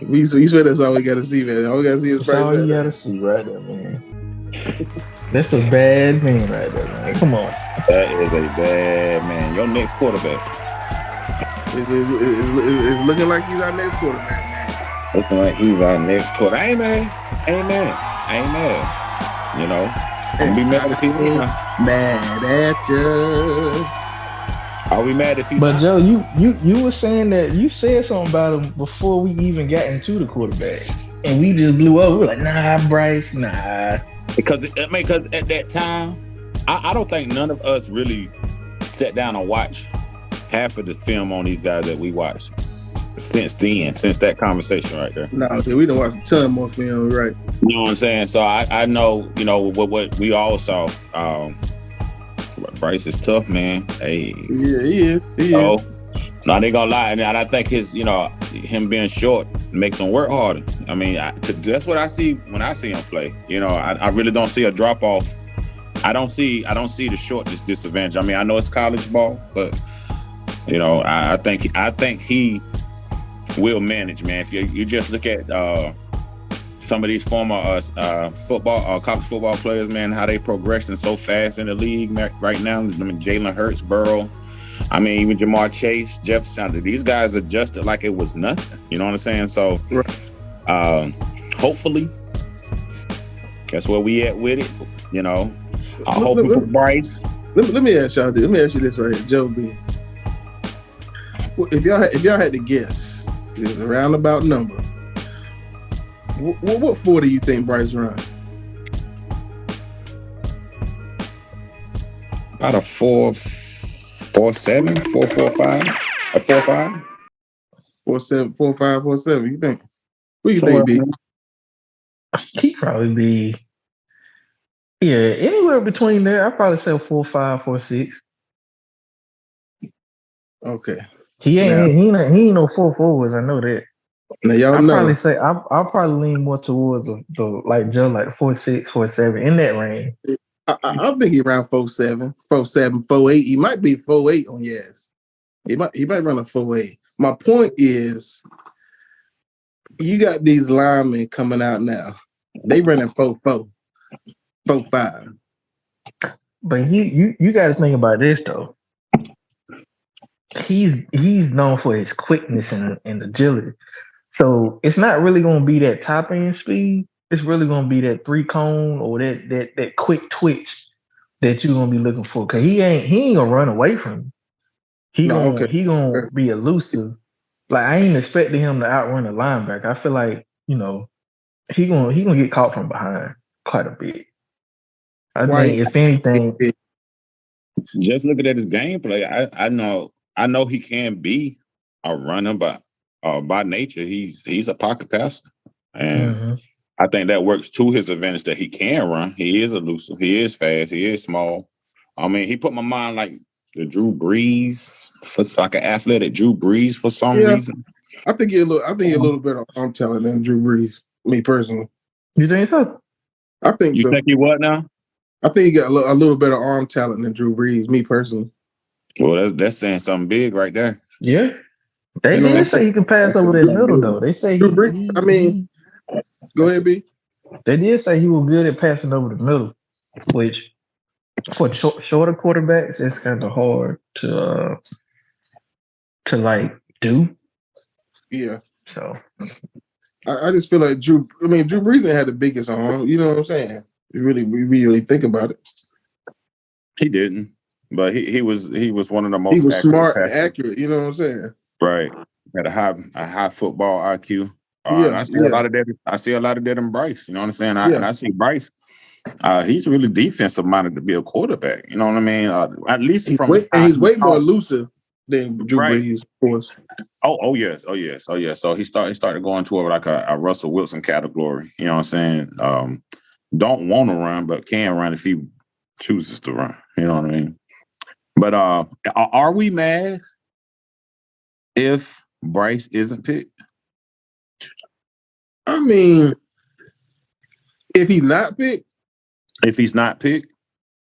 We swear that's all we gotta see, man. All we gotta see is That's Bryce all you Petty. gotta see right there, man. That's a bad man right there, man. Come on. That is a bad man. Your next quarterback. It's looking like he's our next quarterback, man. Looking like he's our next quarter. I ain't mad. I ain't mad. You know, I'm be mad if he's not. Mad at you. Are we mad if he's But not? Joe, you were saying that you said something about him before we even got into the quarterback, and we just blew up. We were like, nah, Bryce, nah. Because at that time, I don't think none of us really sat down and watched half of the film on these guys that we watched since that conversation right there. No, we done watched a ton more film, right? You know what I'm saying? So I know, you know, what we all saw. Bryce is tough, man. Hey, yeah, he is. Now they gonna lie, and I think him being short makes him work harder. I mean, that's what I see when I see him play. You know, I really don't see a drop off. I don't see the shortness disadvantage. I mean, I know it's college ball, but you know, I think he will manage, man. If you just look at some of these former college football players, man, how they progressing so fast in the league right now. I mean, Jalen Hurts, Burrow. I mean, even Jamar Chase, Jefferson. These guys adjusted like it was nothing. You know what I'm saying? So, hopefully, that's where we at with it. You know, I'm hoping for Bryce. Let me ask y'all this. Let me ask you this right here, Joe B. If y'all had to guess, just a roundabout number, what 40 do you think Bryce run? About a 4.7, 4.45, a 4.5, 4.7, 4.5, 4.7. You think? What do you somewhere think, B? He probably be anywhere between there. I'd probably say 4.5, 4.6. Okay. He ain't no 4.4s. I know that. Now y'all I'll know. probably say I'll probably lean more towards the like Joe, like 4.6, 4.7 in that range. I think he around 4.7, 4.7, 4.8. He might be 4.8 on yes. He might run a 4.8. My point is, you got these linemen coming out now. They running 4.4, 4.5. But you got to think about this though. He's known for his quickness and agility. So it's not really going to be that top end speed. It's really going to be that 3-cone or that quick twitch that you're going to be looking for. Cause he ain't gonna run away from you. He gonna be elusive. Like I ain't expecting him to outrun a linebacker. I feel like, you know, he gonna get caught from behind quite a bit. I think if anything, just looking at his gameplay, I know he can be a runner, but by nature he's a pocket passer, and I think that works to his advantage that he can run. He is elusive. He is fast. He is small. I mean, he put my mind like the Drew Brees, for like an athletic Drew Brees for some reason. I think he's a little better arm talent than Drew Brees. Me personally. You think so? I think so. You think he what now? I think he got a little better arm talent than Drew Brees. Me personally. Well, that's saying something big right there. Yeah. They did say he can pass over that middle, though. They say Drew Brees, go ahead, B. They did say he was good at passing over the middle, which for shorter quarterbacks, it's kind of hard to like do. Yeah. So I just feel like Drew Brees had the biggest arm. You know what I'm saying? You really think about it. He didn't, but he was one of the most. He was smart and accurate. You know what I'm saying? Right. Had a high football IQ. I see a lot of that. I see a lot of that in Bryce. You know what I'm saying? And I see Bryce. He's really defensive minded to be a quarterback. You know what I mean? At least he's way more elusive than Drew Brees, of course. Oh yes. So he started going toward like a Russell Wilson category. You know what I'm saying? Don't want to run, but can run if he chooses to run. You know what I mean? But are we mad if Bryce isn't picked? I mean, if he's not picked.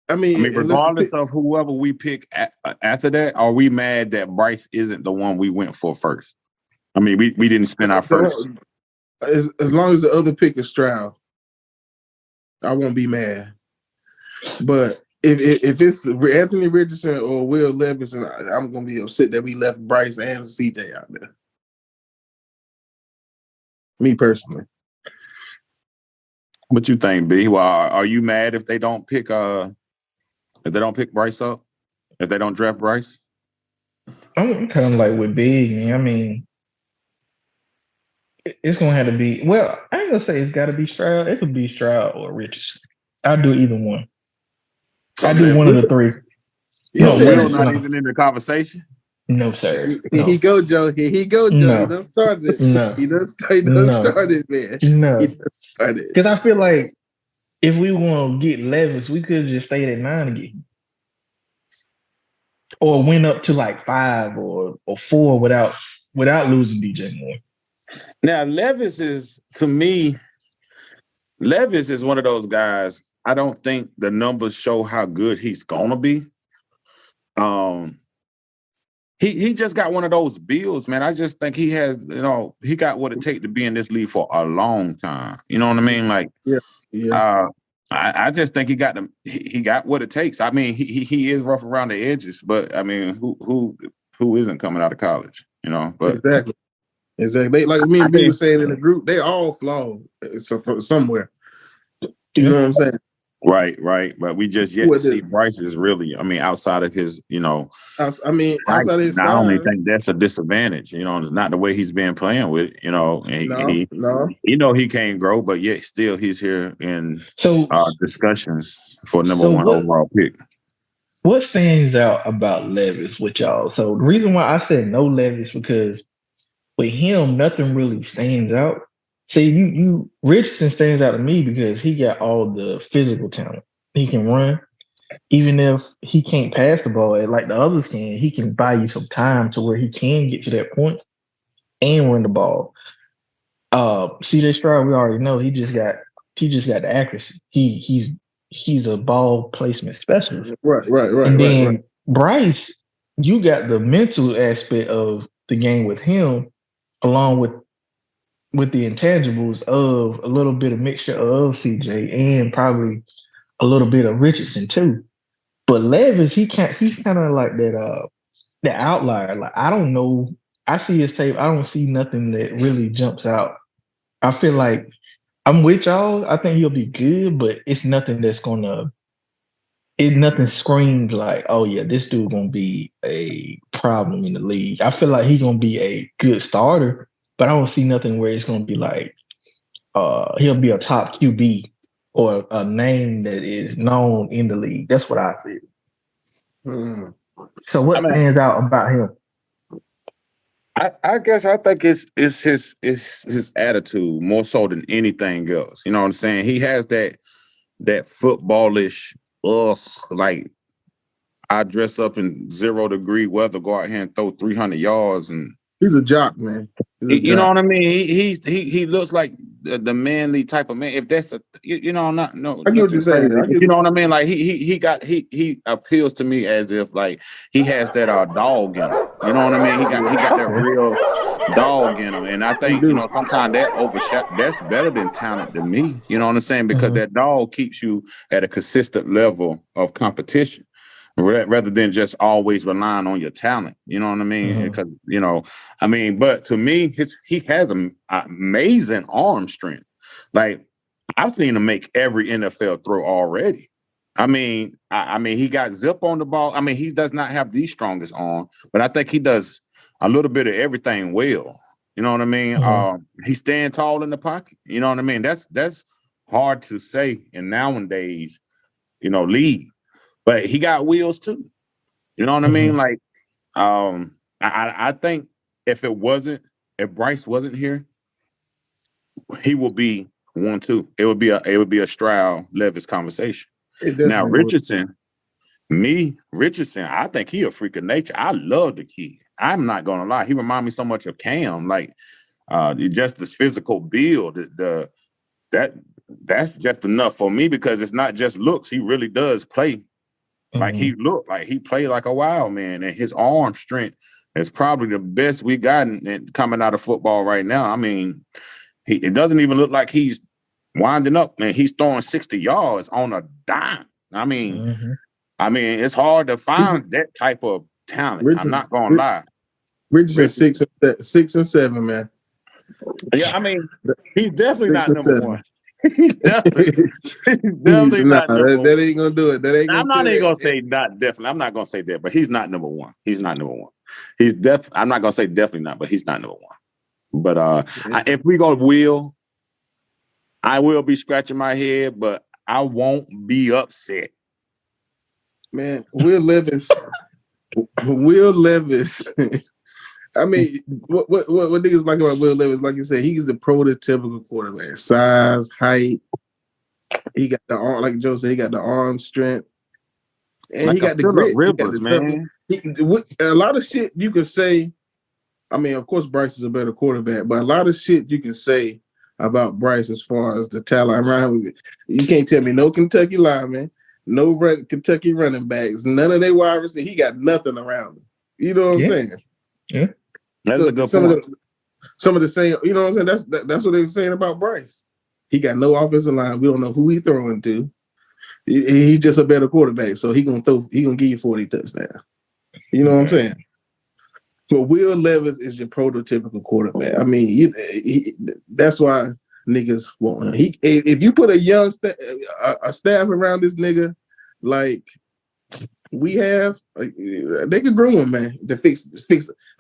I mean, regardless of whoever we pick after that, are we mad that Bryce isn't the one we went for first? I mean, we didn't spend our first. As long as the other pick is Stroud, I won't be mad. But if it's Anthony Richardson or Will Levis, I'm gonna be upset that we left Bryce and CJ out there. Me personally. What you think, B? Well, are you mad if they don't pick Bryce up? If they don't draft Bryce? I'm kind of like with Big, man. I mean, it's gonna have to be. Well, I ain't gonna say it's got to be Stroud. It could be Stroud or Richardson. I'll do either one. So I do one of the three. He'll No, take Will one. not No, even in the conversation. no, sir. Here No, he go, Joe. Here he go, Joe. He no, done started it. no, He done no, started, man. He no. done started. Because I feel like if we want to get Levis, we could just stayed at 9 again, or went up to like 5 or 4 without losing DJ Moore. Now, Levis is one of those guys. I don't think the numbers show how good he's gonna be. He just got one of those bills, man. I just think he has, he got what it takes to be in this league for a long time. You know what I mean? Like, Yeah. I just think he got what it takes. I mean, he is rough around the edges, but I mean, who isn't coming out of college? But Exactly. Like me and B was saying in the group, they all flawed somewhere. You know what I'm saying? Right. But we just yet to see Bryce is really, outside of his, outside of his I only size. think that's a disadvantage. It's not the way he's been playing with, and he can't grow, but yet still he's here in discussions for number one overall pick. What stands out about Levis with y'all? So the reason why I said no Levis because with him, nothing really stands out. See, you Richardson stands out to me because he got all the physical talent. He can run, even if he can't pass the ball like the others can. He can buy you some time to where he can get to that point and run the ball. CJ Stroud, we already know he just got the accuracy. He's a ball placement specialist. Right. And then Bryce, you got the mental aspect of the game with him, along with the intangibles of a little bit of mixture of CJ and probably a little bit of Richardson too. But Levis, he's kind of like that the outlier. Like I don't know. I see his tape. I don't see nothing that really jumps out. I feel like I'm with y'all. I think he'll be good, but it's nothing nothing screams like, oh yeah, this dude gonna be a problem in the league. I feel like he's gonna be a good starter, but I don't see nothing where it's gonna be like he'll be a top QB or a name that is known in the league. That's what I feel. Mm. So what stands out about him? I guess I think it's his attitude more so than anything else. You know what I'm saying? He has that footballish, like I dress up in 0 degree weather, go out here and throw 300 yards, and he's a jock, man. You know what I mean? He looks like the manly type of man. If that's I get what you're saying. You know what I mean? Like he appeals to me as if like he has that dog in him. You know what I mean? He got that real dog in him, and I think sometimes that's better than talent to me. You know what I'm saying? Because that dog keeps you at a consistent level of competition, rather than just always relying on your talent. You know what I mean? Because, but to me, he has an amazing arm strength. Like, I've seen him make every NFL throw already. I mean, he got zip on the ball. I mean, he does not have the strongest arm, but I think he does a little bit of everything well. You know what I mean? He's staying tall in the pocket. You know what I mean? That's hard to say in nowadays, league. But he got wheels too. You know what I mean? Like, I think if Bryce wasn't here, he will be 1-2. It would be a Stroud Levis conversation. Now Richardson, I think he a freak of nature. I love the kid. I'm not gonna lie. He reminds me so much of Cam. Like, just this physical build. That's just enough for me because it's not just looks. He really does play. Like he played like a wild man, and his arm strength is probably the best we got coming out of football right now. I mean, it doesn't even look like he's winding up, man. He's throwing 60 yards on a dime. I mean, it's hard to find that type of talent. I'm not gonna lie. Richardson 6 and 7, man. Yeah, I mean, he's definitely not number 7. one. He's definitely not number one. That ain't gonna do it. That ain't gonna. I'm not even gonna say not definitely. I'm not gonna say that, but he's not number one. He's not number one. I'm not gonna say definitely not, but he's not number one. But if we go Will, I will be scratching my head, but I won't be upset. Man, Will Levis. I mean, what niggas like about Will Levis? Like you said, he's a prototypical quarterback. Size, height. He got the arm, like Joe said, he got the arm strength, and like he got the grit. Rivers, he got the man. A lot of shit you can say. I mean, of course, Bryce is a better quarterback, but a lot of shit you can say about Bryce as far as the talent around. You can't tell me no Kentucky lineman, no Kentucky running backs, none of their wide receivers. He got nothing around him. You know what I'm saying? Yeah. That's a good point. Some of the same, you know what I'm saying? That's what they were saying about Bryce. He got no offensive line. We don't know who he throwing to. He's just a better quarterback, so he gonna give you 40 touchdowns. You know what I'm saying? But Will Levis is your prototypical quarterback. I mean, that's why niggas want him. If you put a young staff around this nigga, like we have, like, they could groom him, man, to fix.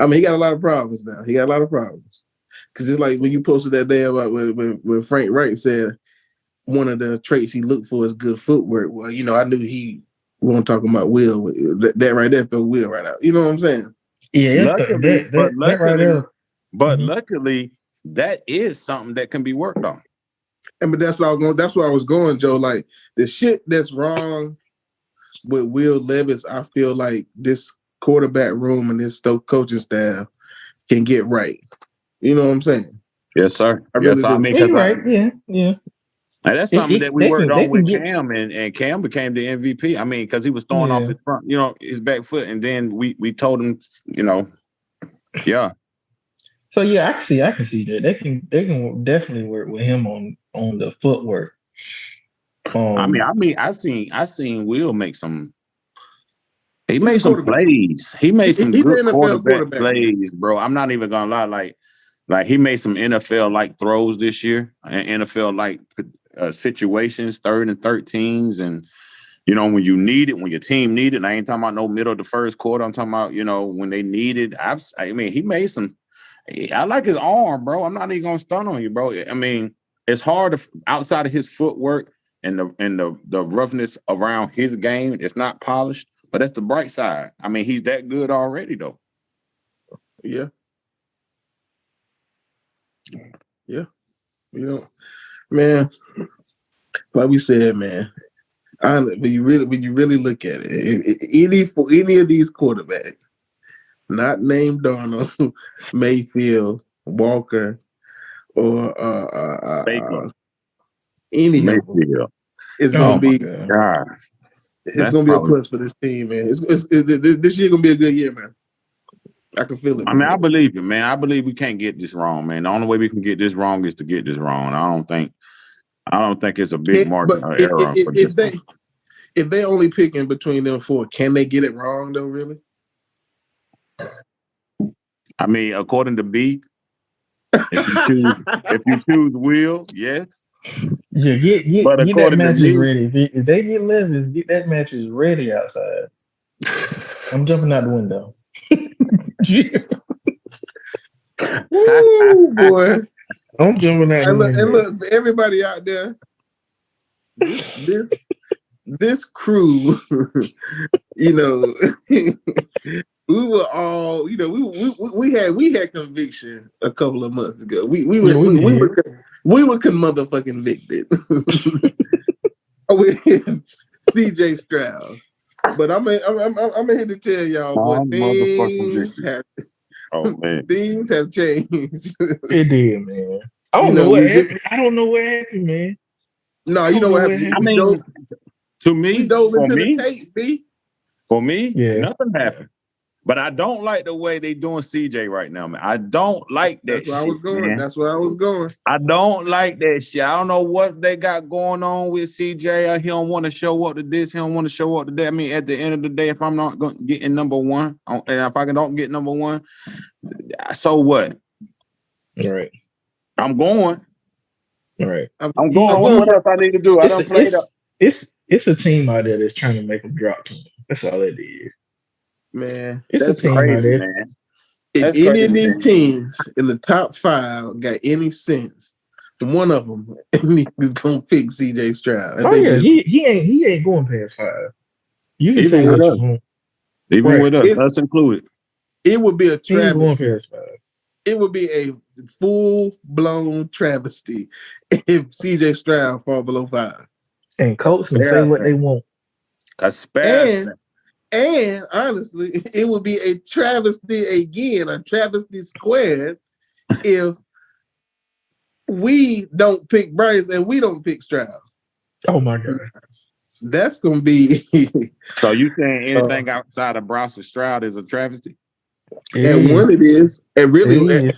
I mean, he got a lot of problems now. He got a lot of problems. Because it's like when you posted that day about when Frank Wright said one of the traits he looked for is good footwork. Well, you know, I knew he wasn't talking about Will. That right there throw Will right out. You know what I'm saying? Yeah, luckily, right luckily, that is something that can be worked on. And but that's where I was going, Joe. Like the shit that's wrong with Will Levis, I feel like this quarterback room and this coaching staff can get right. You know what I'm saying? Yes, sir. I mean, he's right. Yeah. And that's something that we worked on with Cam, and Cam became the MVP. I mean, because he was throwing off his front, his back foot, and then we told him, yeah. So yeah, I can see that they can definitely work with him on the footwork. I seen Will make some. He made some plays. He made some good quarterback plays, bro. I'm not even gonna lie. Like he made some NFL-like throws this year, and NFL-like situations, 3rd and 13s, and when you need it, when your team needed. And I ain't talking about no middle of the first quarter. I'm talking about when they needed. I mean, he made some. I like his arm, bro. I'm not even gonna stun on you, bro. I mean, it's hard to outside of his footwork and the roughness around his game. It's not polished, but that's the bright side. I mean, he's that good already, though. Yeah. Yeah. Man, like we said, man. When you really look at it, for any of these quarterbacks, not named Darnold, Mayfield, Walker, or any of them, it's gonna be. God. It's gonna be a plus for this team, man. This year gonna be a good year, man. I can feel it. I mean, I believe it, man. I believe we can't get this wrong, man. The only way we can get this wrong is to get this wrong. I don't think it's a big margin of error. If they only picking between them 4, can they get it wrong though? Really? I mean, according to B, if you choose Will, yes. Yeah, get that mattress ready. If they get Levis, get that mattress ready outside. I'm jumping out the window. Woo, boy. I'm jumping out the window. And look, everybody out there, this crew, we were all, we had conviction a couple of months ago. We were motherfucking convicted with CJ Stroud. But I'm here to tell y'all what things have. Oh man, things have changed. It did, man. I don't know what happened, man. No, you know what happened. I mean, to me, we dove into the tape, B. For me, nothing happened. But I don't like the way they doing CJ right now, man. I don't like that That's where I was shit, going. man. That's where I was going. I don't like that shit. I don't know what they got going on with CJ. He don't want to show up to this. He don't want to show up to that. I mean, at the end of the day, if I'm not getting number one, and if I don't get number one, so what? Right. I'm going. Right. I'm going. What else I need to do? I don't play it up. It's a team out there that's trying to make them drop to him. That's all it is. Man, It's That's a team crazy, out there. man. if That's any crazy, of these man. teams in the top 5 got any sense, one of them is gonna pick CJ Stroud. Oh yeah, he ain't going past 5. You can Even say with what us. you want. Even Right. with us included. It would be a He ain't going travesty. past 5. It would be a full-blown travesty if CJ Stroud fall below 5. And coach can say what they want. And honestly, it would be a travesty again, a travesty squared, if we don't pick Bryce and we don't pick Stroud. Oh my God. That's gonna be So you saying anything outside of Bryce and Stroud is a travesty? one it is. And really It is.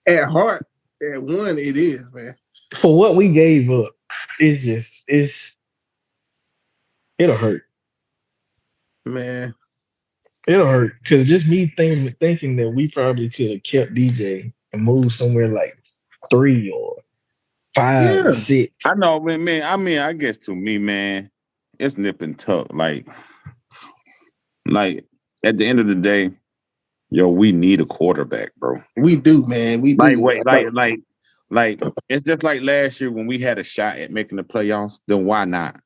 at heart, at one it is, man. For what we gave up, it'll hurt. Man. It'll hurt. Cause just me thinking that we probably could have kept DJ and moved somewhere like 3 or 5 or 6. I know, man. I mean, I guess to me, man, it's nip and tuck. Like at the end of the day, yo, we need a quarterback, bro. We do, man. We do. Like it's just like last year when we had a shot at making the playoffs. Then why not?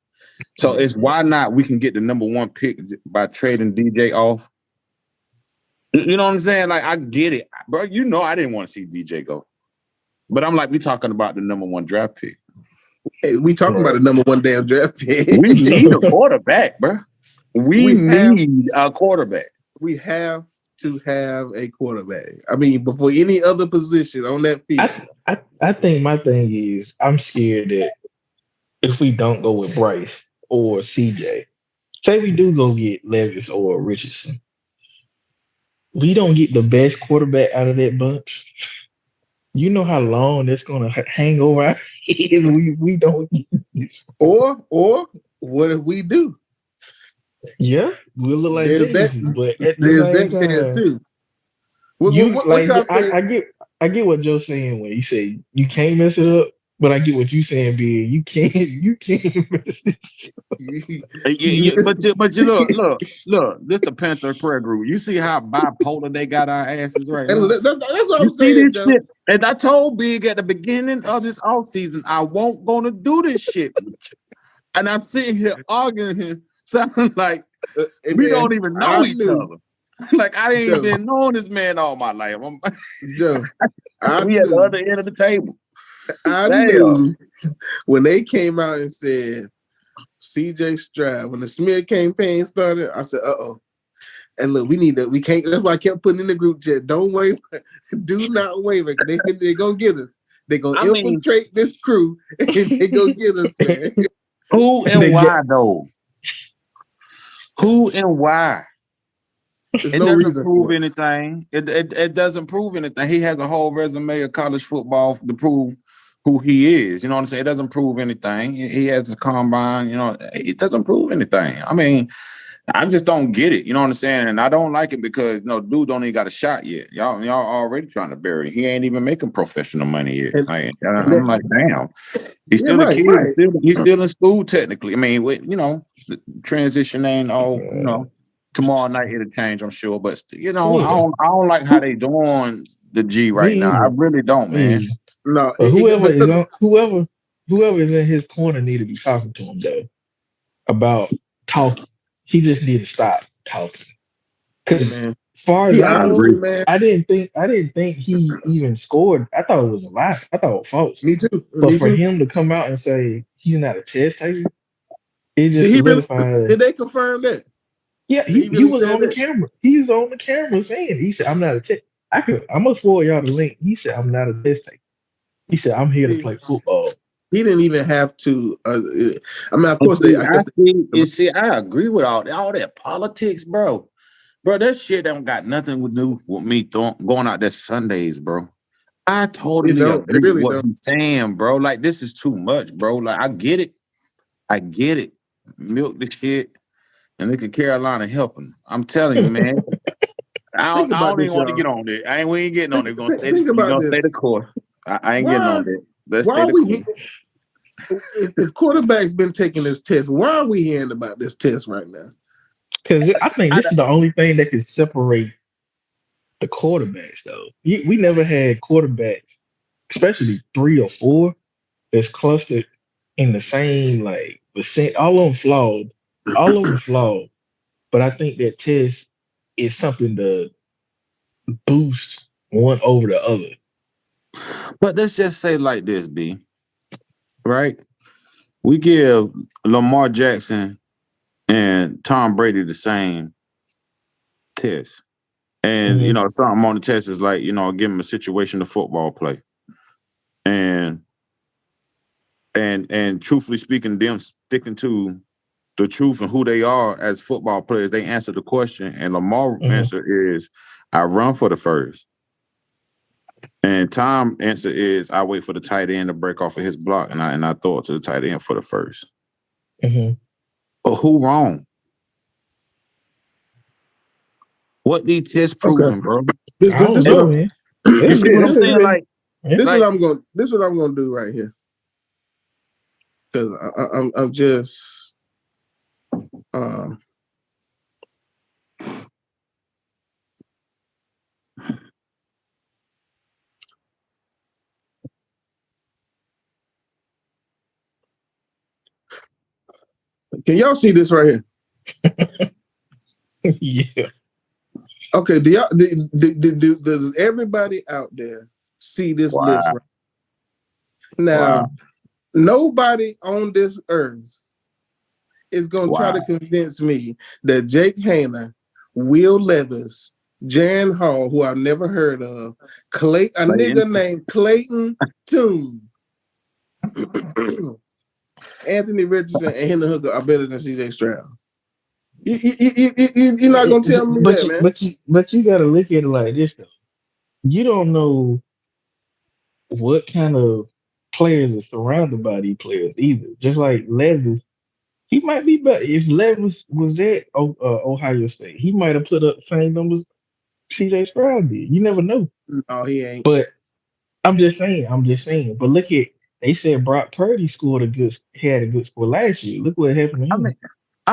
So it's why not we can get the number 1 pick by trading DJ off. You know what I'm saying? Like I get it, bro. You know I didn't want to see DJ go, but I'm like we talking about the number 1 draft pick. Hey, we talking about the number 1 damn draft pick. We need a quarterback, bro. We need a quarterback. We have to have a quarterback. I mean, before any other position on that field. I think my thing is I'm scared that if we don't go with Bryce or CJ, say we do go get Levis or Richardson, we don't get the best quarterback out of that bunch. You know how long that's gonna hang over our heads. We don't get this. Or what if we do? Yeah, we'll look like there's this, that. but at There's the that same chance time, too. What y'all think? I get what Joe's saying when he say you can't mess it up, but I get what you saying, being you can't mess it up. But you look, this the Panther prayer group. You see how bipolar they got our asses right now. That's what I'm saying, Joe. Shit? And I told Big at the beginning of this offseason, I won't gonna do this shit. And I'm sitting here arguing here, sounding like we don't even know each other. Like I ain't been knowing this man all my life. Joe, we at the other end of the table. I knew when they came out and said CJ Stroud, when the smear campaign started, I said, And look, we can't, that's why I kept putting in the group chat, don't waver, do not waver. They're gonna get us. They're gonna infiltrate this crew and they're gonna get us, man. Who and why though? Who and why? There's it no doesn't reason prove anything. It doesn't prove anything. He has a whole resume of college football to prove who he is. You know what I'm saying? It doesn't prove anything. He has a combine. You know, it doesn't prove anything. I mean, I just don't get it. You know what I'm saying? And I don't like it because dude don't even got a shot yet. Y'all already trying to bury him. He ain't even making professional money yet. I'm like, damn. He's still a kid. Right. He's still in school technically. I mean, the transition ain't tomorrow night it'll change, I'm sure. But I don't like how they doing the G right now. I really don't, man. No, whoever is in his corner need to be talking to him though about talking. He just need to stop talking. Because as far as I know, I didn't think he even scored. I thought it was a lie. I thought it was false. Me too. But for him to come out and say he's not a test taker, it just did they confirm that? Yeah, he was on the camera. He's on the camera saying, he said, I'm not a test. I'm going to forward y'all the link. He said, I'm not a test taker. He said, I'm here to play football. He didn't even have to. I mean, of course, I agree with all that politics, bro. Bro, that shit don't got nothing to do with me going out there Sundays, bro. I totally It agree with really what don't. he's saying, bro. Like, this is too much, bro. Like, I get it. I get it. Milk the shit and look at Carolina helping. I'm telling you, man. Think I about don't this, even want to y'all. get on it. We ain't getting on it. Think We're about gonna stay the this. course. I ain't getting Why? on it. Let's Why stay are the we? course. If quarterback's been taking this test, why are we hearing about this test right now? Because I think I, this is the only thing that can separate the quarterbacks, though. We never had quarterbacks, especially 3 or 4, that's clustered in the same like percent. All of them flawed. All of them flawed. But I think that test is something to boost one over the other. but let's just say like this, B. Right? We give Lamar Jackson and Tom Brady the same test. And Mm-hmm. something on the test is like, give them a situation of football play. And truthfully speaking, them sticking to the truth and who they are as football players, they answer the question. And Lamar Mm-hmm. answer is, I run for the first. And Tom answer is, I wait for the tight end to break off of his block and I throw it to the tight end for the first. Mm-hmm. But who wrong? What these tests Okay, proving, bro? this I don't this what know, I'm man. You It'll see be, what I'm it'll be, saying? Like, yeah. this what like I'm gonna do right here because I'm just um. Can y'all see this right here? Yeah. Okay, does everybody out there see this list wow, right now? wow, Nobody on this earth is going to try wow. to convince me that Jake Hayner, Will Levis, Jaron Hall, who I've never heard of, a Clayton. nigga named Clayton Tune, Anthony Richardson, and Hendon Hooker are better than CJ Stroud. You're not going to tell me But that, you, man. but you, but you got to look at it like this, though. You don't know what kind of players are surrounded by these players either. Just like Levis, he might be better. If Levis was at Ohio State, he might have put up the same numbers CJ Stroud did. You never know. No, he ain't. But I'm just saying. I'm just saying. But look at they said Brock Purdy had a good score last year. Look what happened to I him.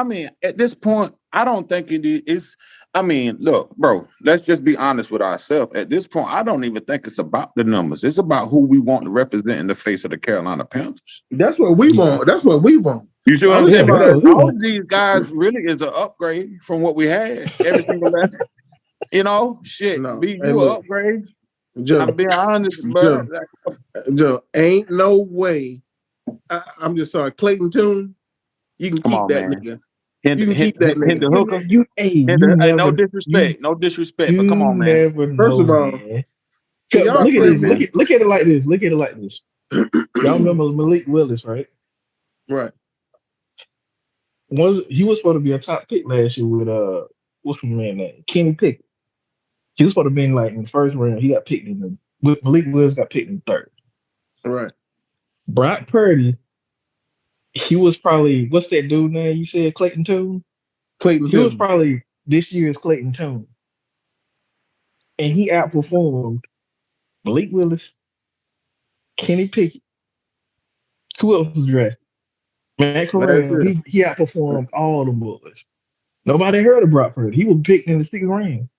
mean, at this point, I don't think it is. I mean, look, bro, let's just be honest with ourselves. At this point, I don't even think it's about the numbers. It's about who we want to represent in the face of the Carolina Panthers. That's what we Yeah. want. That's what we want. You see what I'm I'm Yeah, saying? talking that's about Because what we all want. of these guys really is an upgrade from what we had every single last. Shit, no. be Hey, you an look, upgrade. Joe, I'm being honest, bro. Joe, Joe. Ain't no way. I'm just sorry, Clayton Tune. You can Come keep on, that man. nigga. Hit, You can hit, keep that hit, hit nigga. the hooker. Hey, no You disrespect, but come you on, man. never First know, of all, man. can y'all Look at tell this. me? Look at it like this. Look at it like this. Y'all remember Malik Willis, right? Right. He was supposed to be a top pick last year with what's my man name? Kenny Pickett. He was supposed to be in like in the first round. He got picked in Malik Willis got picked in third. Right. Brock Purdy, he was probably what's that dude name you said, Clayton Tune? Clayton He was Tune. probably this year's Clayton Tune. And he outperformed Malik Willis, Kenny Pickett. Who else was drafted? Matt Last Corral. year, He outperformed all the boys. Nobody heard of Brock Purdy. He was picked in the 6th round.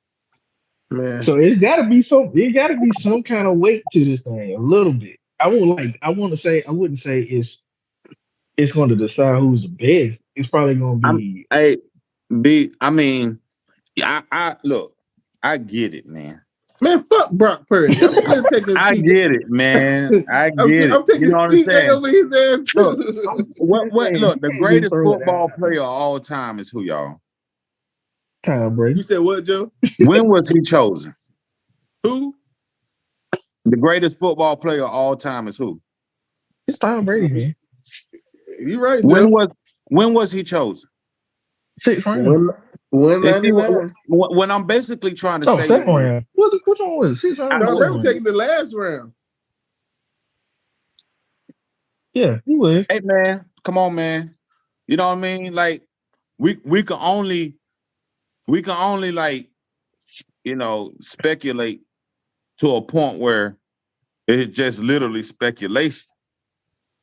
man. So it's gotta be some kind of weight to this thing, a little bit. I wouldn't say it's gonna decide who's the best. It's probably gonna I'm be hey B. I mean, I look. I get it, man. Man, fuck Brock Purdy. I'm still taking I CJ. get it, man. I get it. I'm You taking know what I'm CJ saying? over his ass Look, too. I'm just what? saying Look, you the can't just greatest throw it football out, player man. of all time is who, y'all? Tom Brady. You said what, Joe? When was he chosen? Who? The greatest football player of all time is who? It's Tom Brady, man. You right, When Joe. was when was he chosen? 6th round. One one You see, 99. what I'm basically trying to Oh, say 2nd is, round. Which one was it? 6th round, No, 7th they were round. taking the last round. Yeah, he was. hey man, come on, man. You know what I mean? Like we can only like speculate to a point where it's just literally speculation.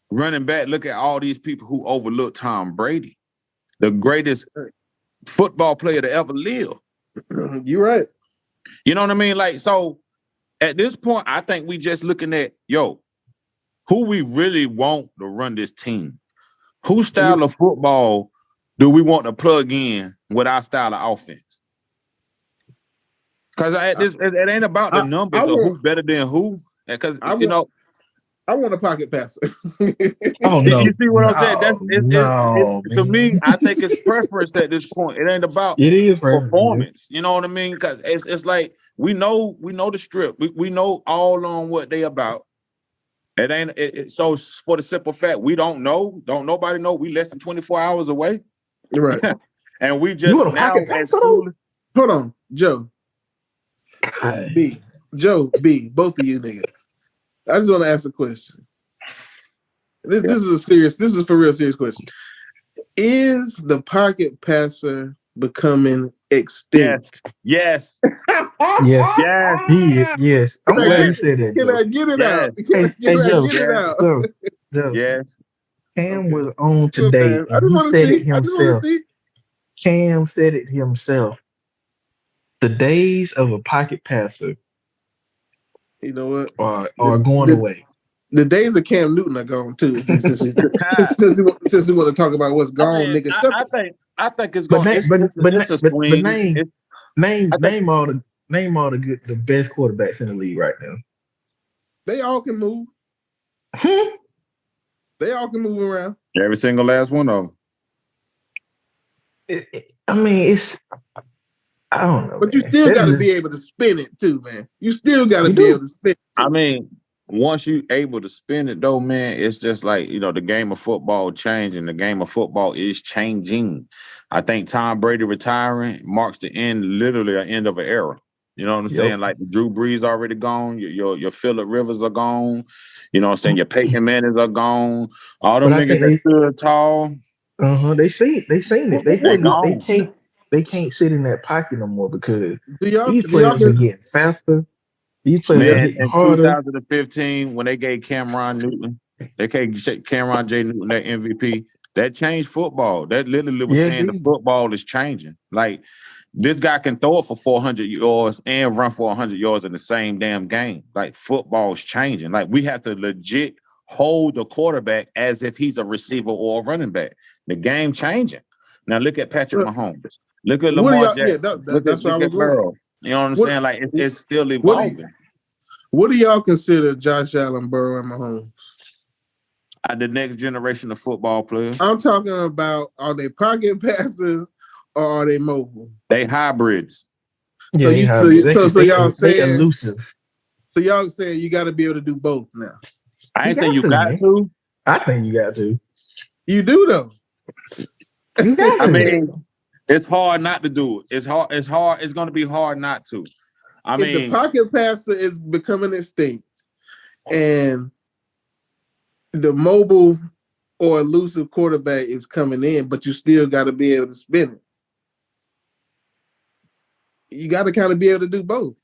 Running back, look at all these people who overlooked Tom Brady, the greatest football player to ever live. You're right. You know what I mean? Like, so at this point, I think we just looking at, who we really want to run this team. Whose style of football do we want to plug in with our style of offense? Because it ain't about the numbers of who better than who. Because I want a pocket passer. Oh no, you see what I'm saying? no, To man. me, I think it's preference at this point. It ain't about It is performance. You know what I mean? Because it's like we know the strip. We know all on what they about. It ain't so for the simple fact we don't nobody know we less than 24 hours away. Right. And we You just want a now pocket at passer school. Hold on, Joe. though? B, both of you niggas. I just want to ask a question. This is for real serious question. Is the pocket passer becoming extinct? Yes. Yes. Yes. Yes. I'm Can I glad get you said that, can Joe. I get it out? Yes. Can I Joe. get it Yes. out? Joe. Yes. Cam Okay. was on Look, today, man, I and just he want to said it see. I just want to himself. see. Cam said it himself. The days of a pocket passer You know what? are going The, away. the days of Cam Newton are gone too. Since we want to talk about what's I gone, mean, nigga. Shut I think it's But going. name, It's a but swing. I think name all the good, the best quarterbacks in the league right now. they all can move. They all can move around. every single last one of them. I mean, I don't know, But you man. still That's got to be just able to spin it too, man. You still got to you be able do. to spin it I too. mean, once you able to spin it though, man, it's just like the game of football changing. The game of football is changing. I think Tom Brady retiring marks the end, literally an end of an era. You know what I'm saying? Like the Drew Brees already gone. Your Phillip Rivers are gone. You know what I'm saying? Your Peyton Mannings are gone. All But them I niggas think that stood tall, they seen it. They they feel that gone. they can't sit in that pocket no more because Do y'all these do y'all players are can getting faster. These do players are y'all, Man, hitting in harder. 2015, when they gave Cameron Newton, they gave Cameron J. Newton that MVP, that changed football. That literally was Yeah, saying the dude. football is changing. Like, this guy can throw it for 400 yards and run for 100 yards in the same damn game. Like, football's changing. Like, we have to legit hold the quarterback as if he's a receiver or a running back. The game changing. Now, look at Patrick Mahomes. Look at what do Lamar y'all? Yeah, Jackson. Look that's where I at was going. Burrow. You know what I'm What saying? Like, it's still what do, evolving. what do y'all consider Josh Allen, Burrow, and Mahomes? The next generation of football players. I'm talking about, are they pocket passers or are they mobile? They hybrids. Yeah, So they you have. so y'all They saying elusive. you got to be able to do both now. I You ain't saying got you to, got man. to. I think you got to. You do though. You got I to. mean, it's hard not to do it. It's hard. It's hard. It's going to be hard not to. I If the mean, pocket passer is becoming extinct and the mobile or elusive quarterback is coming in, but you still got to be able to spin it. You got to kind of be able to do both.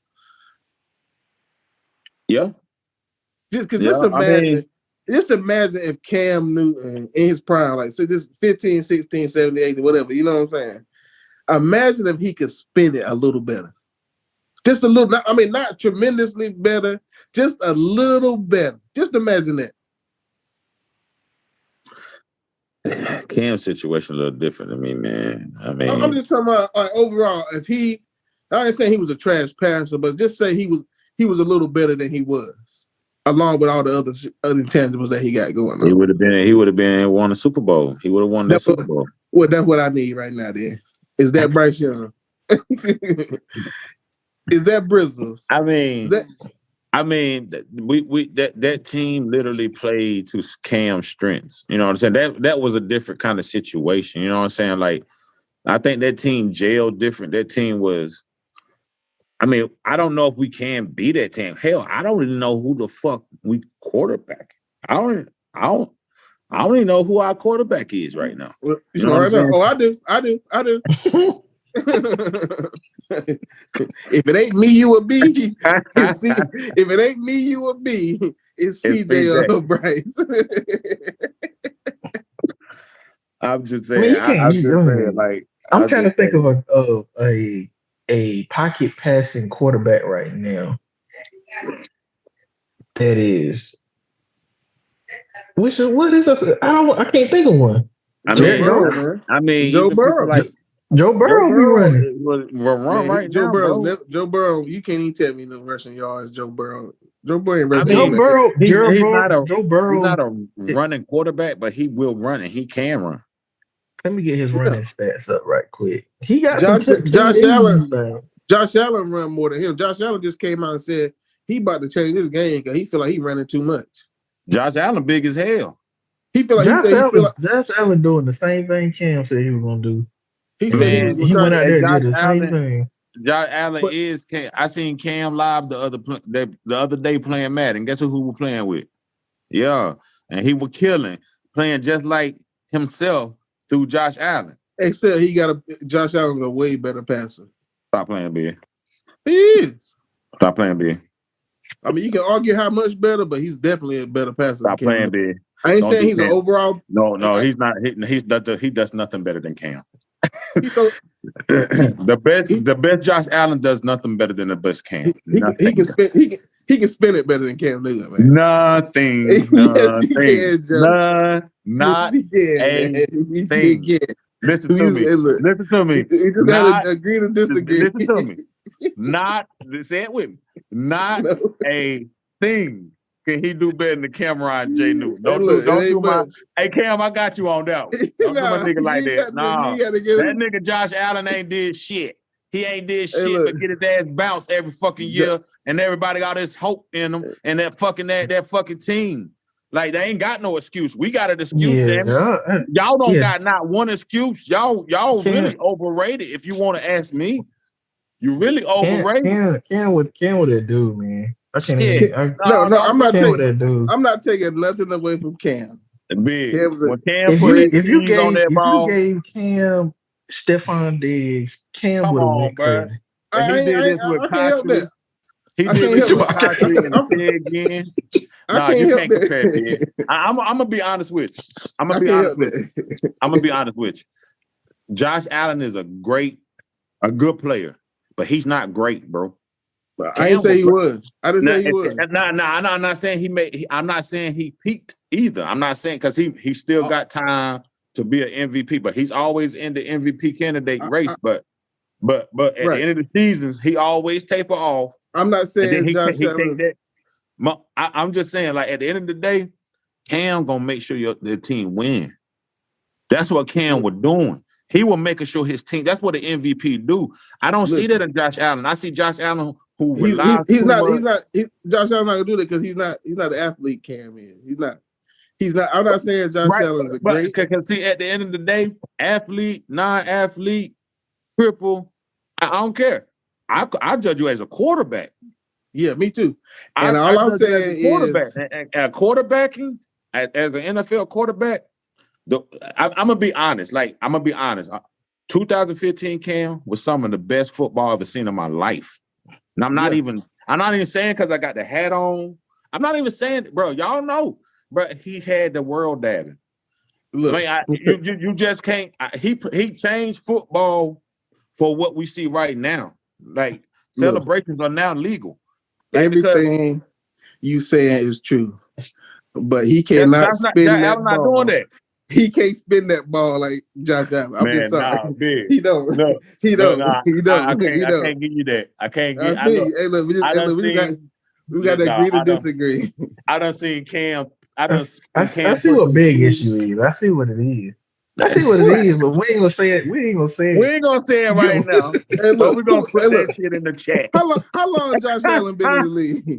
yeah. Just I mean, imagine if Cam Newton in his prime, like so this 15, 16, 17, 18, whatever, you know what I'm saying? Imagine if he could spin it a little better. Just a little, I mean, not tremendously better, just a little better. Just imagine that. Cam's situation a little different than me, man. I mean, I'm just talking about like overall, if he, I ain't saying he was a trash passer, but just say he was a little better than he was, along with all the other intangibles that he got going he on. would have been won a Super Bowl. He would have won that Super Bowl. Well, that's what I need right now. Then is that Bryce Young? Is that Brizzle? I mean, Is that that team literally played to Cam's strengths. You know what I'm saying? That was a different kind of situation. You know what I'm saying? Like I think that team jailed different. That team was. I mean, I don't know if we can beat that team. Hell, I don't even know who the fuck we quarterback. I don't even know who our quarterback is right now. Well, you know right now. Oh, I do. If it ain't me, you a B. If it ain't me, you a B. It's CJ or Bryce. I'm just saying. I'm just saying. Like I'm trying to think of a pocket passing quarterback right now. That is. What is I can't think of one. Joe Burrow. Joe Burrow be running. Joe Burrow. Joe Burrow. You can't even tell me the rushing yards. Joe Burrow. Joe Burrow. He's not a running quarterback, but he will run and he can run. Let me get his running stats up right quick. He got Josh Allen. Josh Allen run more than him. Josh Allen just came out and said he about to change his game because he feel like he running too much. Josh Allen big as hell. He feel like Josh Allen doing the same thing Cam said he was gonna do. He said he went out there and did the same thing. Josh Allen is Cam. I seen Cam live the other day playing Madden. Guess who we're playing with? Yeah, and he was killing, playing just like himself through Josh Allen. Except Josh Allen's a way better passer. Stop playing, B. He is. Stop playing, B. I mean, you can argue how much better, but he's definitely a better passer. Stop playing, B. I ain't saying he's an overall. No, he's not. He does nothing better than Cam. The best Josh Allen does nothing better than the best Cam. He can spin it better than Cam Newton, man. Nothing. Yes, he can, Joe. Not he can. a thing. Listen to me. You just gotta agree to disagree. Listen to me. Say it with me. Not a thing can he do better than Cameron J. Newton. Hey, Cam, I got you on that one. Don't do my nigga like that. Nah, that nigga Josh Allen ain't did shit. He ain't did shit but get his ass bounced every fucking year, and everybody got this hope in him and that fucking team. Like, they ain't got no excuse. We got an excuse, damn it. Y'all don't got not one excuse. Y'all really overrated, if you want to ask me. You really overrated. Cam with that dude, man. I'm not taking nothing away from Cam. Big. If you gave Cam Stephon Diggs, Cam would have went crazy. He did this with Patrick. He did this with Patrick and again. Nah, you can't compare it. I'm gonna be honest with you. I'm gonna be honest with you. Josh Allen is a good player, but he's not great, bro. I didn't say he was. I didn't say he was. I'm not saying I'm not saying he peaked either. I'm not saying because he still got time to be an MVP, but he's always in the MVP candidate race. But at the end of the seasons, he always taper off. I'm not saying Josh Allen. I'm just saying, like, at the end of the day, Cam gonna make sure the team win. That's what Cam was doing. He was making sure his team. That's what the MVP do. I don't see that in Josh Allen. I see Josh Allen who relies. Josh Allen's not gonna do that because he's not the athlete Cam is. He's not. I'm not saying Josh Allen's a great. Because see, at the end of the day, athlete, non-athlete, cripple, I don't care. I judge you as a quarterback. Yeah, me too. And all I'm saying is quarterbacking as an NFL quarterback. I'm gonna be honest. 2015 Cam was some of the best football I've ever seen in my life. And I'm not even saying because I got the hat on. I'm not even saying, bro. Y'all know, but he had the world dabbing. Look, you just can't. He changed football for what we see right now. Like, celebrations are now legal. Everything you saying is true, but he cannot spin that ball. Not doing that. He can't spin that ball like Josh Allen. I'm just sorry. He don't. He don't. I can't give you that. I can't give. We got to agree to disagree. I done seen Cam. I see what big issue is. I see what it is. But we ain't gonna say it. We ain't gonna say it right now. But we're gonna put that shit in the chat. How long Josh Allen been in the league?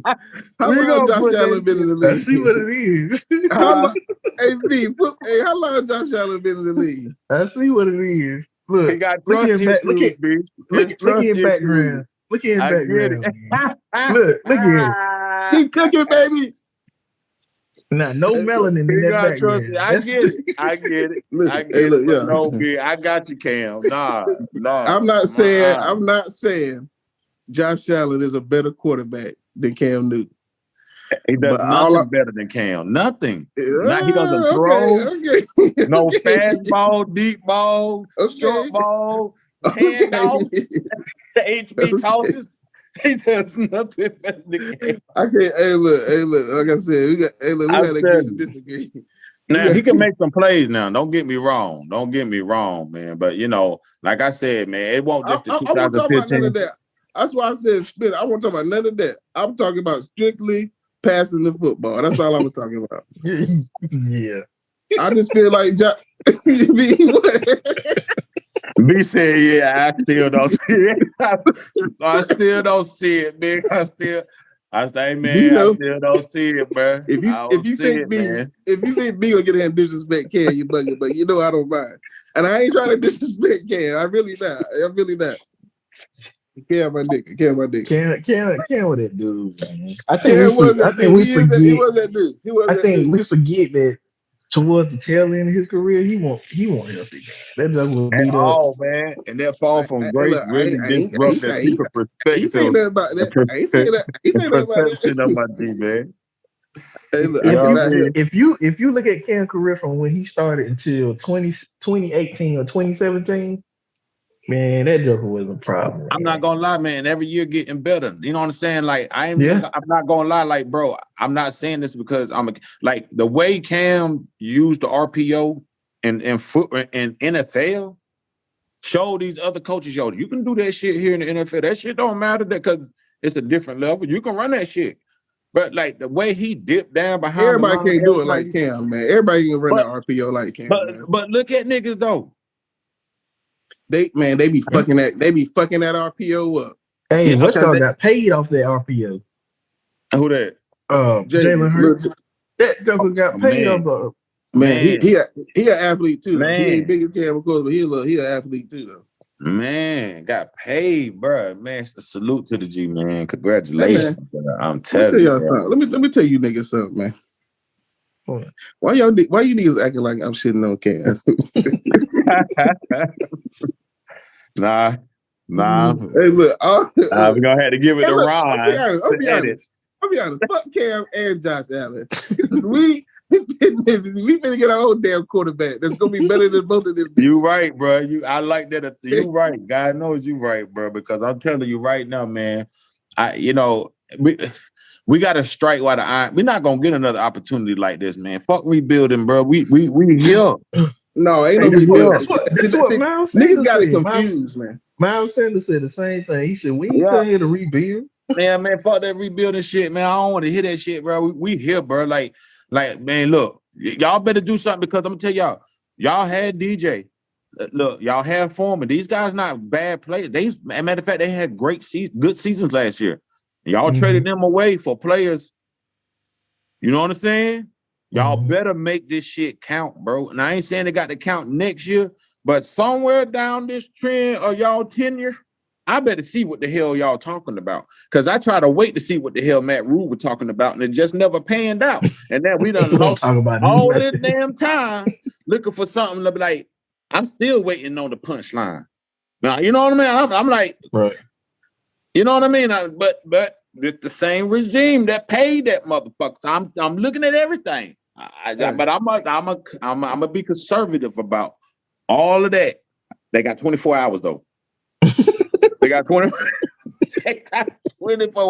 How long Josh Allen been in the league? I see what it is. How long Josh Allen been in the league? I see what it is. Look, He got look at trust his back. issues, B. His Look at trust his issues. background. Look at his I get background, it. man. Look at it. Keep cooking, baby. Nah, no Hey, look, melanin in He that got trust. background. I That's get it. I get it. I listen. Hey, get it. look, But yeah. no, B, I got you, Cam. Nah. I'm not saying Josh Allen is a better quarterback than Cam Newton. He does But nothing better than Cam. Nothing. Not he doesn't throw. okay. No fast ball, deep ball, short ball, handoff, HB tosses. He does nothing better than Cam. I can't. Hey, look. Like I said, we got to agree to disagree. Now he can make some plays. Now, don't get me wrong, man. But like I said, man, it won't just the I won't talk about none of 2015. that. That's why I said spin. I won't talk about none of that. I'm talking about strictly passing the football. That's all I was talking about. yeah. I just feel like B said, "Yeah, I still don't see it. I still don't see it, man. I still don't see it, man. If you think B will get in and disrespect Cam, you bugging, but I don't mind. And I ain't trying to disrespect Cam. I'm really not. Cam, my nigga. Cam with that dude, man. I think we forget that towards the tail end of his career, he won't healthy. That jug was beat up. Man. And that fall from grace Look, really disrupted people's perspective. He saying nothing about that. I ain't saying that. He saying nothing about that. Of my team, man. Hey, look, if you look at Cam's career from when he started until 2018 or 2017, man, that joker was a problem. I'm not gonna lie, man. Every year getting better. You know what I'm saying? Like I'm not gonna lie, like bro. I'm not saying this because like the way Cam used the RPO and NFL. Show these other coaches, you can do that shit here in the NFL. That shit don't matter because it's a different level. You can run that shit. But like the way he dipped down behind everybody can't do it like Cam, man. Everybody can run the RPO like Cam. But look at niggas though. They be fucking that RPO up. Hey, what y'all got paid off that RPO? Who that? Jalen Hurts. That joker got paid off the. Man, he an athlete too. Man. He ain't big as Cam, of course, but he an athlete too, though. Man, got paid, bro. Man, salute to the G, man. Congratulations, hey, man. I'm telling you. Let me tell you niggas something, man. Why you niggas acting like I'm shitting on Cam? Nah. Hey, look, we're gonna have to give it a ride. I'll be honest. Fuck Cam and Josh Allen. Because we finna get our own damn quarterback that's gonna be better than both of them. You right, bro. I like that. You right. God knows you right, bro. Because I'm telling you right now, man. We got to strike while the iron. We're not gonna get another opportunity like this, man. Fuck rebuilding, bro. We here. No, ain't no rebuilding. Niggas got it confused, man. Miles Sanders said the same thing. He said, "We ain't come here to rebuild." Man, fuck that rebuilding shit, man. I don't want to hear that shit, bro. We here, bro. Like, man, look, y'all better do something because I'm gonna tell y'all had DJ. Look, y'all had Foreman. These guys not bad players. Matter of fact, they had good seasons last year. Y'all traded them away for players. You know what I'm saying? Y'all better make this shit count, bro. And I ain't saying they got to count next year, but somewhere down this trend of y'all tenure, I better see what the hell y'all talking about. Because I try to wait to see what the hell Matt Rule was talking about, and it just never panned out. And then we done lost all this damn time looking for something to be like, I'm still waiting on the punchline. Now, you know what I mean? I'm like, right. You know what I mean? But it's the same regime that paid that motherfucker. So I'm looking at everything. But I'm gonna be conservative about all of that. They got 24 hours though. They got 24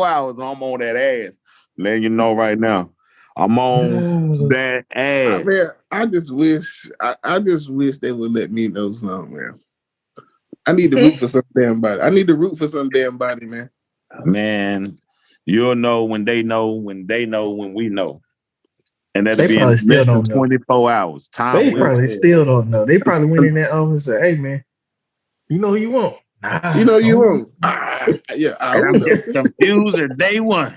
hours. I'm on that ass. Letting you know right now. I'm on that ass. Man, I just wish they would let me know something, man. I need to root for some damn body. Man. Man, you'll know when they know when we know. And that'll be in less than 24 hours. They probably still don't know. They probably went in that office and said, "Hey, man, you know who you want? You know you want." Yeah, I'm just confused at day one.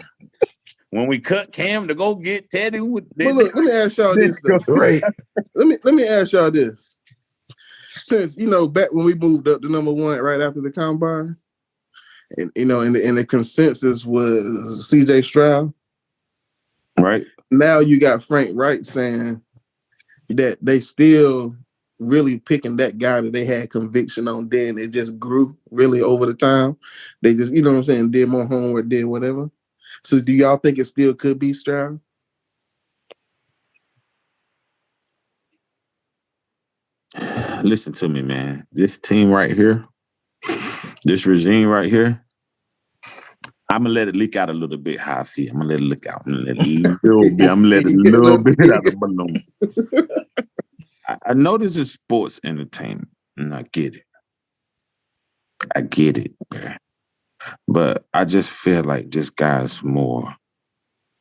When we cut Cam to go get Teddy. Look, let me ask y'all this though. Right. Let me ask y'all this. since back when we moved up to number one right after the combine, and and the consensus was C.J. Stroud. Right. Now you got Frank Wright saying that they still really picking that guy that they had conviction on. Then it just grew really over the time. They just, did more homework, did whatever. So do y'all think it still could be Stroud? Listen to me, man. This team right here, this regime right here, I'm gonna let it leak out a little bit how I feel. I'm gonna let it leak out. I'm gonna let it a little bit. I'm gonna let it a little bit out of the balloon. I know this is sports entertainment, and I get it. I get it, man. But I just feel like this guy's more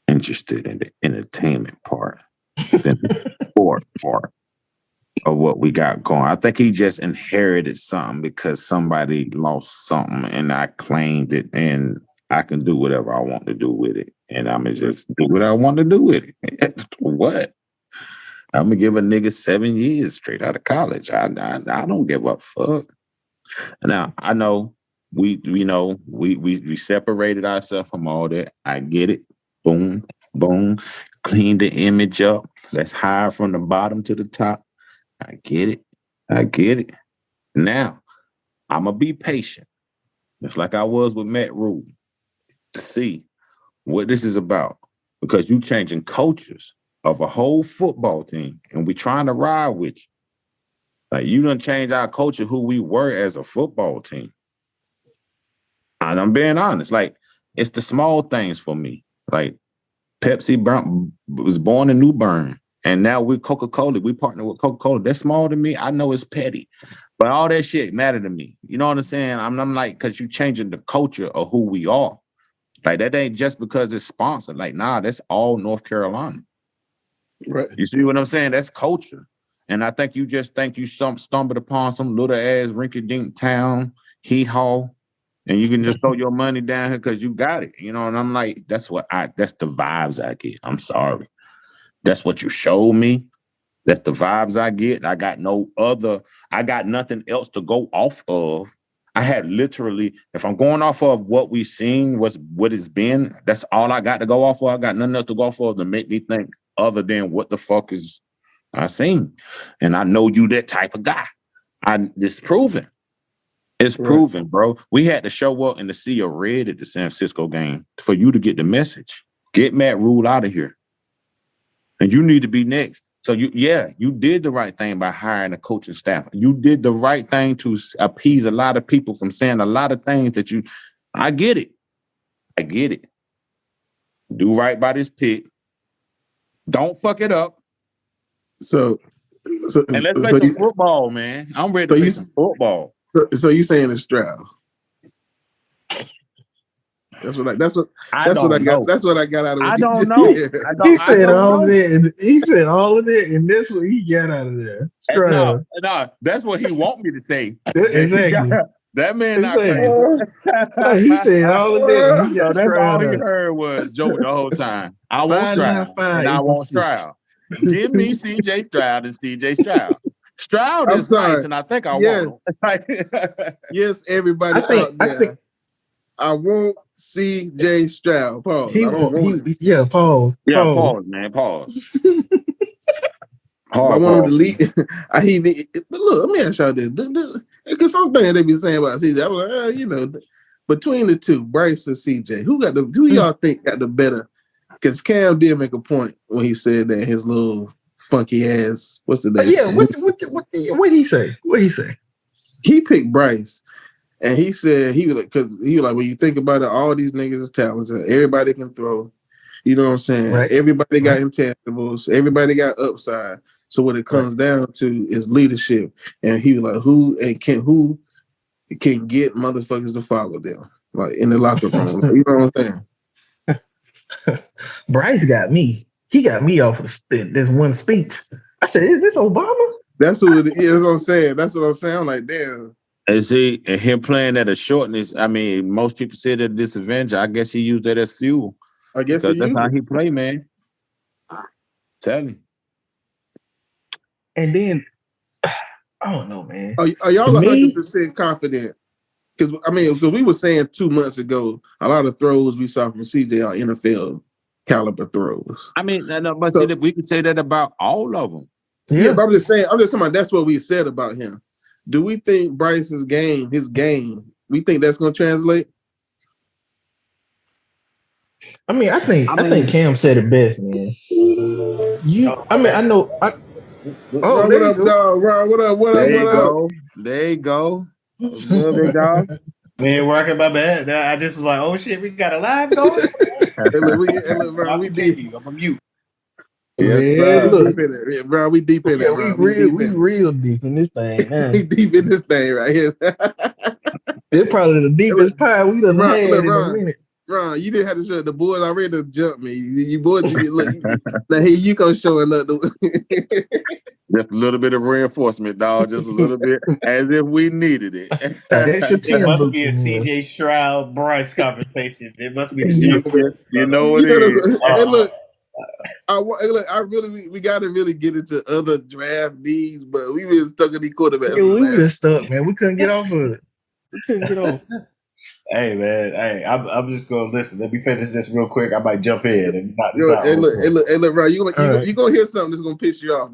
interested in the entertainment part than the sport part of what we got going. I think he just inherited something because somebody lost something and I claimed it and I can do whatever I want to do with it. And I'm going to just do what I want to do with it. What? I'm going to give a nigga 7 years straight out of college. I don't give a fuck. Now, I know we separated ourselves from all that. I get it. Boom, boom. Clean the image up. Let's hire from the bottom to the top. I get it. I get it. Now, I'm going to be patient, just like I was with Matt Rule, to see what this is about. Because you changing cultures of a whole football team, and we trying to ride with you. Like, you done change our culture, who we were as a football team. And I'm being honest. Like, it's the small things for me. Like, Pepsi was born in New Bern. And now we're Coca-Cola. We partner with Coca-Cola. That's small to me. I know it's petty. But all that shit matter to me. You know what I'm saying? I'm like, because you changing the culture of who we are. Like, that ain't just because it's sponsored. Like, nah, that's all North Carolina. Right. You see what I'm saying? That's culture. And I think you just think you stumbled upon some little ass rinky-dink town, hee-haw, and you can just throw your money down here because you got it. You know, and I'm like, that's the vibes I get. I'm sorry. That's what you showed me. That's the vibes I get. I got nothing else to go off of. I had literally, if I'm going off of what we seen, what it's been, that's all I got to go off of. I got nothing else to go off of to make me think other than what the fuck is I seen. And I know you that type of guy. It's proven. It's proven, bro. We had to show up in the sea of red at the San Francisco game for you to get the message. Get Matt Rule out of here. And you need to be next. So you did the right thing by hiring a coaching staff. You did the right thing to appease a lot of people from saying a lot of things that I get it. I get it. Do right by this pick. Don't fuck it up. And let's play some football, man. I'm ready to play some football. So you saying it's Stroud? That's what I got out of it. I don't know. He said all of it, and that's what he got out of there. No, that's what he want me to say. Exactly. That man not crazy. He said all of that. So that's all he heard was Joe the whole time. I want Stroud, and I want Stroud. Give me C.J. Stroud and C.J. Stroud. Stroud is nice, and I think I want him. Yes, everybody out there. I want C.J. Stroud. Pause. Pause. Yeah, pause, man. Pause. I want him to lead. But look, let me ask y'all this. Because some things they be saying about CJ, I'm like, between the two, Bryce and CJ, who y'all think got the better? Because Cam did make a point when he said that his little funky ass, what's the name? Yeah, what did he say? What did he say? He picked Bryce. And he said he was like, when you think about it, all these niggas is talented. Everybody can throw. You know what I'm saying? Right. Everybody got intangibles. Everybody got upside. So what it comes down to is leadership. And he was like, who can get motherfuckers to follow them, like in the locker room? You know what I'm saying? Bryce got me. He got me off of this one speech. I said, "Is this Obama?" That's what it is. I'm saying. That's what I'm saying. I'm like, damn. And see, and him playing at a shortness, I mean, most people say that disadvantage. I guess he used that as fuel. I guess that's how he play, man. Tell me. And then I don't know, man. Are y'all To me, 100% confident? Because we were saying 2 months ago, a lot of throws we saw from CJ are NFL caliber throws. I mean, no, but So, see, we can say that about all of them. yeah, but I'm just saying that's what we said about him. Do we think Bryce's game, we think that's going to translate? I think Cam said it best, man. I know. Ron, There what you up, go. dog? Ron, what up? What up? There What you up? go. There you go. What's good, big dog? Man, working my bad. I just was like, oh shit, we got a live going. Hey, look, Ron, I'll we deep. continue. I'm a mute. Yes, Man, We sir. look, deep in it. Yeah, Ron, we deep in it, we Ron. We deep in it. real deep in this thing, man. We deep in this thing right here. It's probably the deepest pie we done Ron, had look, in a minute. Ron, you didn't have to show the boys already to jump me. You boys, look, now here you come showing up. Just a little bit of reinforcement, dog. Just a little bit, as if we needed it. That's your There 10 must book be a in here. CJ Stroud Bryce conversation. It must be the Yeah. You know it You know, is. hey, look, I really, we got to really get into other draft needs, but we been stuck in the quarterback. Yeah, we was stuck, man. We couldn't get off of it. We couldn't get off. Hey man, hey, I'm just gonna listen. Let me finish this real quick. I might jump in and knock this Yo, out. hey, real quick. look, Ron, you Right. gonna hear something that's gonna piss you off.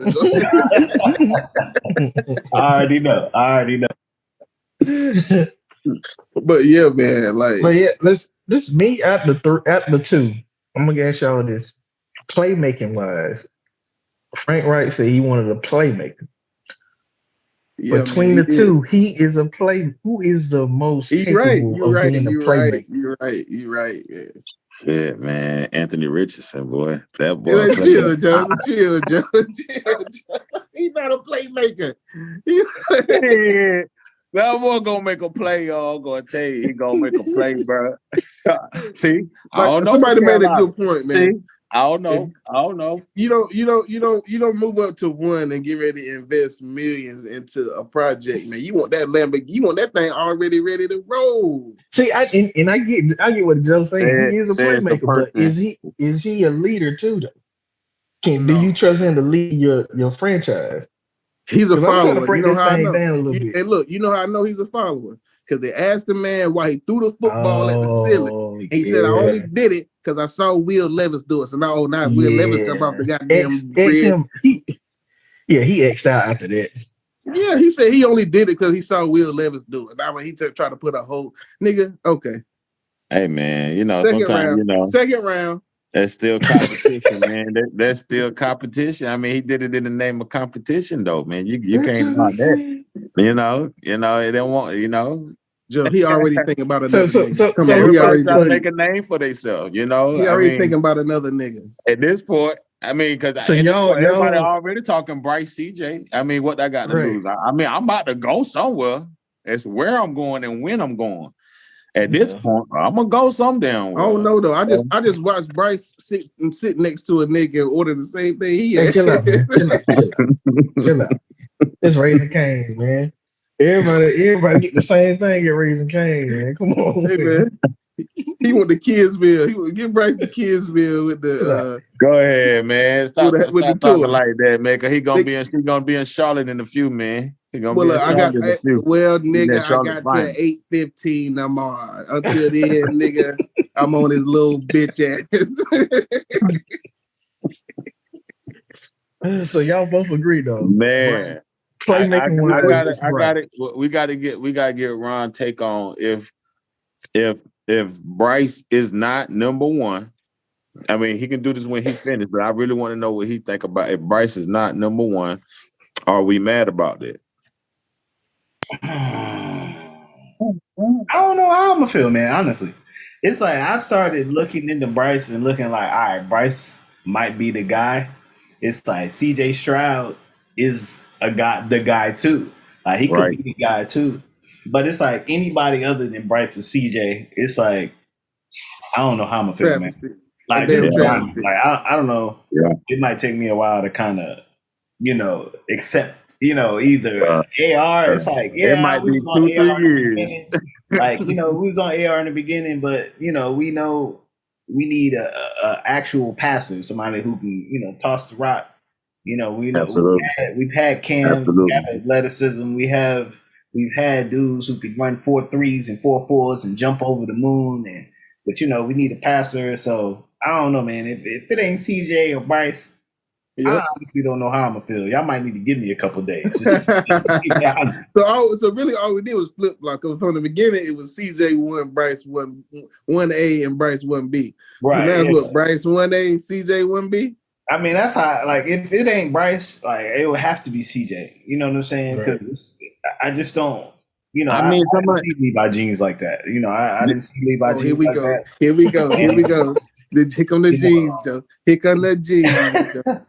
I already know. But yeah, man, like, But yeah, this me at the two. I'm gonna ask y'all this. Playmaking wise, Frank Wright said he wanted a playmaker. yeah, Between man, the two, he is a play. Who is the most You're right. capable You're of right. being a You're right. playmaker? You're right. You're right, man. Yeah, man. Anthony Richardson, boy. That boy. Hey, played- chill, Joe. Chill, Joe. Chill, Joe. He's not a playmaker. That boy gonna make a play, y'all. I'm gonna tell you, he gonna make a play, bro. See, I Like don't know. somebody made a Carolina. good point, See, man. I don't know. You don't move up to one and get ready to invest millions into a project, man. You want that Lamborghini, you want that thing already ready to roll. See, I get what Joe's saying. He is a Says the playmaker, but person. is he a leader too? Though, do No. you trust him to lead your franchise? He's a 'Cause I'm trying to follower. You break know this how I thing know? down a little bit. And look, you know how I know he's a follower? Because they asked the man why he threw the football at the ceiling. Oh, And he said, I only did it because I saw Will Levis do it. So now Will Levis jump off the goddamn bridge. He X'd out after that. Yeah, he said he only did it because he saw Will Levis do it. Now when he tried to put a whole nigga, okay. Hey man, Second round. That's still competition, man. That's still competition. I mean, he did it in the name of competition, though, man. You can't knock that. You know, it don't want, Joe, he already thinking about another nigga. Come on, everybody trying to make a name for themselves, He already thinking about another nigga. At this point, I mean, because everybody already talking Bryce CJ. I mean, what I got to lose? I mean, I'm about to go somewhere. It's where I'm going and when I'm going. At this point, I'm gonna go some damn way. I don't know though. I just watched Bryce sit next to a nigga and order the same thing he had. Hey, chill out, man. Chill out. It's Raising Cane's, man. Everybody get the same thing at Raising Cane's, man. Come on, hey, man. He want the kids meal. He want give Bryce the kids meal with the. Go ahead, man. Stop talking like that, man. Cause he gonna be in Charlotte in a few, man. Nigga, I got till 8:15 tomorrow. Until then, nigga, I'm on his little bitch ass. So y'all both agree though, man. Playmaking. I got it. We got to get Ron take on if Bryce is not number one. I mean, he can do this when he finished, but I really want to know what he think about if Bryce is not number one. Are we mad about that? I don't know how I'm gonna feel, man. Honestly, it's like I started looking into Bryce and looking like, all right, Bryce might be the guy. It's like CJ Stroud is the guy too. Like he could be the guy too. But it's like anybody other than Bryce or CJ, it's like I don't know how I'm gonna feel, man. Like, I don't know. Yeah. It might take me a while to kind of, accept, either AR. It's like, it might be 2-3 years. Like, we was on AR in the beginning, but we know we need a actual passer, somebody who can, toss the rock You know, Absolutely. we've had Cams, we Absolutely. have athleticism, we've had dudes who could run 4.3s and 4.4s and jump over the moon, but you know, we need a passer. So I don't know, man. If it ain't CJ or Bryce, Yep. I honestly don't know how I'm gonna feel. Y'all might need to give me a couple days. So really all we did was flip flop. Because from the beginning it was CJ 1, Bryce 1A and Bryce 1B. Right. So now it's Yeah. what, Bryce 1A, CJ 1B? I mean, that's how. Like, if it ain't Bryce, like it would have to be CJ. You know what I'm saying? Because I just don't. You know, I I mean, didn't see Levi jeans like that. You know, I didn't see Levi Oh, jeans here we like go. that. Here we go. Here we go. Here come the You know, G's, Joe. Here come the G's, Joe.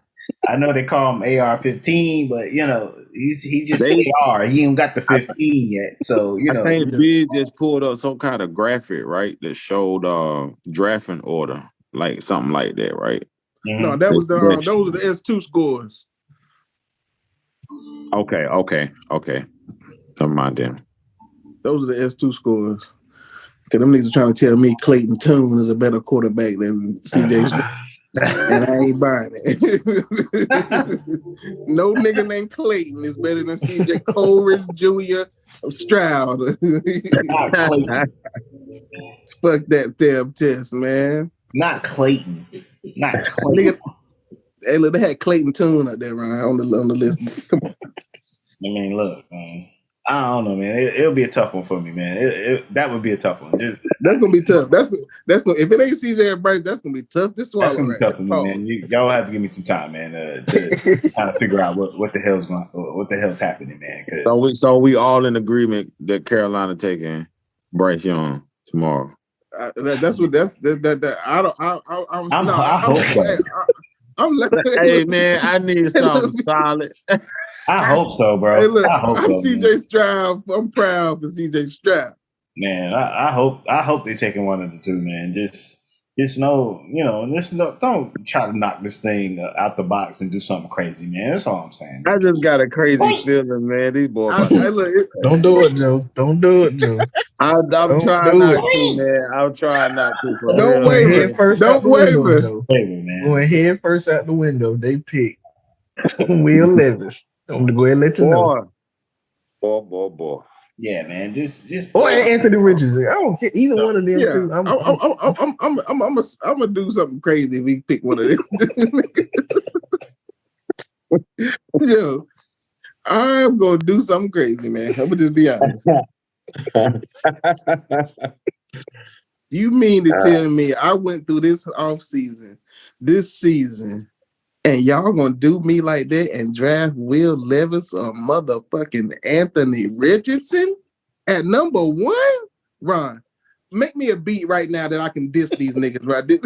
I know they call him AR-15, but you know, he just they, AR. He ain't got the 15 yet. So you I know, think Big just pulled up some kind of graphic, right, that showed drafting order, like something like that, right? No, that was those are the S2 scores. Okay. Never mind then. Those are the S2 scores. Because them niggas are trying to tell me Clayton Tune is a better quarterback than CJ Stroud. And I ain't buying it. No nigga named Clayton is better than CJ Coleridge Jr. Stroud. not Clayton. Fuck that damn test, man. Not Clayton. Not Clayton. Nigga, hey, look, they had Clayton Tune up there, Ryan, on the list. Come on. I mean, look, man. I don't know, man. It'll be a tough one for me, man. That would be a tough one. That's gonna be tough. That's gonna, if it ain't CJ or Bryce, that's gonna be tough to swallow. That's gonna be right tough for me, Pause. man. Y'all have to give me some time, man, to kind of figure out what the hell's happening, man. So we all in agreement that Carolina taking Bryce Young tomorrow. That's what that I don't. I hope so. I'm like, Hey man, I need something solid. I hope so, bro. Hey, look, I hope I'm so, CJ man. Stroud. I'm proud for CJ Stroud. Man, I hope they're taking one of the two, man. Just know, you know, don't try to knock this thing out the box and do something crazy, man. That's all I'm saying. I just got a crazy feeling, man. These boys. Don't do it, Joe. Don't do it, Joe. I'm trying not to, man. I'm trying not to. For Don't real, waver. Head first Don't out the waver. window, Joe. Man. Going head first out the window. They pick Will Levis. I'm gonna go ahead and let you know. Boy. Yeah, man. Just Or Anthony Richardson. I don't care. Either one of them Yeah, two. I'm gonna do something crazy if we pick one of them. Yo, I'm gonna do something crazy, man. I'm gonna just be honest. You mean to tell me I went through this season, and y'all gonna do me like that and draft Will Levis or motherfucking Anthony Richardson at number 1? Ron, make me a beat right now that I can diss these niggas right there.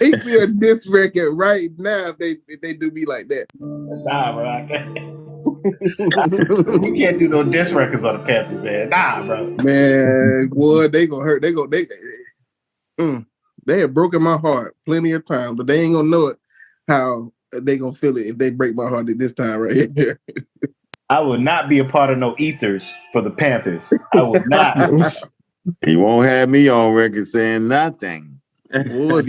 Make me a diss record right now if they do me like that. nah, bro. I can't. You can't do no diss records on the Panthers, man. Nah, bro. Man, boy, they gonna hurt. They have broken my heart plenty of times, but they ain't gonna know it how they gonna feel it if they break my heart at this time right here. I will not be a part of no ethers for the Panthers. I will not. He won't have me on record saying nothing. Well, if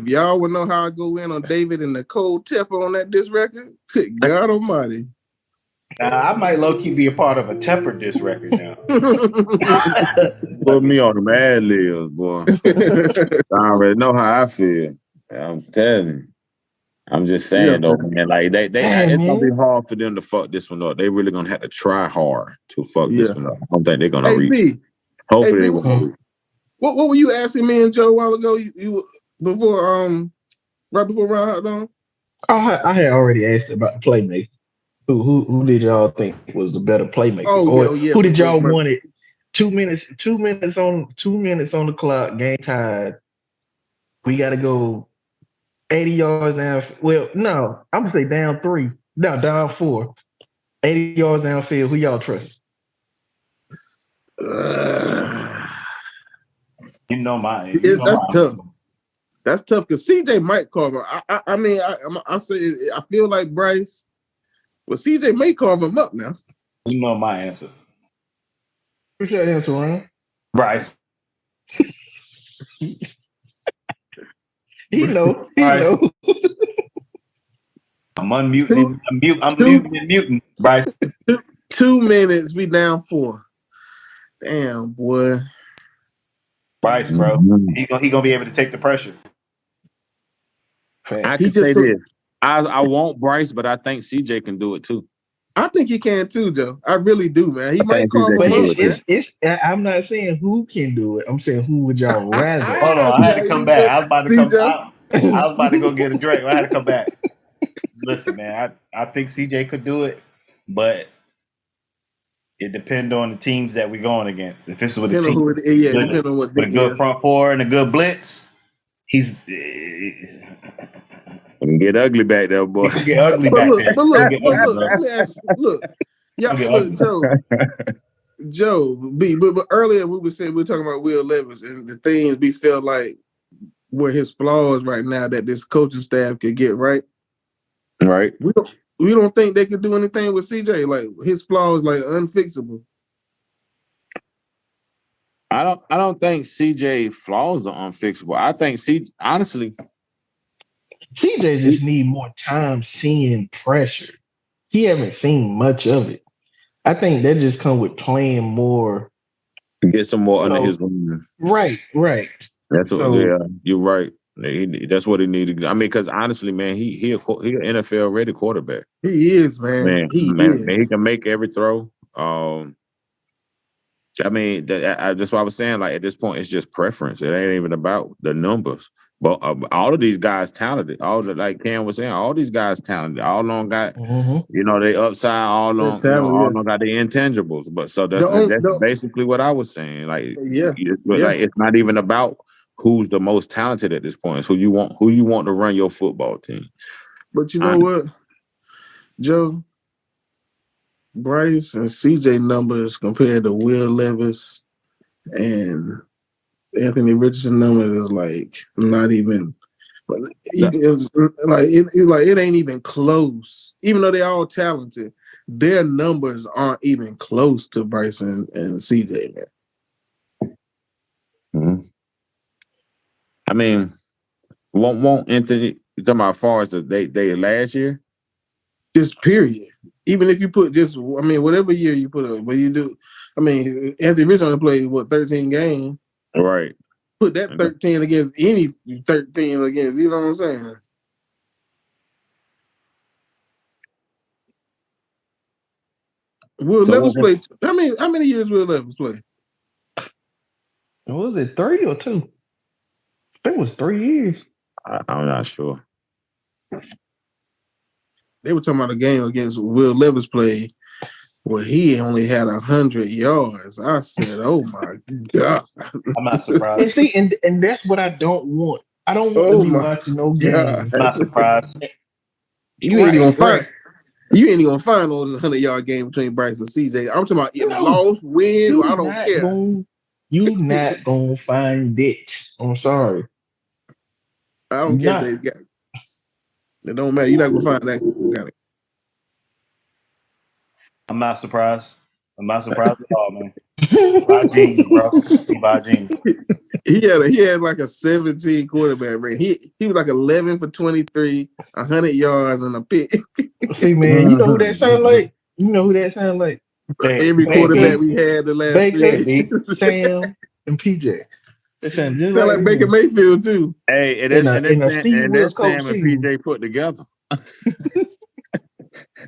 y'all would know how I go in on David and Nicole Tepper on that disc record, God Almighty. I might low key be a part of a Tepper diss record now. Put me on them ad libs, boy. I already know how I feel. I'm telling you. I'm just saying though, man. Like it's gonna be hard for them to fuck this one up. They really gonna have to try hard to fuck this one up. I don't think they're gonna reach. Hopefully they won't. What were you asking me and Joe a while ago? You before right before Ron hopped on? I had already asked about the playmaker. Who did y'all think was the better playmaker? Who did y'all want it? 2 minutes on the clock, game time. We gotta go 80 yards down. Well, no, I'm gonna say down 3. No, down 4. 80 yards downfield. Who y'all trust? That's tough. That's tough because CJ might carve him. I feel like Bryce. Well, CJ may carve him up now. You know my answer. What's your answer, Ryan? Bryce. He know. He Bryce. know. I'm unmuting. I'm muting and muting. Bryce. 2 minutes. We down 4. Damn, boy. Bryce, bro. He gonna be able to take the pressure. I He can just say took- this. I want Bryce, but I think CJ can do it too. I think he can too, Joe. I really do, man. He might think carve CJ But him can up, do it too. it's. I'm not saying who can do it. I'm saying who would y'all rather? Hold on, I had to come back. I was about to See, come. Joe? I was about to go get a drink. I had to come back. Listen, man. I think CJ could do it, but it depends on the teams that we're going against. If this is with a Depending on team who it is. Yeah, with depending on what a good front four and a good blitz, he's It can get ugly back there, boy. it can get ugly But back look, there. but It look, can get but ugly, look, bro. let me ask you. Look, yeah, Look at look, ugly. Joe, B. But earlier we were talking about Will Levis and the things we felt like were his flaws right now that this coaching staff could get right. Right. We don't think they could do anything with CJ. Like his flaws, like unfixable. I don't think CJ flaws are unfixable. I think honestly, CJ just need more time seeing pressure. He haven't seen much of it. I think that just come with playing more. get some more You under know, his wing. right. That's what. So Yeah, you're right. That's what he needed. I mean, because honestly, man, he an NFL ready quarterback. He is, man. He He is. can make every throw. I mean, that's what I was saying. Like at this point, it's just preference. It ain't even about the numbers. But all of these guys talented. Like Cam was saying, all these guys talented. All on got they upside. All Good on talent, all on got the intangibles. But so that's The basically what I was saying. Like yeah, but like it's not even about who's the most talented at this point. It's who you want to run your football team. But you know what, Joe? Bryce and CJ numbers compared to Will Levis and Anthony Richardson numbers is like not even. It ain't even close. Even though they're all talented, their numbers aren't even close to Bryce and CJ, man. Mm-hmm. I mean, won't Anthony talking about as far as they last year? Just period. Even if you put whatever year you put up, but you do. I mean, Anthony Richardson only played 13 games. Right. Put that 13 against any 13 against. You know what I'm saying? Will Levis play? How many years Will Levis play? was it 3 or 2? I think it was 3 years. I'm not sure. They were talking about a game against Will Levis play where he only had 100 yards. I said, "Oh my god!" I'm not surprised. And see, and that's what I don't want. I don't want to be watching no games. I'm not surprised. You ain't even gonna find those 100-yard game between Bryce and CJ. I'm talking about loss, win. I don't care. You not gonna find it. I'm sorry. I don't care if they got. It don't matter. You're not gonna find that. I'm not surprised. I'm not surprised at all, man. Buy jeans, bro. You buy jeans. He had like a 17 quarterback rate. He was like 11 for 23, 100 yards and a pick. See, man, you know who that sound like? You know who that sound like? Every quarterback we had the last Baker, 3 years. Sam, and PJ. They sound just like Baker Mayfield too. Hey, and that's Sam and PJ put together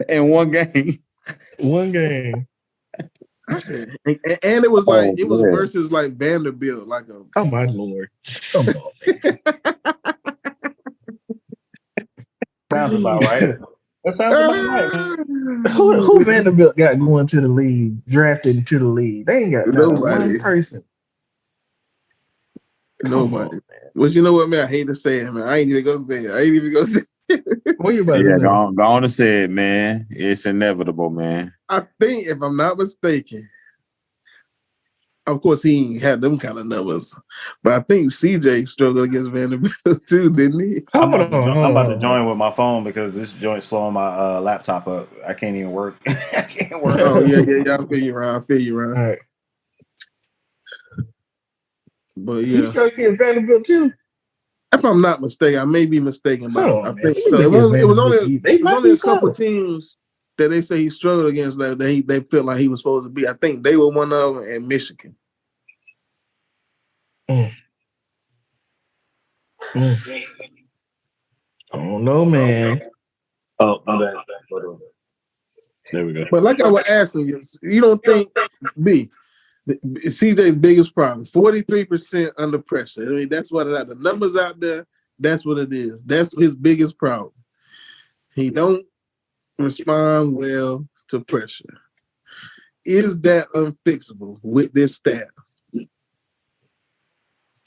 in one game. One game. And it was like it was versus like Vanderbilt, like a oh my lord. Come on, man. Sounds about right. That sounds about right. Who Vanderbilt got going to the league, drafted into the league? They ain't got one person. Nobody. Well, you know what, man? I hate to say it, man. I ain't even gonna say it. What you about to say? Go on to say it, man. It's inevitable, man. I think, if I'm not mistaken, of course he ain't had them kind of numbers, but I think CJ struggled against Vanderbilt too, didn't he? I'm about to join with my phone because this joint's slowing my laptop up. I can't even work. I can't work. Oh yeah. I feel you, Ron. All right. But yeah, he struggled against Vanderbilt too. I If I'm not mistaken, I may be mistaken, but I think so. It was only a couple of teams that they say he struggled against that they felt like he was supposed to be. I think they were one of them in Michigan. I don't know, man. Oh, my bad. There we go. But like I was asking you don't think CJ's biggest problem, 43% under pressure. I mean, that's what the numbers out there. That's what it is. That's his biggest problem. He don't respond well to pressure. Is that unfixable with this staff?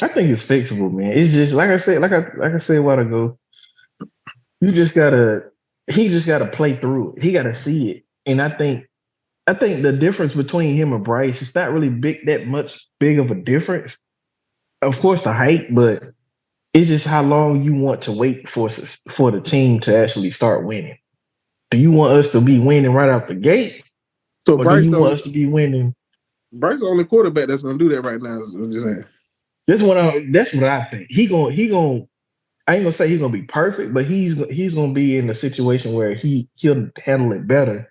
I think it's fixable, man. It's just like I said a while ago. He just gotta play through it. He gotta see it. And I think the difference between him and Bryce is not really big of a difference. Of course, the height, but it's just how long you want to wait for the team to actually start winning. Do you want us to be winning right out the gate? So or do you want us to be winning? Bryce the only quarterback that's gonna do that right now. Is what you're saying. That's what I think. He going I ain't gonna say he's gonna be perfect, but he's gonna be in a situation where he'll handle it better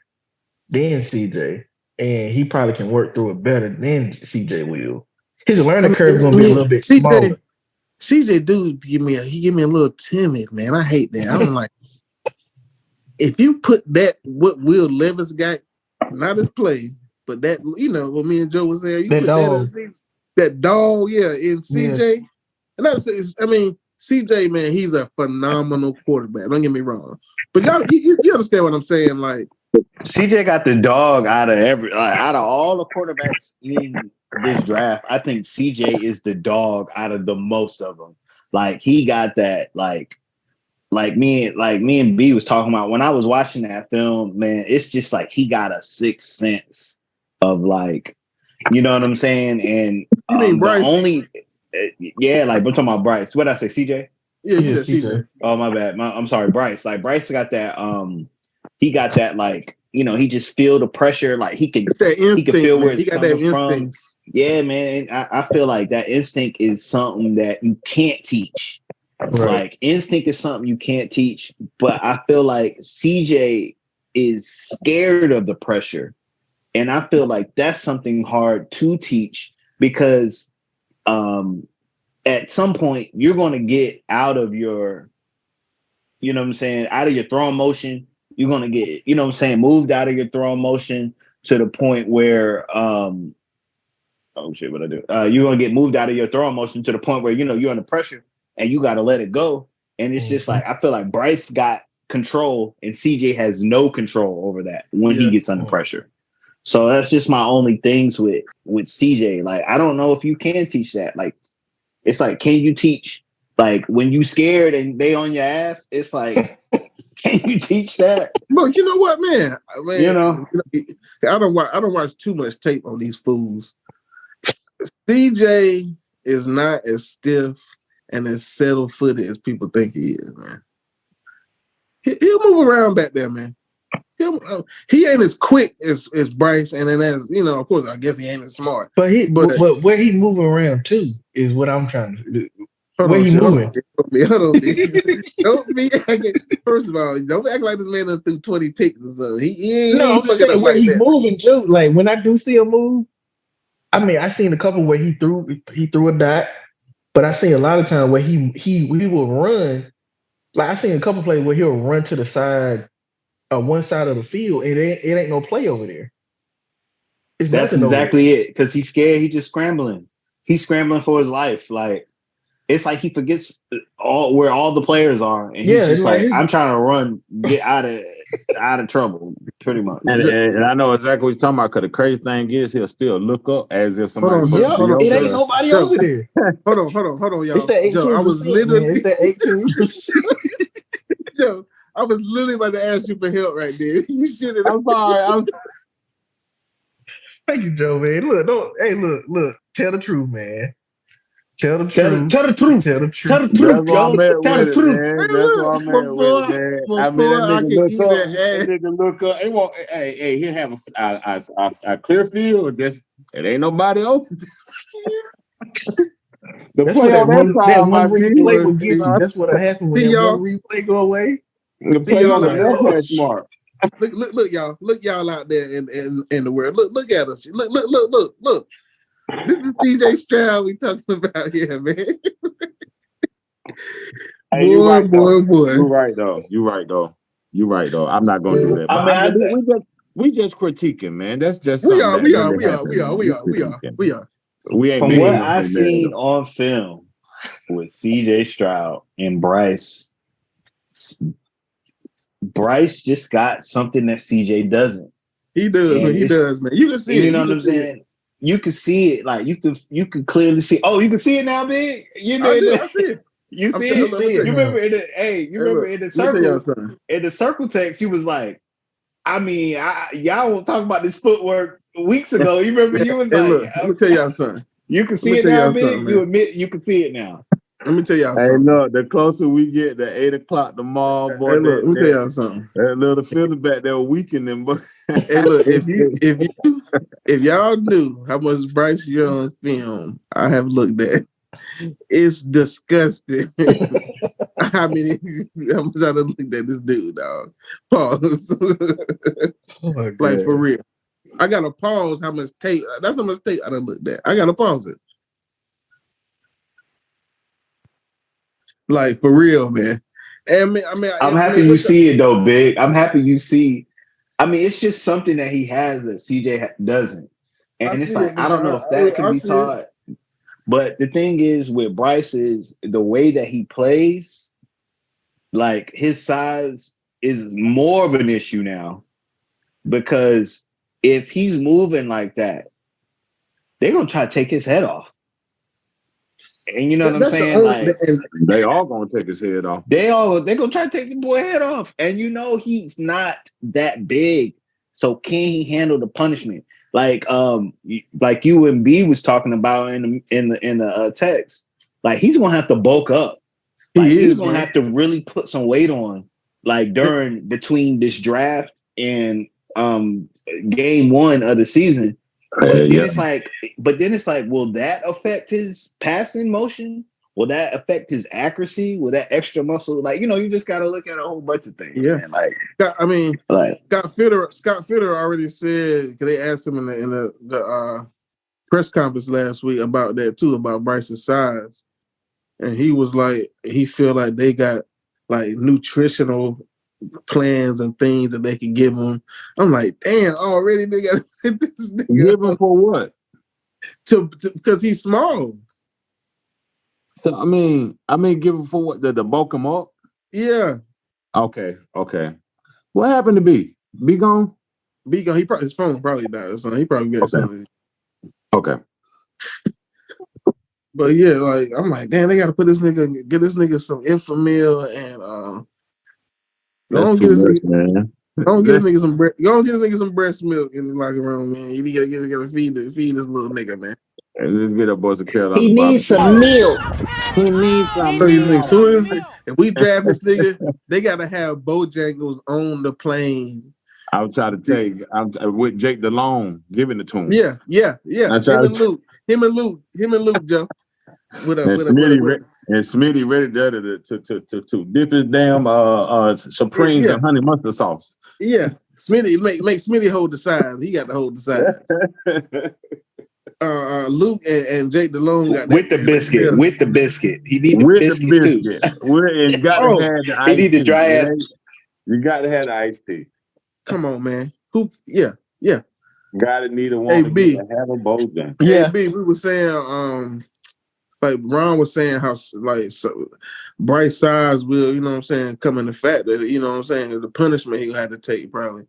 than CJ, and he probably can work through it better than CJ will. His learning curve is gonna be a little bit smaller. CJ dude give me a little timid, man. I hate that. I'm like, if you put that what Will Levis got, not his play, but that what me and Joe was saying, you that put dog. that dog, in CJ, and CJ, man, he's a phenomenal quarterback. Don't get me wrong, but y'all, you understand what I'm saying? Like, CJ got the dog out of all the quarterbacks in this draft. I think CJ is the dog out of the most of them. Like he got that, like me and B was talking about when I was watching that film. Man, it's just like he got a sixth sense of like, you know what I'm saying? And you mean Bryce? Like we're talking about Bryce. What did I say, CJ? Yeah, you said CJ. Oh my bad. I'm sorry, Bryce. Like Bryce got that. He got that. Like he just feel the pressure. Like he can feel where it's coming from. Yeah, man. I feel like that instinct is something that you can't teach. Right. Like instinct is something you can't teach. But I feel like CJ is scared of the pressure, and I feel like that's something hard to teach because at some point you're going to get out of your, out of your throwing motion. You're going to get, moved out of your throwing motion to the point where, oh shit, what I do? You're going to get moved out of your throwing motion to the point where, you're under pressure and you got to let it go. And it's just like, I feel like Bryce got control and CJ has no control over that when he gets under pressure. So that's just my only things with CJ. Like, I don't know if you can teach that. Like, it's like, can you teach, like, when you scared and they on your ass? It's like, can you teach that? Look, you know what, man? I don't watch too much tape on these fools. CJ is not as stiff and as settle-footed as people think he is, man. He'll move around back there, man. He ain't as quick as Bryce, and then of course, I guess he ain't as smart. But where he moving around too is what I'm trying to do. Where he moving? Hold on. First of all, don't act like this man done threw 20 picks or something. He ain't fucking up where like he that. Moving too. Like when I do see him move, I mean, I seen a couple where he threw a dot, but I seen a lot of times where he will run. Like I seen a couple plays where he'll run to the side. One side of the field, and it ain't no play over there. That's exactly it. Because he's scared. He's just scrambling. He's scrambling for his life. Like it's like he forgets where all the players are, and he's just like, I'm trying to run, get out of trouble, pretty much. And I know exactly what you're talking about. Because the crazy thing is, he'll still look up as if somebody's supposed to be. It ain't nobody over there. Hold on, y'all. It's that 18%, Joe, I was literally. It's that 18%. Joe, I was literally about to ask you for help right there. You should have. I'm sorry. Thank you, Joe, man. Look. Tell the truth, man. Tell the truth. Tell the truth. Tell the truth. Tell the truth, Tell the truth. That's what I'm at with it, man. That nigga look up. Hey, he'll have a clear field. It ain't nobody open. The That's play what on that one my G. replay Boy, will get you. That's what happened when see that one y'all, replay go away. The see play on y'all the out Like, there. left oh, had smart. Look y'all out there in the world. Look at us. Look. This is DJ Stroud we talking about here, man. Hey, you right though. Boy. You right though. I'm not gonna do that. I But mean, we just critiquing, man. That's just We something are, that we are, really we are, happened, we are, man. we are, we are, Critiquing. we are. We ain't from big what enough I in there, seen though. on film with CJ Stroud and Bryce just got something that CJ doesn't. He does, And man. He does, man. You can see it. you know You what can I'm see it. saying? You can see it. Like you can clearly see. Oh, you can see it now, big. You know, I see it. you I'm see telling. it. Let me tell You you. remember in the Hey, look, in the let me tell y'all circle something. text. You was like, I mean, y'all won't talk about this footwork weeks ago. You remember you was Hey, like, look. Let me tell y'all something. you can Let see me it tell now, y'all something, big. You man. admit you can see it now. Let me tell y'all Hey, something. look, the closer we get to 8 o'clock tomorrow, boy, Hey, look. Let me tell y'all something. that little feeling back there weakening, boy. Hey, look. If y'all knew how much Bryce Young film I have looked at, it's disgusting. How much I done looked at this dude, dog. Pause. oh my Like God. for real. I gotta pause how much tape. That's how much tape I done looked at. I gotta pause it. Like for real, man. And I'm happy you see it though, big. I'm happy you see. I mean, it's just something that he has that CJ doesn't, and it's like I don't know if that can be taught. But the thing is with Bryce is the way that he plays, like his size is more of an issue now because if he's moving like that, they're gonna try to take his head off. And you know what I'm That's the saying? only. Like They all gonna take his head off. they're gonna try to take the boy head off. And you know he's not that big. So can he handle the punishment? Like you and B was talking about in the text. Like he's gonna have to bulk up. Like he's gonna have to really put some weight on, like between this draft and game 1 of the season. But then it's like, will that affect his passing motion? Will that affect his accuracy? Will that extra muscle? Like, you know, you just got to look at a whole bunch of things. Yeah. Man. Like, Scott Fitter already said, because they asked him in the press conference last week about that too, about Bryce's size. And he was like, he feel like they got like nutritional plans and things that they can give him. I'm like, damn, already they got to put this nigga. Give him for what? Because he's small. So I mean, give him for what? To bulk him up? Yeah. Okay. What happened to B? B gone? B gone. His phone probably died or something. He probably got something. Okay. But yeah, like I'm like, damn, they got to put this nigga, get this nigga some Infamil and That's too much, man. Don't get this nigga some some breast milk in the locker room, man. You gotta feed this little nigga, man. Let's get a boy some Carolina. he needs some milk. He needs some So milk. as soon as if we draft this nigga, they gotta have Bojangles on the plane. I'll try to take. I'm with Jake DeLone giving it to him. Yeah. Him and Luke, Joe. And Smitty ready to dip his damn Supremes and honey mustard sauce. Yeah, Smitty make Smitty hold the sides. He got to hold the sides. Luke and Jake DeLone got with the biscuit. With the biscuit, he need the biscuit too. And got to have the he need the dry ass. You got to have the iced tea. Come on, man. Yeah. Gotta need a one to have a boat then. Yeah, B. We were saying like Ron was saying how like Bryce size will, you know what I'm saying, come in the fact that, you know what I'm saying, the punishment he'll have to take probably.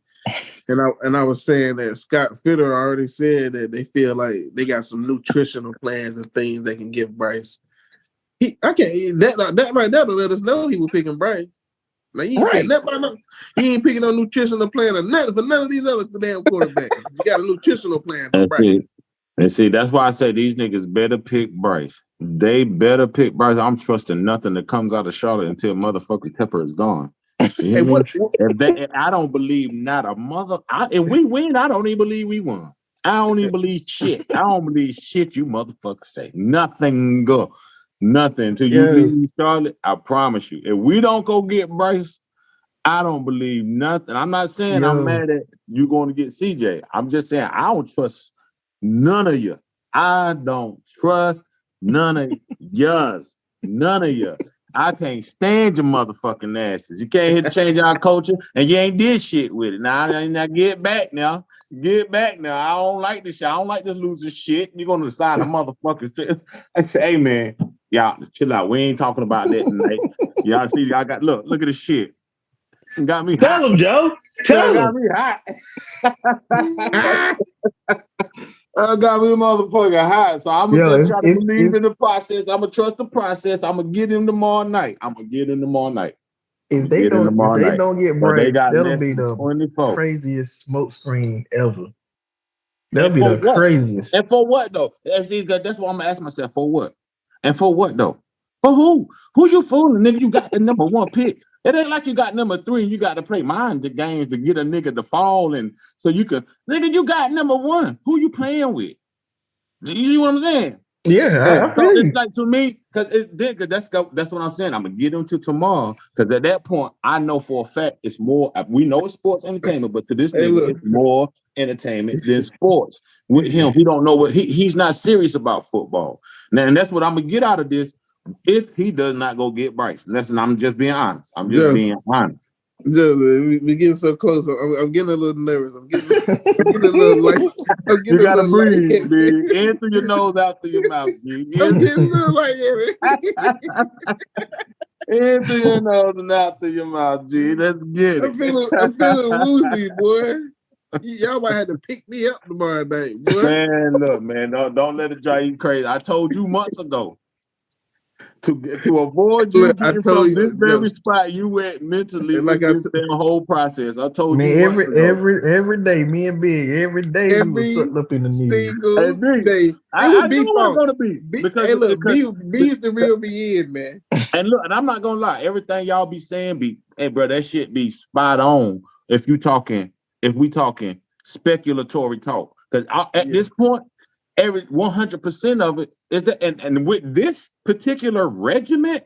And I was saying that Scott Fitter already said that they feel like they got some nutritional plans and things they can give Bryce. That right there to let us know he was picking Bryce. Like he ain't picking no nutritional plan or nothing for none of these other damn quarterbacks. You got a nutritional plan for Bryce. And see, that's why I say these niggas better pick Bryce. They better pick Bryce. I'm trusting nothing that comes out of Charlotte until motherfucking Pepper is gone. Hey, if I don't believe not a mother. If we win, I don't even believe we won. I don't even believe shit. I don't believe shit you motherfuckers say. Nothing. Nothing until you leave Charlotte. I promise you. If we don't go get Bryce, I don't believe nothing. I'm not saying I'm mad at you going to get CJ. I'm just saying I don't trust none of you. I don't trust none of yous. None of you. I can't stand your motherfucking asses. You can't hit change our culture and you ain't did shit with it. Now get back now. Get back now. I don't like this shit. I don't like this losing shit. You're gonna decide a motherfucking shit. I say, hey man, y'all chill out. We ain't talking about that tonight. Y'all see, y'all got look at this shit. Got me Tell hot. him, Joe. Tell Got him. me hot. Got me motherfucking hot. So I'm gonna just try to believe in the process. I'm gonna trust the process. I'm gonna get him tomorrow night. If they don't get But they Bryce, got that'll less be than the 24. craziest smoke screen ever. That'll And be for the what? craziest. And for what though? See, that's what I'm gonna ask myself. For what? And for what though? For who? Who you fooling, nigga? You got the number one pick. It ain't like you got number 3 and you got to play mind the games to get a nigga to fall and so you can, nigga, you got number 1. Who you playing with? You see what I'm saying? Yeah, I So feel it's you. like to me, because that's what I'm saying. I'm gonna get them to tomorrow. Because at that point, I know for a fact it's more. We know it's sports entertainment, but to this nigga, it's more entertainment than sports. With him, we don't know what he's not serious about football. Now, and that's what I'm gonna get out of this. If he does not go get Bryce, listen, I'm just being honest. Being honest. We getting so close. I'm getting a little nervous. I'm getting a little light. You gotta breathe, big. In through your nose, out through your mouth, big. I'm getting a little light. In through your nose and out through your mouth, G. Let's get it. I'm feeling woozy, boy. Y'all might have to pick me up tomorrow night, boy. Man, look, man, don't let it drive you crazy. I told you months ago to avoid you getting from this very spot you went mentally with this damn whole process. I told you months ago. Every day, me and Big, every day we was sucked up in the news. Single day. I know it's gonna be because hey, look, B is the real be in, man. And look, and I'm not gonna lie, everything y'all be saying hey, bro, that shit be spot on. If we talking speculatory talk, because at this point, every 100% of it is that, and with this particular regiment,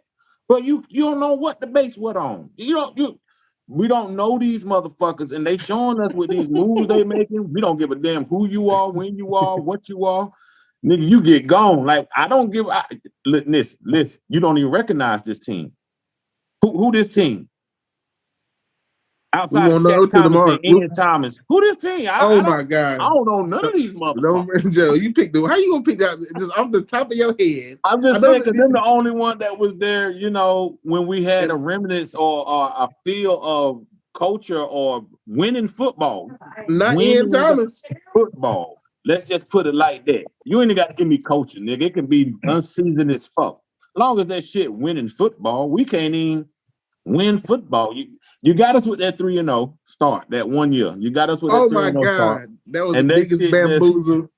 but you don't know what the base went on. We don't know these motherfuckers, and they showing us with these moves they making. We don't give a damn who you are, when you are, what you are. Nigga, you get gone. Like, I don't give listen, you don't even recognize this team. Who this team? Outside of Shaq Thomas and Ian Thomas. Who this team? My God. I don't know none of these motherfuckers. Joe, you picked how you gonna pick that just off the top of your head? I'm just saying because they're the only one that was there, when we had a remnants or a feel of culture or winning football. Not Ian Thomas. Football. Let's just put it like that. You ain't got to give me coaching, nigga. It can be unseasoned as fuck. As long as that shit winning football, we can't even win football. You got us with that 3-0 start that 1 year. You got us with that 3-0 start. That was the biggest bamboozle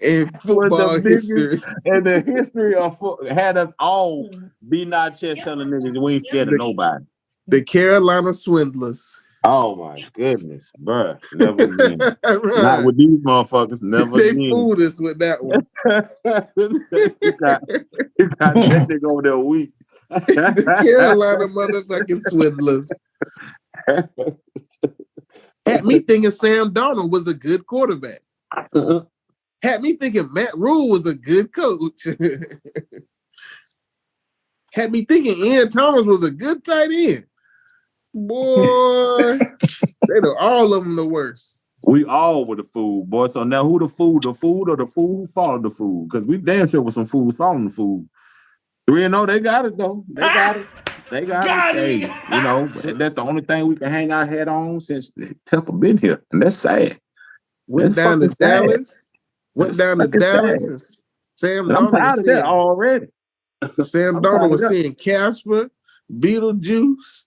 in football history. And the history of football had us all beating our chest telling niggas we ain't scared of nobody. The Carolina Swindlers. Oh my goodness, bro. Never again. Not with these motherfuckers, never they again. They fooled us with that one. you got that nigga over there weak. The Carolina motherfucking Swindlers. Had me thinking Sam Darnold was a good quarterback. Had me thinking Matt Rule was a good coach. Had me thinking Ian Thomas was a good tight end. Boy, all of them the worst. We all were the fool, boy. So now who the fool? The fool or the fool who followed the fool? Because we damn sure was some fools following the fool. 3-0, they got us though. They got us. They got us. Hey, that's the only thing we can hang our head on since Temple been here, and that's sad. Went down to Dallas. And Sam Darnold. I'm tired of that already. Sam Darnold was seeing Casper, Beetlejuice,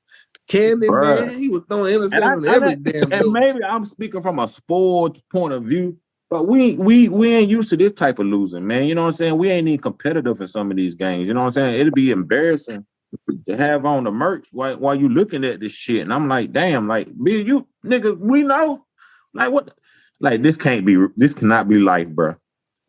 Candyman. He was throwing interceptions every damn. And maybe I'm speaking from a sports point of view, but we ain't used to this type of losing, man. You know what I'm saying? We ain't even competitive in some of these games. You know what I'm saying? It'd be embarrassing to have on the merch while you looking at this shit. And I'm like, damn, like, man, you nigga, we know, like what, like this cannot be life, bro.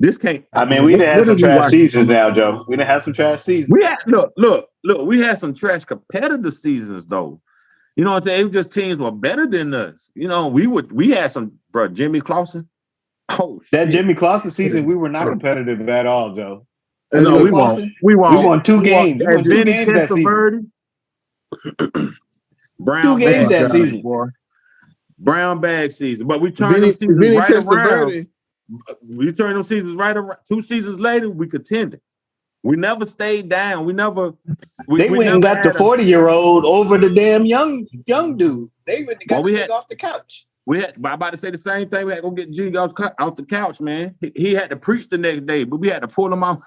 This can't. I mean, we done had What some are we trash watching? seasons now, Joe. We done had some trash seasons. We had look. We had some trash competitive seasons though. You know what I'm saying? It was just teams were better than us. You know, we had some, bro. Jimmy Clausen. Oh That shit. Jimmy Clausen season, we were not competitive at all, Joe. Hey, No, look, we won't. We won't. We won 2 games. We won 2 Benny games that season. Testaverde, 2 brown games bag that God. season. boy. Brown bag season. But we turned Vinny them seasons right around. Testaverde. We turned them seasons right around. 2 seasons later, we contended. We never stayed down. We never. They went and got the 40-year-old over the damn young dude. They went and got the nigga off the couch. I'm about to say the same thing. We had to go get G off the couch, man. He had to preach the next day, but we had to pull him out.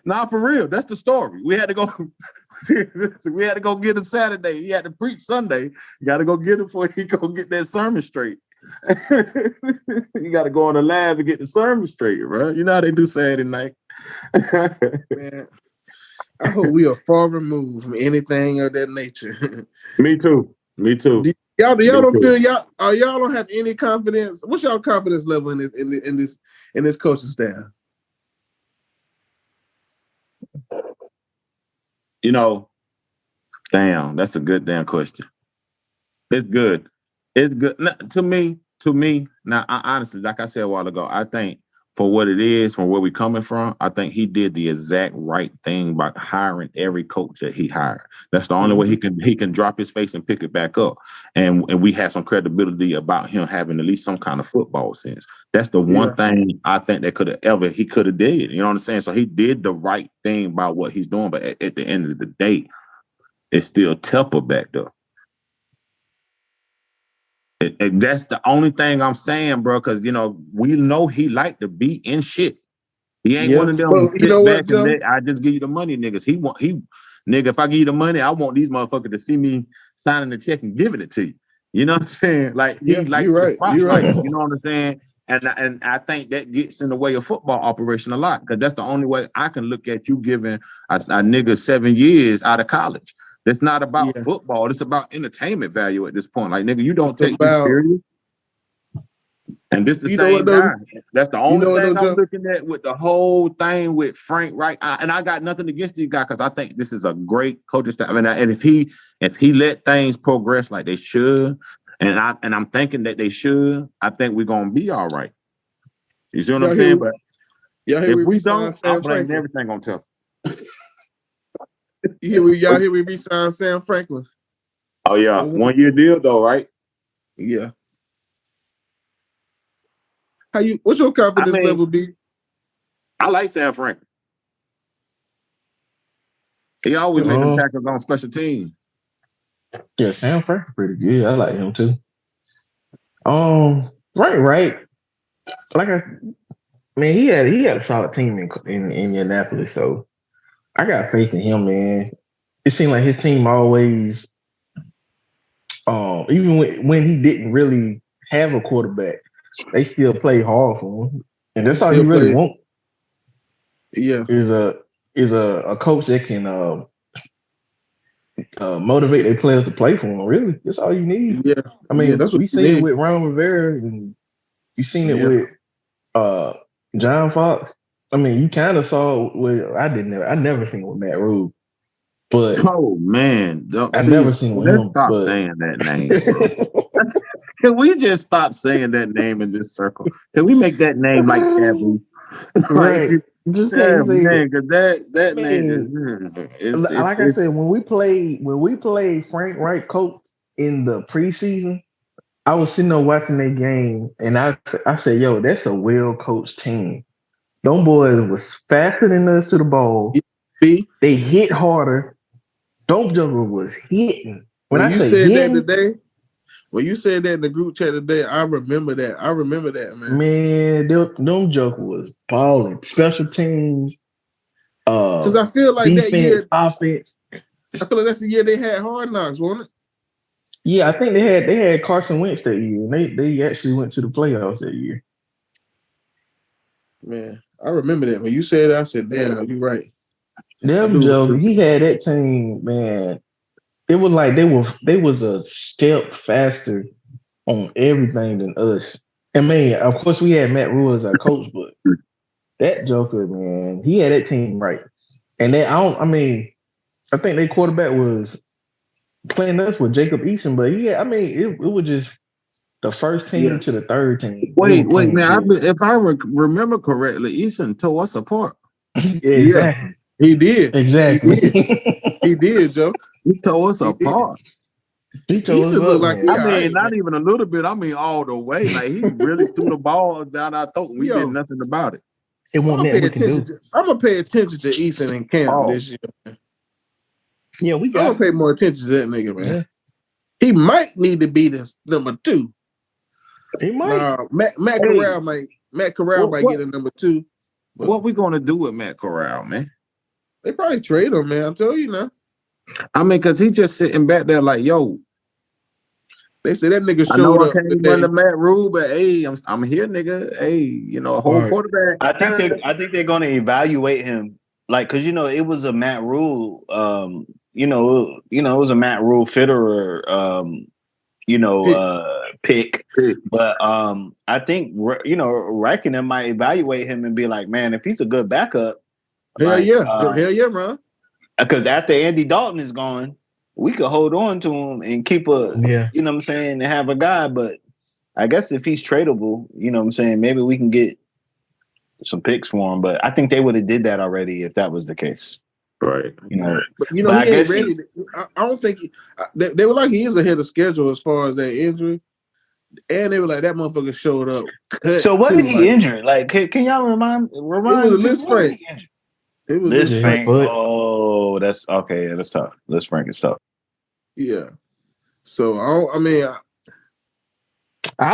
Nah, for real. That's the story. We had to go. We had to go get him Saturday. He had to preach Sunday. You got to go get him before he go get that sermon straight. You got to go in the lab and get the sermon straight, right? You know how they do Saturday night. Man, I hope we are far removed from anything of that nature. Me too. Y'all don't feel y'all don't have any confidence. What's y'all confidence level in this coaching staff? You know, damn, that's a good damn question. It's good. It's good. Now, to me, now, honestly, like I said a while ago, I think for what it is, from where we're coming from, I think he did the exact right thing by hiring every coach that he hired. That's the only way he can drop his face and pick it back up. And we have some credibility about him having at least some kind of football sense. That's the one thing I think that he could have did. You know what I'm saying? So he did the right thing by what he's doing, but at the end of the day, it's still Tepper back there. That's the only thing I'm saying, bro, because, you know, we know he like to be in shit. He ain't one of them sit back and let, I just give you the money, niggas. Nigga, if I give you the money, I want these motherfuckers to see me signing the check and giving it to you. You know what I'm saying? Like, he likes the spotlight. You know what I'm saying? And I think that gets in the way of football operation a lot, because that's the only way I can look at you giving a nigga 7 years out of college. It's not about football. It's about entertainment value at this point. Like, nigga, you don't take me serious. And this the same guy. That's the only thing I'm looking at with the whole thing with Frank Reich. And I got nothing against these guys, because I think this is a great coaching staff. And if he let things progress like they should, and I'm thinking that they should, I think we're gonna be all right. You see what I'm saying? But if we don't, I'll blame everything on Tepper. Y'all hear we re-signed Sam Franklin? Oh yeah, 1 year deal though, right? Yeah. What's your confidence level be? I like Sam Franklin. He always made them tackles on special teams. Yeah, Sam Franklin pretty good. I like him too. Right. He had a solid team in Indianapolis, so I got faith in him, man. It seemed like his team always, even when he didn't really have a quarterback, they still play hard for him, and that's all he really wants. Yeah, is a coach that can motivate their players to play for him. Really, that's all you need. Yeah, I mean, that's what we seen it with Ron Rivera, and you seen it with John Fox. I mean, you kind of saw I never seen it with Matt Rule. But oh man, never seen with him. Stop saying that name, bro. Can we just stop saying that name in this circle? Can we make that name like taboo? Right. Just man, because that name is like I said, when we played Frank Reich coach in the preseason, I was sitting there watching that game, and I said, yo, that's a well-coached team. Them boys was faster than us to the ball. They hit harder. Them Joker was hitting. When you said that in the group chat today, I remember that, man. Man, them Joker was balling. Special teams. Because I feel like defense, that year, offense. I feel like that's the year they had Hard Knocks, wasn't it? Yeah, I think they had Carson Wentz that year, and they actually went to the playoffs that year. Man, I remember that. When you said that, I said, damn, you're right. Them Joker, he had that team, man. It was like they was a step faster on everything than us. I mean, of course, we had Matt Rule as our coach, but that Joker, man, he had that team right. And then I mean, I think their quarterback was playing us with Jacob Eason, but I mean, it was just the first Yeah. team to the third team. They Wait, were playing man. good. If I remember correctly, Eason tore us apart. Yeah. Exactly. He did. He Exactly. did. He did, Joe. He tore us He did. apart. He told us Eason looked up, like man. he I all mean, right, man. not even a little bit. I mean, all the way. Like he really threw the ball down our throat, and we did Yo, nothing about it. It I'm won't gonna nothing pay we can attention do. I'm gonna pay attention to Eason and Camp Oh, this year. Yeah, we I'm got gonna pay more attention to that nigga, man. Yeah, He might need to be this number 2. he might. Nah, Matt hey, Corral might get a number 2. But what we gonna do with Matt Corral, man? they probably trade him, man. I'm telling you now. I mean, cause he just sitting back there like, yo, They say that nigga I know showed I up can't run today. the Matt Rule, but hey, I'm here, nigga. Hey, a whole Right. quarterback. I think they're going to evaluate him, like, because it was a Matt Rule, it was a Matt Rule Fitterer, pick, but I think Reichenen might evaluate him and be like, man, if he's a good backup, Hell yeah, man. because after Andy Dalton is gone, we could hold on to him and keep Yeah. you know what I'm saying, and have a guy. But I guess if he's tradable, you know what I'm saying, maybe we can get some picks for him. But I think they would have did that already if that was the case. Right. But But he I ain't guess ready. I don't think they were like he is ahead of schedule as far as that injury, and they were like that motherfucker showed up. So what did he injure? Like, can y'all remind? It was a Liz what did Frank. he injure? It was Liz Liz Frank. Frank. Oh, that's okay. Yeah, that's tough. Liz Frank is tough. Yeah. So I'll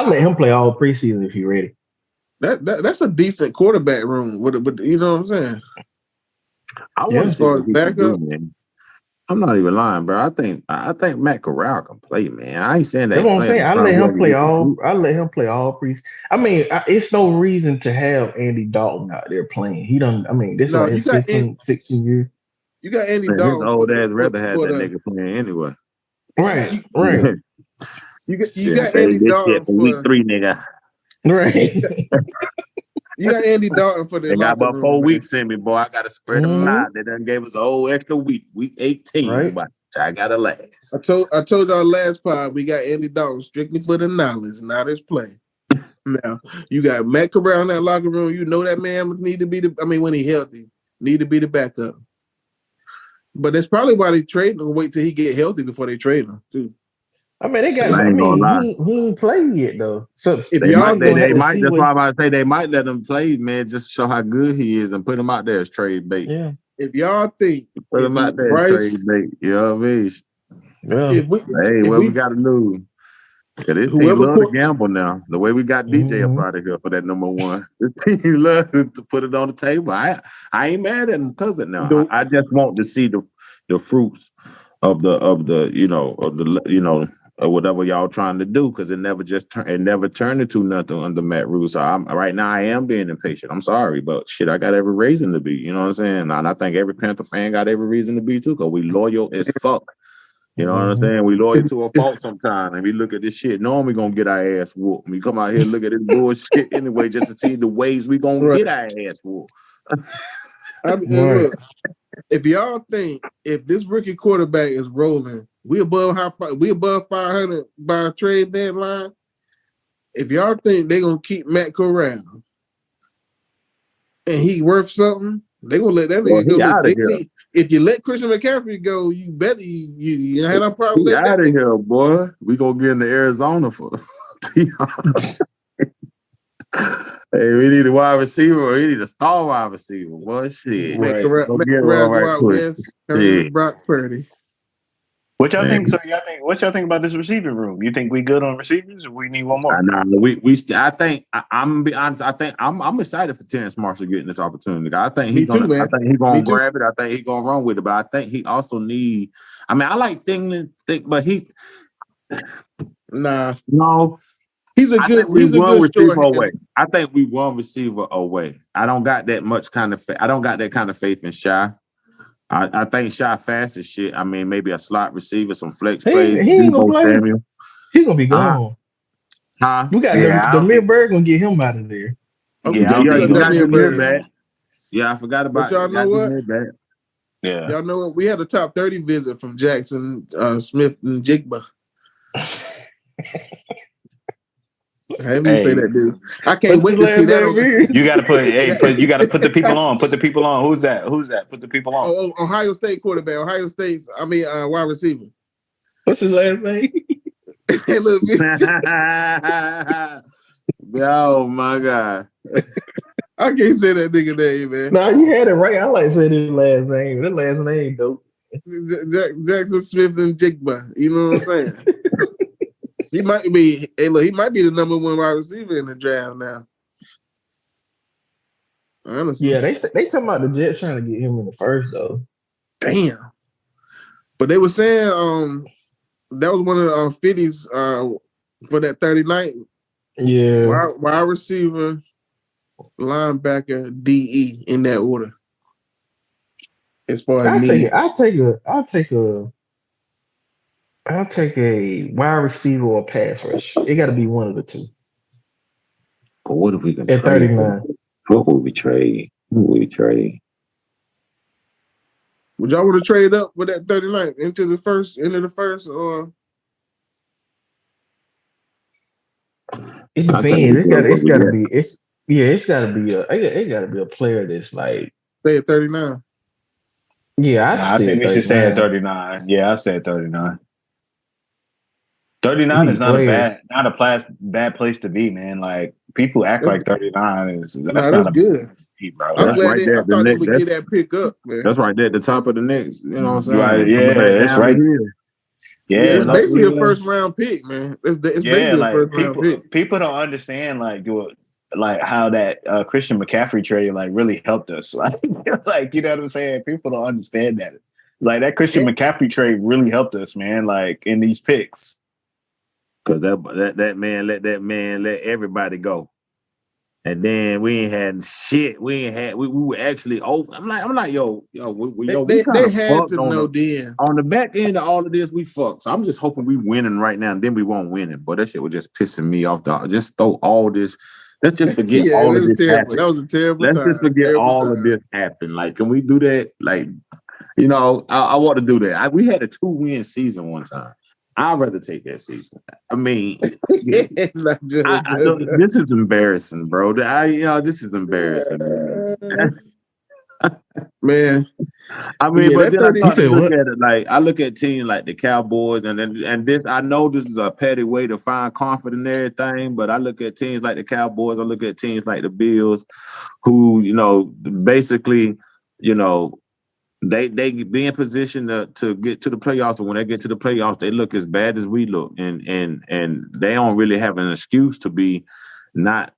let him play all preseason if he's ready. that's a decent quarterback room. With you know what I'm saying? I want to As see far what as he can do, backup, man. I'm not even lying, bro. I think Matt Corral can play, man. I ain't saying That's that what I'm saying. playing. I let him play all. I let him play all preseason. I mean, it's no reason to have Andy Dalton out there playing. He don't. I mean, this is no, like his 15, 16 year. you got Andy Man, his Dalton old ass for rather had that nigga playing anyway. Right. Right. You Shit, got say Andy this shit Dalton for week for 3, nigga. Right. you got Andy Dalton for the They got locker about 4 room, man. weeks in me, boy. I gotta spread them out. They done gave us a whole extra week 18. Right. But I gotta last. I told y'all last pod we got Andy Dalton strictly for the knowledge, not his play. Now you got Matt Corral in that locker room. You know that man need to be when he healthy, need to be the backup. But that's probably why they trade him. Wait till he get healthy before they trade him too. I mean, they got. I I ain't gonna lie. mean, he ain't played yet though. So If They y'all might, think they might. see That's what, why I'm about to say they might let him play, man, just to show how good he is and put him out there as trade bait. Yeah. if y'all think Put him out there as trade bait. You know what I mean? Yeah. Hey, what we got to do? Yeah, this team whoever love to gamble now. The way we got DJ up out of here for that number 1. This team love to put it on the table. I ain't mad at him because it now. I just want to see the fruits of the whatever y'all trying to do, because it never turned into nothing under Matt Rule. So right now I am being impatient. I'm sorry, but shit, I got every reason to be. You know what I'm saying? And I think every Panther fan got every reason to be too, because we loyal as fuck. You know what I'm saying? We loyal to a fault sometimes, and we look at this shit knowing we gonna get our ass whooped. We come out here and look at this bullshit anyway, just to see the ways we gonna get our ass whooped. Look, if y'all think if this rookie quarterback is rolling, we above 500 by trade deadline. If y'all think they're gonna keep Matt Corral and he worth something, they gonna let that nigga go. Out of here. If you let Christian McCaffrey go, you better you had no problem. He out of here, boy. We gonna get into Arizona for. Hey, we need a wide receiver, or we need a star wide receiver. Boy, shit. Matt Corral go out west, Brock Purdy. What y'all think? So what y'all think about this receiving room? You think we good on receivers, or we need one more? I think I'm gonna be honest. I think I'm excited for Terrence Marshall getting this opportunity. I think he's gonna grab it. I think he's gonna run with it. But I think he also need. I mean, I like but he's no. He's a good receiver away. I think we one receiver away. I don't got that much I don't got that kind of faith in Shy. I think Shy fast as shit. I mean, maybe a slot receiver, some flex plays. He ain't gonna play. Samuel. He's gonna be gone. Huh? We got Yeah, I the don't think. Midberg gonna get him out of there. Oh, Yeah, I we don't Yeah, definitely think you he got got gonna to that do man mid bird. back. Yeah, I forgot But about y'all it. Got know to do what? mid back. Yeah. Y'all know what? We had a top 30 visit from Jackson Smith and Jigba. However you say Hey, that, dude. I can't What's his wait to see last that name on. here? you got to put. Hey, Yeah. you got to put the people on. Put the people on. Who's that? Who's that? Put the people on. Ohio State quarterback. Ohio State's, wide receiver. What's his last name? Hey, look, Oh my God. I can't say that nigga name, man. Nah, you had it right. I like saying his last name. That last name dope. Jackson Smith and Jigba. You know what I'm saying? He might be. Hey, look, he might be the number one wide receiver in the draft now. Honestly, Yeah, they talking about the Jets trying to get him in the first though. damn. But they were saying that was one of the 50s for that 39 Yeah, wide receiver, linebacker, DE in that order. As far as I take need. it. I'll take a wide receiver or a pass rush. It got to be one of the two. But what if we can At trade? 39. What would we trade? Who would we trade? Would y'all want to trade up with that 39 into the first, or It I think depends. we go what It's we got to got. be. It's got to be a player that's like. stay at 39? Yeah, I'd Nah, I stay think at we should stay at 39. 39. Yeah, I stay at 39. We 39 is need players. not a bad place to be, man. Like people act That's, like 39 is nah, that's that's not a bad good. place to be, bro. I'm That's Like, glad right there I at the thought they next. would get that pick up, man. That's right there at the top of the next. You know what I'm saying? right, Coming back yeah, it's down the right. hill. Yeah, Yeah, it's like, basically a first round pick, man. It's yeah, basically a like first round pick. people don't understand like how that Christian McCaffrey trade like really helped us. Like you know what I'm saying? People don't understand that. Like that Christian And, McCaffrey trade really helped us, man. Like in these picks. Because that man let everybody go. And then we ain't had shit. We were actually over. I'm like, we kind they of had fucked to on know then. the back end of all of this. We fucked. So I'm just hoping we winning right now, and then we won't win it. But that shit was just pissing me off. Dog. Just throw all this. Let's just forget Yeah, it all of was this terrible. happened. That was a terrible Let's just time. forget Terrible all of time. this happened. Like, can we do that? Like, I want to do that. We had a 2-win season one time. I'd rather take that season. I mean, this is embarrassing, bro. This is embarrassing, man. I mean, Yeah, but that then I 30. You start to said look what? at it like I look at teams like the Cowboys, and this I know this is a petty way to find comfort in everything, but I look at teams like the Cowboys, I look at teams like the Bills, who basically, they be in position to get to the playoffs, but when they get to the playoffs, they look as bad as we look, and they don't really have an excuse to be not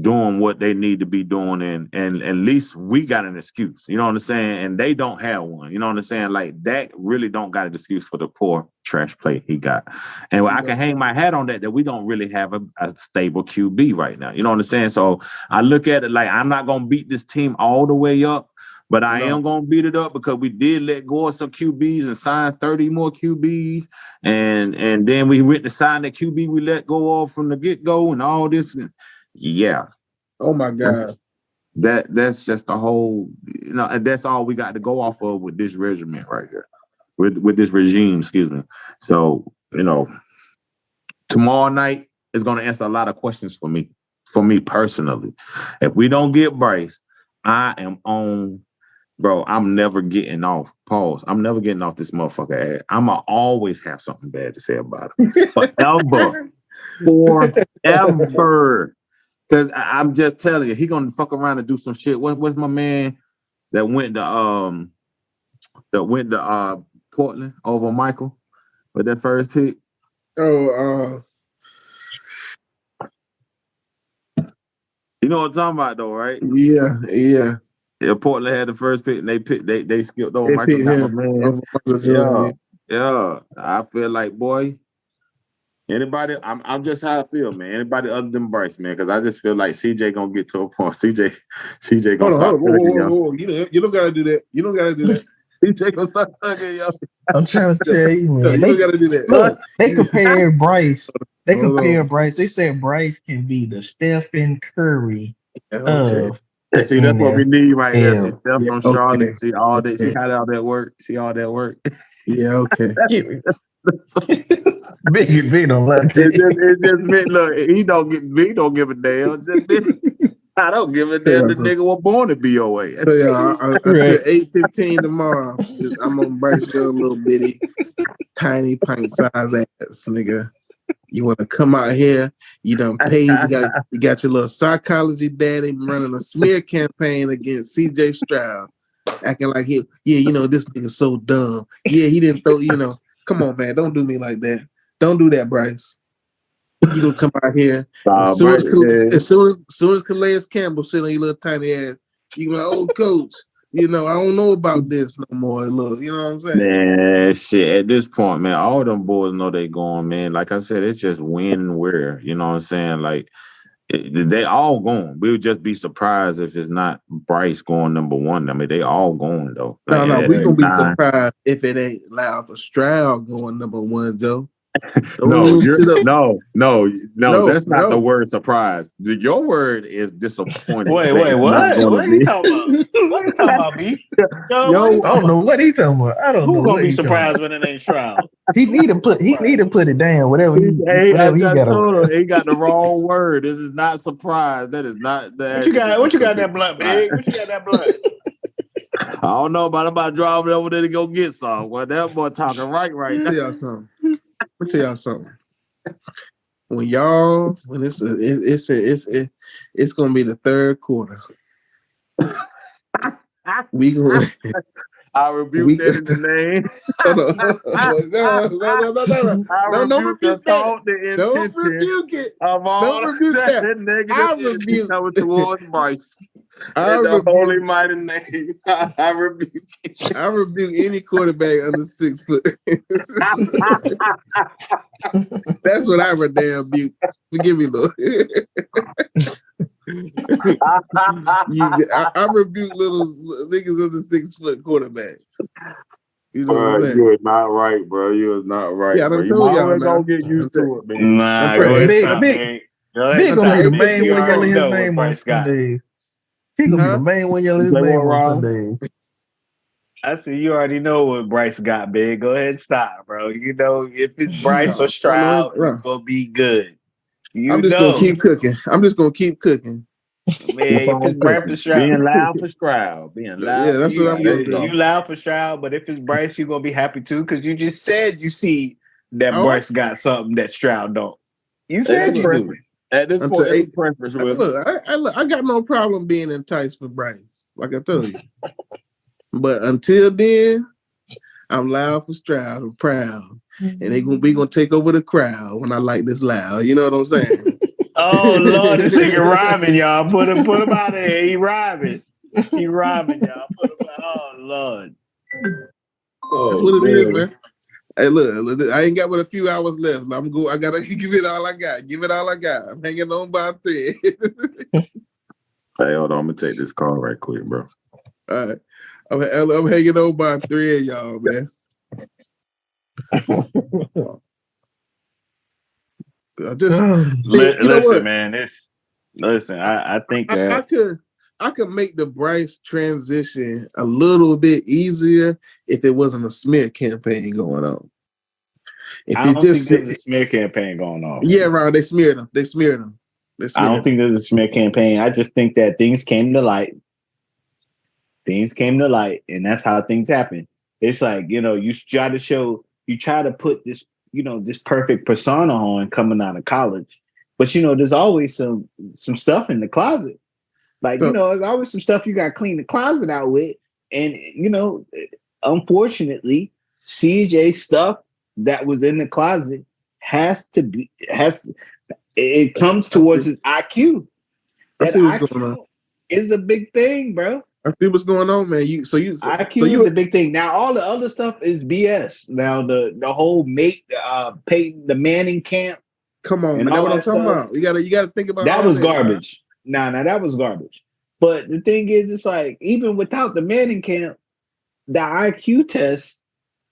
doing what they need to be doing, and at least we got an excuse, you know what I'm saying? And they don't have one, you know what I'm saying? Like Dak really don't got an excuse for the poor trash play he got. And I can hang my hat on that we don't really have a stable QB right now, you know what I'm saying? So I look at it like I'm not gonna beat this team all the way up, but I am gonna beat it up because we did let go of some QBs and sign 30 more QBs, and then we went to sign the QB we let go of from the get-go and all this. Yeah. Oh my God. That's just the whole, and that's all we got to go off of with this regiment right here. With this regime, excuse me. So, tomorrow night is gonna answer a lot of questions for me personally. If we don't get Bryce, I am on, bro, I'm never getting off. Pause. I'm never getting off this motherfucker ass. I'ma always have something bad to say about it. Forever. Forever. Because I'm just telling you, he gonna fuck around and do some shit. What's my man that went to Portland over Michael with that first pick? Oh, You know what I'm talking about though, right? yeah. Yeah, Portland had the first pick and they skipped over They Michael. picked Got my him man. over Michael Yeah. Jordan. Yeah. I feel like, boy, anybody, I'm just how I feel, man. Anybody other than Bryce, man, because I just feel like CJ gonna get to a point. CJ gonna Hold start on. thugging, yo. Whoa. You don't gotta do that. You don't gotta do that. CJ gonna start thugging, yo. I'm trying to tell you, No, man. you don't gotta do that. Look, they compared Bryce They Hold compare on. Bryce. They said Bryce can be the Stephen Curry Yeah, okay. of Yeah, see, that's what we the need right there. See, NFL. Steph Yeah, from okay. Charlotte. See all that. See Okay. how all that work. See all that work. Yeah, okay. Big don't like that. It just meant look. He don't give a damn. Just meant, I don't give a damn. Yeah, The so, nigga was born to be your way. so yeah, until Right. 8:15 tomorrow, I'm on Bryce Young, little bitty, tiny pint size ass nigga. You want to come out here? You done paid. You got your little psychology daddy running a smear campaign against C.J. Stroud, acting like this nigga so dumb. Yeah, he didn't throw. Come on, man, don't do me like that. Don't do that, Bryce. You gonna come out here as soon Bryce, as Calais Campbell sit on your little tiny ass, you gonna be like, oh coach, I don't know about this no more. Look, you know what I'm saying? man, shit. At this point, man, all them boys know they going, man. Like I said, it's just win and where. You know what I'm saying? Like they all going. We'll just be surprised if it's not Bryce going number one. I mean, they all going though. Like No, at we gonna the be time. surprised if it ain't loud for Stroud going number one, Joe. Don't No, even sit up. no. No, That's not the no. word surprise. Your word is disappointed. Wait, That it's not what? going to What are you be. talking about? What are you talking about, B? Yo, what are you Yo, I talking don't about? know what he talking about. I don't Who know gonna what be he talking about. surprised when it ain't Shroud? He need to put it down. Whatever I he just got over told there. him he got the wrong word. This is not surprise. That is not the What you got? attribute. What you got in Should that be blunt, surprise. big? What you got in that blunt? I don't know about driving over there to go get some. Well, that boy talking right Let me now. tell y'all something. It's gonna be the third quarter. We gonna I rebuke we that in the name. I don't rebuke the rebuke that. thought, the Don't intention rebuke it. of all Don't rebuke that that. negative I energy rebuke. coming towards Bryce. I In the holy rebuke. mighty name, I rebuke. I rebuke any quarterback under 6 foot. That's what I rebuke. Forgive me, Lord. I rebuke little niggas under 6 foot quarterbacks. You know what Bro, I'm you saying? are not right, bro. You is not right, Yeah, I bro. done You told y'all always now. gonna get used to it, man. Nah, Until go ahead and Big stop, big big. Go ahead and big gonna until be the stop. main You one 8:15 yelling already his tomorrow. know what name on Bryce got. Sundays. He gonna be the Huh? main one yelling You his say what, name on Ron? Sundays. I said you already know what Bryce got, big. Go ahead and stop, bro. You know if it's Bryce or Stroud, it's gonna be good. You I'm just gonna know, keep cooking. Keep man. If it's on Bryce or cooking. Stroud, Being loud for Stroud. Being Yeah, loud for that's what I'm Stroud. There gonna you do. go. you loud for Stroud, but if it's Bryce, you're gonna be happy too because you just said you see that All right. Bryce got something that Stroud don't. You It's a said you Look, do. preference. At this until point, it's a eight. preference with him. Look, I got no problem being enticed for Bryce, like I told you. But until then, I'm loud for Stroud. I'm proud, and we gonna take over the crowd when I like this loud. You know what I'm saying? Oh Lord, this nigga rhyming, y'all. Put him out of here. He rhyming. He rhyming, y'all. Put him out. Oh Lord. That's Oh, what it is, man. man. Hey, look, I ain't got but a few hours left. I gotta give it all I got. Give it all I got. I'm hanging on by a thread. Hey, hold on. I'm going to take this call right quick, bro. All right, I'm hanging on by a thread, y'all, man. I just, you know Listen, what? man. I think I that could make the Bryce transition a little bit easier if it wasn't a smear campaign going on. If I it don't think just, there's a smear campaign going on. yeah, Man. Ron, they smeared him. I don't think there's a smear campaign. I just think that things came to light. And that's how things happen. It's like, you try to put this, this perfect persona on coming out of college. But there's always some stuff in the closet. Like, So, there's always some stuff you got to clean the closet out with. And, unfortunately, CJ stuff that was in the closet it comes towards his IQ. I That see what's going on. IQ is a big thing, bro. I see what's going on, man. IQ is a big thing. Now all the other stuff is BS. Now the whole Peyton, the Manning camp, come on, and man. That's all what I'm that talking stuff. about. You gotta think about That all was that. garbage. Nah, that was garbage. But the thing is, it's like even without the Manning camp, the IQ test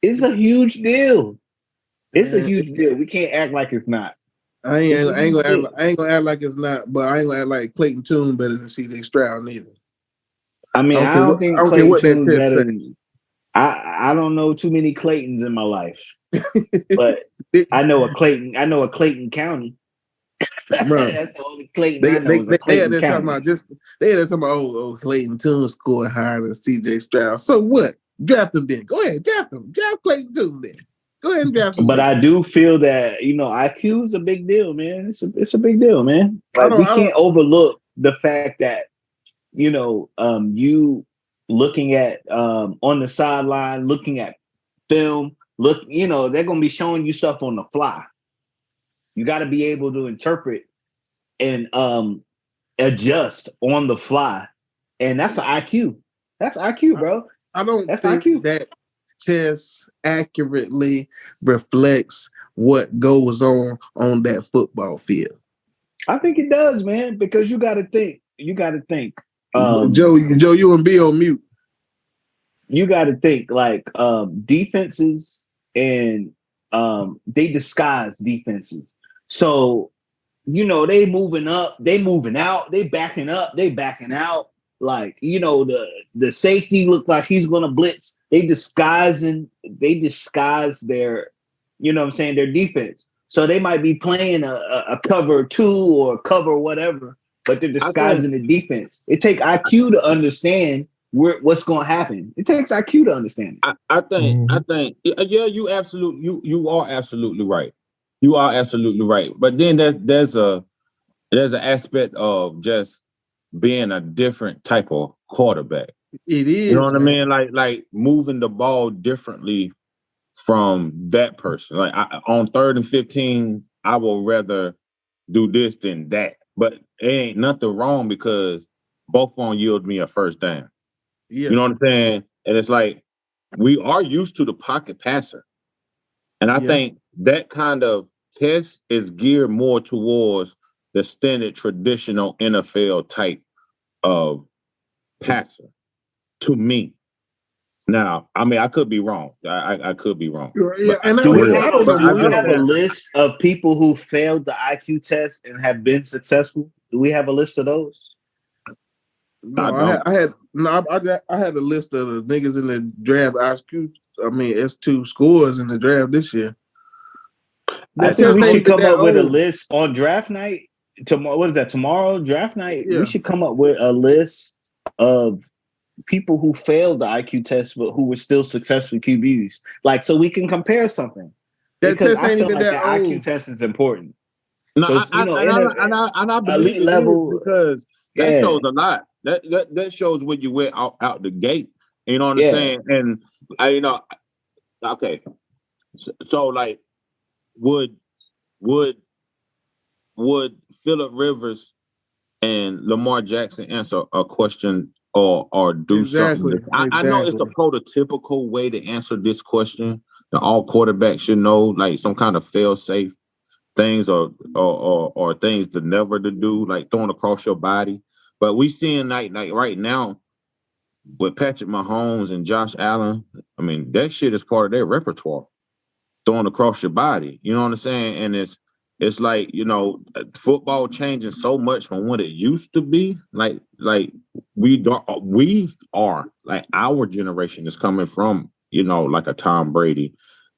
is a huge deal. It's a huge deal. We can't act like it's not. I ain't gonna act like it's not, but I ain't gonna act like Clayton Tune better than CJ Stroud neither. I mean, I don't think I don't care Clayton what that Tune's test better. say. I don't know too many Claytons in my life, but I know a Clayton. I know a Clayton County. Bro, That's the only Clayton they I know is a they had Clayton that talking County. about Clayton Tune scored higher than CJ Stroud. So what? Draft him then. Go ahead, draft him. Draft Clayton Tune then. Go ahead and draft him. But then. I do feel that IQ is a big deal, man. It's a big deal, man. Like we can't overlook the fact that you looking at on the sideline, looking at film, they're gonna be showing you stuff on the fly. You got to be able to interpret and adjust on the fly, and that's an IQ. That's IQ, bro. I don't that's think IQ. that test accurately reflects what goes on that football field. I think it does, man, because you got to think. Joe, you and B on mute. You got to think like defenses, and they disguise defenses. So they moving up, they moving out, they backing up, they backing out. Like the safety look like he's gonna blitz. They disguise their, their defense. So they might be playing a cover 2 or cover whatever, but they're disguising the defense. It takes IQ to understand what's going to happen. It takes IQ to understand it. I think, yeah, you are absolutely right. You are absolutely right. But then there's an aspect of just being a different type of quarterback. It is. You know what I mean? Like moving the ball differently from that person. Like on 3rd and 15, I will rather do this than that. But it ain't nothing wrong because both of them yield me a first down. Yeah. You know what I'm saying? And it's like we are used to the pocket passer. And I think that kind of test is geared more towards the standard traditional NFL type of passer to me. Now, I mean, I could be wrong. I could be wrong. Yeah, and do we have a list of people who failed the IQ test and have been successful? Do we have a list of those? No, I had a list of the niggas in the draft S2 scores in the draft this year. I think we should come up with a list on draft night. Tomorrow, what is that? Tomorrow, draft night. Yeah. We should come up with a list of people who failed the IQ test but who were still successful QBs, like so we can compare something. That test ain't even that old. IQ test is important. No, I believe elite level because that shows a lot. That shows where you went out the gate. You know what I'm saying? And okay. So like, would Phillip Rivers and Lamar Jackson answer a question or do something? I know it's a prototypical way to answer this question that all quarterbacks should know, like some kind of fail-safe things or things to never to do, like throwing across your body. But we seeing like right now with Patrick Mahomes and Josh Allen, I mean, that shit is part of their repertoire. Throwing across your body. You know what I'm saying? And it's like, football changing so much from what it used to be. Like we are like our generation is coming from, like a Tom Brady,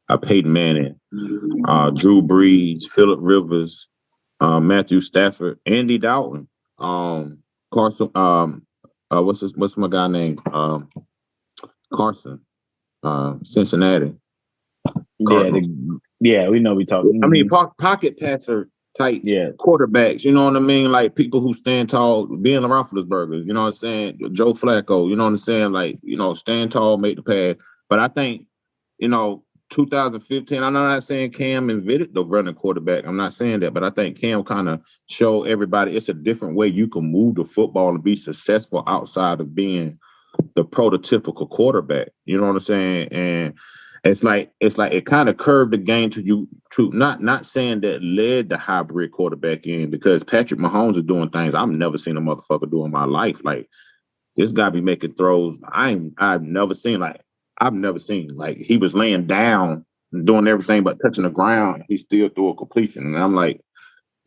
a Peyton Manning, Drew Brees, Phillip Rivers, Matthew Stafford, Andy Dalton, Carson. What's my guy name? Carson, Cincinnati. Yeah, we know we talking. I mean, pocket passer type quarterbacks. You know what I mean? Like people who stand tall, being around Roethlisberger. You know what I'm saying? Joe Flacco. You know what I'm saying? Like stand tall, make the pass. But I think 2015. I'm not saying Cam invented the running quarterback. I'm not saying that, but I think Cam kind of showed everybody it's a different way you can move the football and be successful outside of being the prototypical quarterback. You know what I'm saying? And it's like it kind of curved the game to not saying that led the hybrid quarterback in, because Patrick Mahomes is doing things I've never seen a motherfucker do in my life. Like this guy be making throws I've never seen. Like he was laying down and doing everything but touching the ground. He still threw a completion, and I'm like,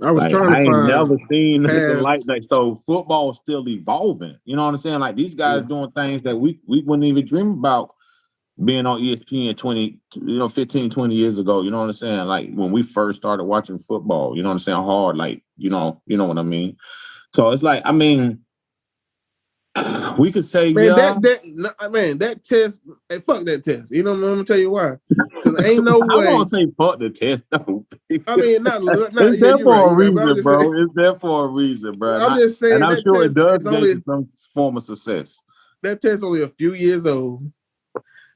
I was Like trying to I ain't find never seen nothing like pass. that. So football's still evolving. You know what I'm saying? Like these guys Yeah. doing things that we wouldn't even dream about being on ESPN 15, 20 years ago. You know what I'm saying? Like when we first started watching football, you know what I'm saying? Hard, like, you know what I mean? So it's like, I mean, we could say, Man, yeah. that test, hey, fuck that test. You know what I'm gonna tell you why? Because ain't no I way. won't say fuck the test though. I mean, not It's yeah, there you're right, for a you're right. But I'm reason, just saying, bro. It's there for a reason, bro. I'm just And saying I'm that sure it test does is get only you some form of success. only a few years old.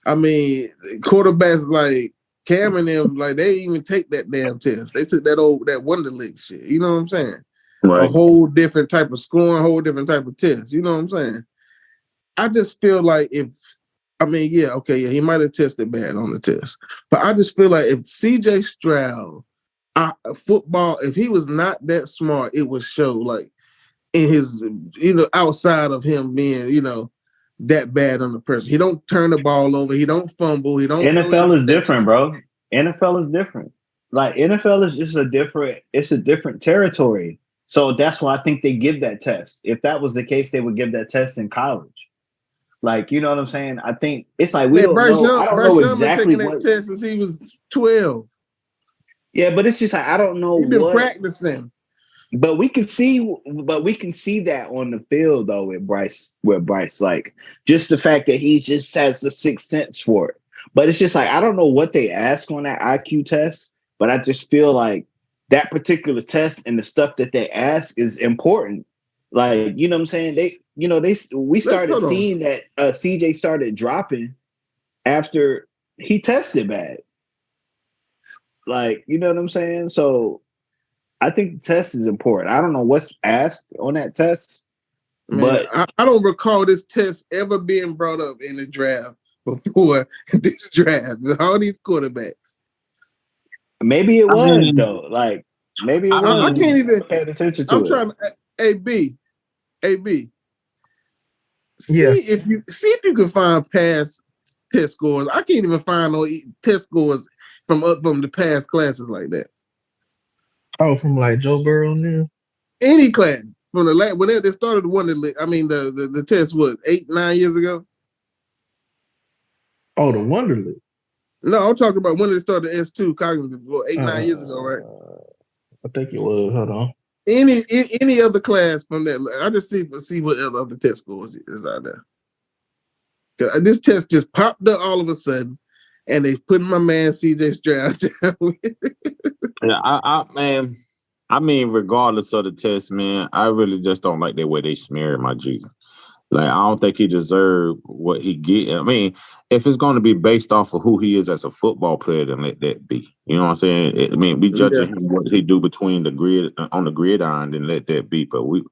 I mean, quarterbacks like Cam and them, like they didn't even take that damn test. They took that Wonderlic shit. You know what I'm saying? A Right. whole different type of scoring, whole different type of test. You know what I'm saying? I just feel like he might have tested bad on the test, but I just feel like if CJ Stroud, football, if he was not that smart, it would show like in his, outside of him being, that bad on the person. He don't turn the ball over. He don't fumble. He don't throw NFL is interceptions. different, bro. NFL is different. Like NFL is just it's a different territory. So that's why I think they give that test. If that was the case, they would give that test in college. Like, you know what I'm saying? I think it's like we Man, don't know. I don't know Bryce Young been exactly taking that what. test since he was 12. Yeah, but it's just like I don't know He been what. practicing. But we can see that on the field though with Bryce, like just the fact that he just has the sixth sense for it. But it's just like I don't know what they ask on that IQ test, but I just feel like that particular test and the stuff that they ask is important. Like, you know what I'm saying? We Let's started hold on. seeing that CJ started dropping after he tested bad. Like, you know what I'm saying? So I think the test is important. I don't know what's asked on that test, Man, but I don't recall this test ever being brought up in the draft before this draft. All these quarterbacks. maybe it I was mean, though. Like maybe it I was. I We mean, can't just even. never paid attention I'm to it. trying to. AB. See Yeah. if you can find past test scores. I can't even find no test scores from the past classes like that. Oh, from like Joe Burrow now. Any class from the when they started the test was 8-9 years ago. Oh, the Wonderlic. No, I'm talking about when they started S2 cognitive 8-9 years ago, right? I think it was. Hold on. Any other class from that? I just see what other test scores is out there. This test just popped up all of a sudden, and they put my man CJ Stroud down. yeah, man. I mean, regardless of the test, man, I really just don't like the way they smeared my G. Like, I don't think he deserved what he get. I mean, if it's going to be based off of who he is as a football player, then let that be. You know what I'm saying? We judging him what he do between the grid on the gridiron, then let that be. But we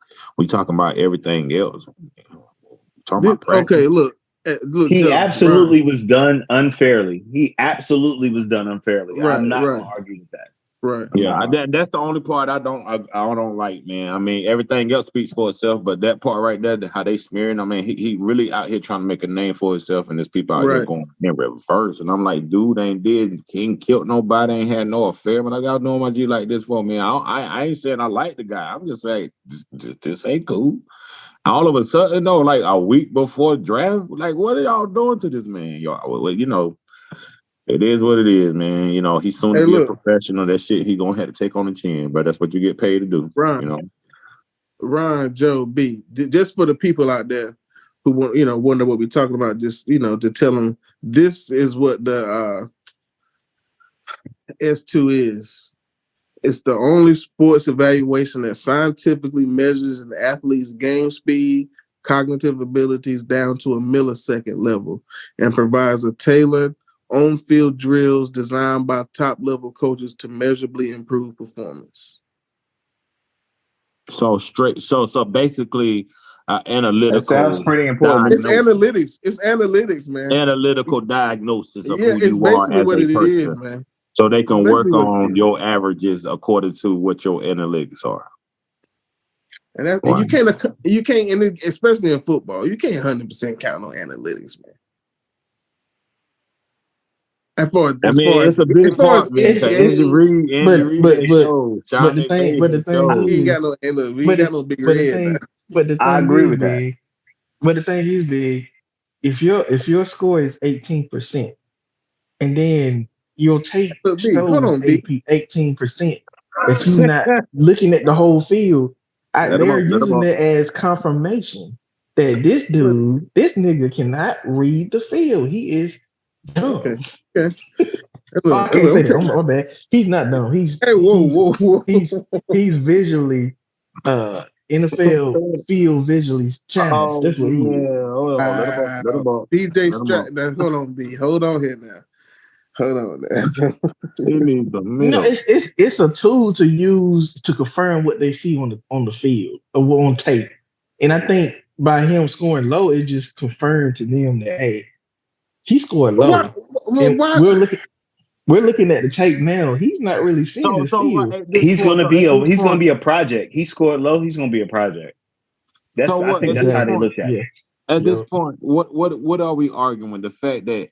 talking about everything else. Talking about practice. Okay, look, He Joe, Brian. absolutely was done unfairly. He absolutely was done unfairly. I'm not Right, going to argue with that. right. Yeah, that's the only part I don't like, man. I mean, everything else speaks for itself, but that part right there, how they smearing, I mean, he really out here trying to make a name for himself, and there's people out here Right. going in reverse, and I'm like, dude, he ain't killed nobody, ain't had no affair, but I got doing my G like this for me. I ain't saying I like the guy. I'm just saying this ain't cool. All of a sudden, though, like a week before draft, like what are y'all doing to this man? Y'all, it is what it is, man. He's soon to Hey, be a look, professional. That shit he gonna have to take on the chin, but that's what you get paid to do. Ron, Joe, B. Just for the people out there who wonder what we're talking about, just to tell them this is what the S2 is. It's the only sports evaluation that scientifically measures an athlete's game speed, cognitive abilities down to a millisecond level, and provides a tailored on-field drills designed by top-level coaches to measurably improve performance. So basically, That sounds analytical pretty important. It's analytics, man. analytical diagnosis of Yeah, who it's you are basically as what a it is, person, man. so they It's can basically work what it on is. your averages according to what your analytics are. And you can't, especially in football, you can't 100% count on analytics, man. As far as, I mean, it's a as big far as part, man. in Cause game, Andy Reid has showed. but Sean the thing, McVay but the has thing showed. we ain't is, got no and look, we ain't but got the no big but the red now. thing, but the I thing agree is with that. big. But the thing is big. If your score is 18%, and then your tape Look, B, hold shows on, B. 18%, but you not looking at the whole field, Let him they're up. Let him using up. it as confirmation that this nigga cannot read the field. He is Okay, dumb. okay. Oh, I can't Look, say I'm that. telling. My bad. He's not dumb. Hey, whoa, He's whoa. he's visually NFL field visually challenged. Oh That's what he is. man, hold on. Let him up. Let Wow. him up. DJ Let him up. Strat. Now, hold on, B. Hold on here now. Hold on now. He needs some No, milk. it's a tool to use to confirm what they see on the field or on tape. And I think by him scoring low, it just confirmed to them that hey, he scored Why? low. And Why? we're looking at the tape now. He's not really seeing So his so what field. at this point? So at this He's gonna point. be a project. He scored low. He's gonna be a project. So I what think at that's this how they Exactly. point? looked at it. Yeah. At this Yeah. point, what are we arguing? The fact that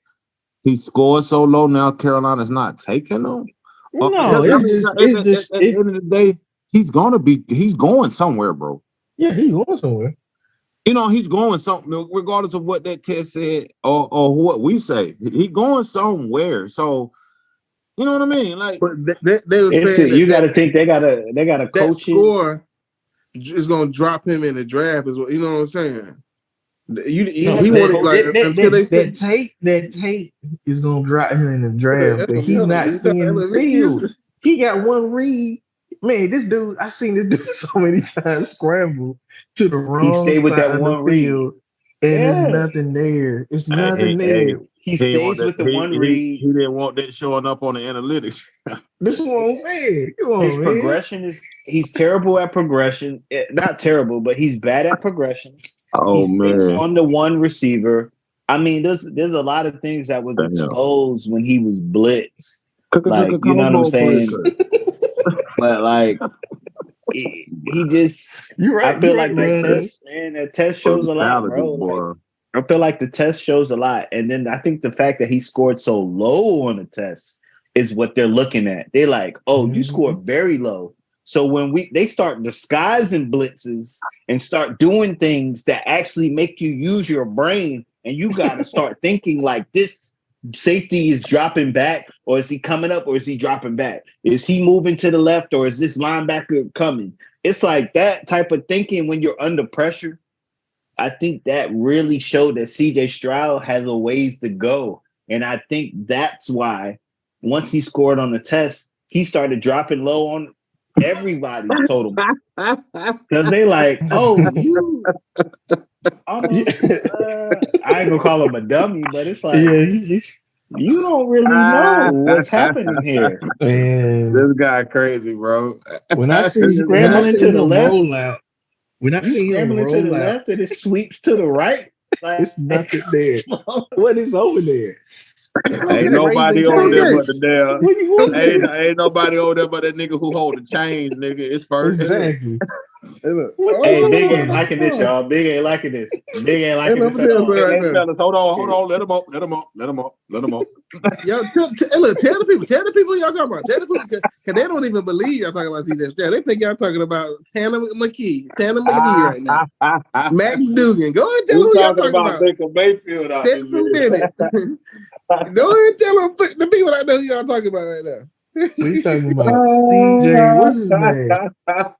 he scored so low now, Carolina's not taking him. No, I it's mean, just it's just at the it. end of the day, he's going somewhere, bro. Yeah, he going somewhere. You know, he's going something, regardless of what that test said or what we say. He going somewhere. So you know what I mean? Like, But they were It's saying you got to think they got to that coach him. score is going to drop him in the draft as well. You know what I'm saying? He No, has He to wanted that coach like that him. that until they that see. that tape is gonna drop him in the draft because he's Hold on, not you talking seeing the about field. this? He got one read. Man, this dude, I seen this dude so many times scramble to the He wrong stayed with side that of the one read. field, and there's Yeah, nothing there. It's hey, nothing hey, there. he he didn't want stays that. with the one read. He didn't want that showing up on the analytics. This one fair. Come His on, man. progression is he's terrible at progression. Not terrible, but he's bad at progressions. He Oh stays man, on the one receiver. I mean, there's a lot of things that was damn. exposed when he was blitzed. Like, you know what I'm Combo saying? breaker. But like he just You I right. feel You right, like that man. test, man, that test Was shows a lot, talented, bro. Like boy. I feel like the test shows a lot. And then I think the fact that he scored so low on the test is what they're looking at. They're like, oh, you Mhm. scored very low. So when they start disguising blitzes and start doing things that actually make you use your brain, and you got to start thinking like this safety is dropping back, or is he coming up, or is he dropping back? Is he moving to the left, or is this linebacker coming? It's like that type of thinking when you're under pressure. I think that really showed that CJ Stroud has a ways to go. And I think that's why once he scored on the test, he started dropping low on everybody's total. Because they like, oh, you almost, I ain't gonna call him a dummy, but it's like, Yeah, you don't really know what's happening here. man. This guy crazy, bro. When I You see when I scrambling see to the him left, roll out, when I you see him scrambling to the roll out, left, and it sweeps to the right. Like, it's nothing there. What is over there? It's over Ain't there. Raising nobody Come over on, there Cane's. but Gates. the damn. What you want? Ain't nobody over there but that nigga who hold the chains, nigga. It's first. Exactly. Hey, look. What you Hey, Big want? ain't liking this, y'all. Big ain't liking this. Big ain't Hey, liking let this me at tell you all. something right Hey, now. fellas, hold on. Let him up. Y'all tell the people y'all talking about. Tell the people because they don't even believe y'all talking about CJ Stroud. They think y'all talking about Tanner McGee right now. Max Dugan. Go ahead and tell them We who y'all talking talking about about. Baker Mayfield out this Texan Bennett. Go ahead and tell them the people I know who y'all talking about right now. We talking about CJ. What's his name?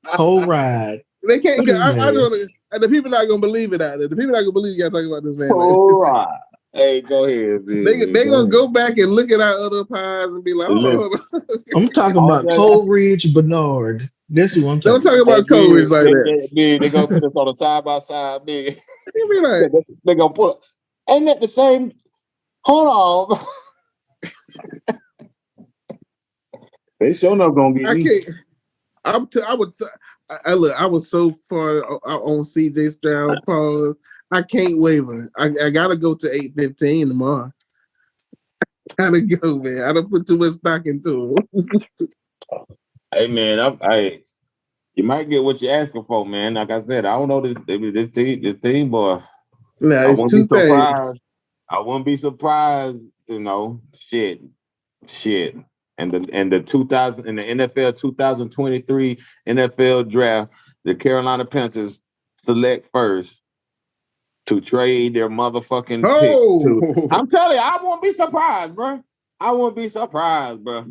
Cold Ride. They can't. What's his I name? don't. The people not gonna believe it out there. The people not gonna believe y'all talking about this man. Like All this. right. Hey, go ahead, They man. gonna Go go back and look at our other pies and be like, ahead. hold Listen, on. I'm talking all about that, Coleridge Bernard. That's who I'm Don't talking talk about. about Coleridge like that. they gonna put us on a side by side, big. They be like, They gonna put. Ain't that the same? Hold on. They sure enough gonna get I me. can't. I was so far on CJ Stroud, Paul. I can't waver. I gotta go to 8:15 tomorrow. Gotta go, man. I don't put too much stock into him. Hey man, you might get what you're asking for, man. Like I said, I don't know this team, boy. Now I it's wouldn't be two things. surprised. I wouldn't be surprised shit. And the 2000 in the NFL 2023 NFL draft, the Carolina Panthers select first to trade their motherfucking pick. I'm telling you, I won't be surprised, bro. I won't be surprised, bro.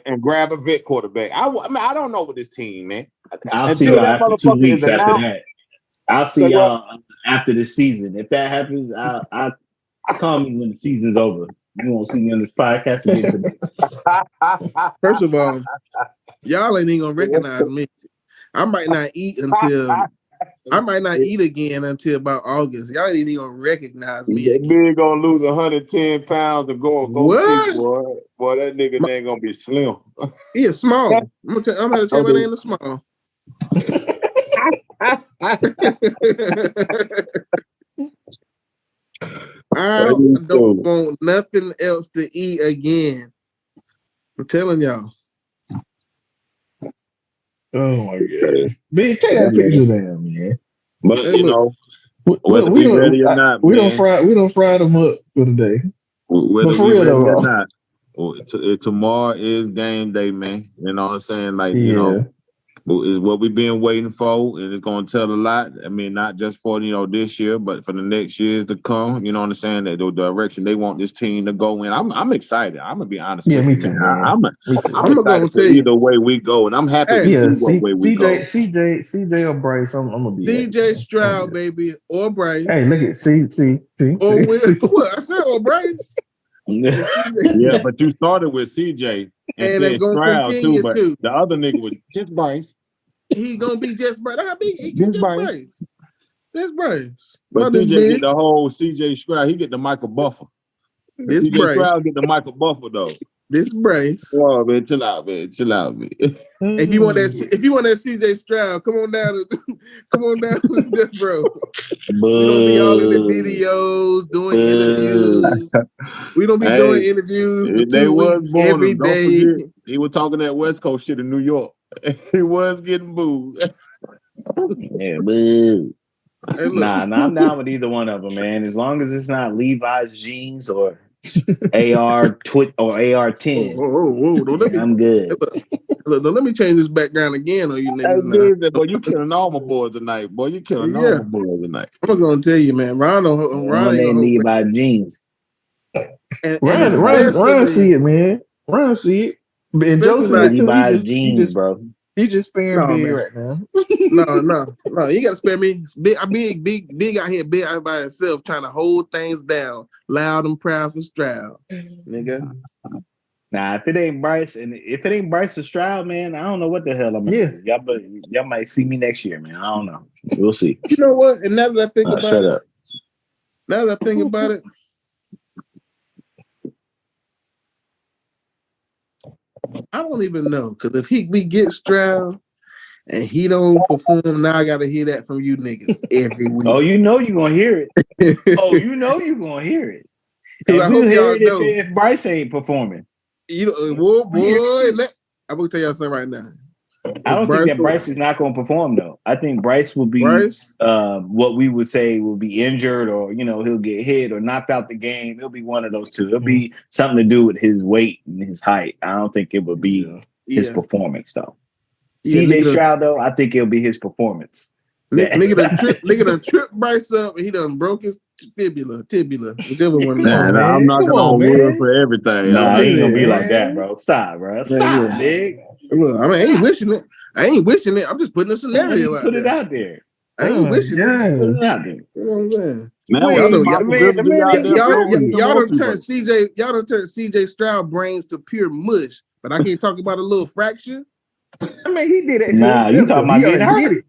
And grab a vet quarterback. I don't know with this team, man. I'll see y'all after 2 weeks after that. I'll see y'all after the season. If that happens, I call me when the season's over. You won't see me on this podcast again today. First of all, y'all ain't even gonna recognize me. I might not eat again until about August. Y'all ain't even gonna recognize me. That nigga gonna lose 110 pounds and go what? Sick, boy. Boy, that nigga ain't gonna be slim. He is small. I'm gonna tell my name is small. I don't want nothing else to eat again. I'm telling y'all. Oh my god. Big, take that picture down, man. But whether we ready or not, we don't fry them up for the day. Whether we ready or not, tomorrow is game day, man. You know what I'm saying? Like, is what we've been waiting for, and it's going to tell a lot. I mean, not just for this year, but for the next years to come. You know what I'm saying? That the direction they want this team to go in. I'm excited. I'm gonna be honest with you, man. I'm excited for either way we go, and I'm happy to see what way we go. CJ or Bryce, I'm gonna be CJ Stroud, baby, or Bryce. Hey, look at see. Or what I said, or Bryce. Yeah, but you started with CJ and they're going to continue but too. The other nigga was just Bryce. He gonna be just Bryce. How big? He just Bryce. Just Bryce. But CJ get the whole CJ Stroud. He get the Michael Buffer. This CJ Bryce. Stroud get the Michael Buffer though. This Bryce. Oh man, chill out, man. If you want that CJ Stroud, come on down to Death Row. We don't be all in the videos doing interviews. We don't be doing interviews for 2 weeks every day. He was talking that West Coast shit in New York. He was getting booed. Yeah, boo. Nah, I'm down with either one of them, man. As long as it's not Levi's jeans or AR or AR-10. I'm good. Look, let me change this background again on you niggas. Boy, you killing all my boys tonight. Boy, you killing all my boys tonight. I'm gonna tell you, man. Ron ain't Levi's jeans. Ron see it, man. Ron see it. And Joe Levi's jeans, bro. He just sparing big right now. No. You gotta spare me. Big out here, big out by himself, trying to hold things down. Loud and proud for Stroud, nigga. Nah, if it ain't Bryce or Stroud, man, I don't know what the hell I'm gonna do. Y'all might see me next year, man. I don't know. We'll see. You know what? And now that I think about shut it, up. Now that I think about it, I don't even know, because if we get Stroud and he don't perform, now I gotta hear that from you niggas every week. Oh, you know you're gonna hear it. And we'll hear it if Bryce ain't performing. You know, boy, I'm gonna tell y'all something right now. I don't think that Bryce is not going to perform though. I think Bryce will be what we would say will be injured, or he'll get hit or knocked out the game. It'll be one of those two. It'll be something to do with his weight and his height. I don't think it would be his performance though. CJ Stroud though, I think it'll be his performance. Nigga done tripped Bryce up and he done broke his tibula, whichever one. I'm knocking on wood for everything. Nah, he ain't gonna be like that, bro. Stop, bro. Stop, big. Look, I ain't wishing it. I'm just putting a scenario out there. Put it out there. I ain't wishing it. Put it out there. You know what I'm saying? Y'all done turned CJ Stroud brains to pure mush, but I can't talk about a little fraction. I mean, he did it. Nah, you talking about getting hurt.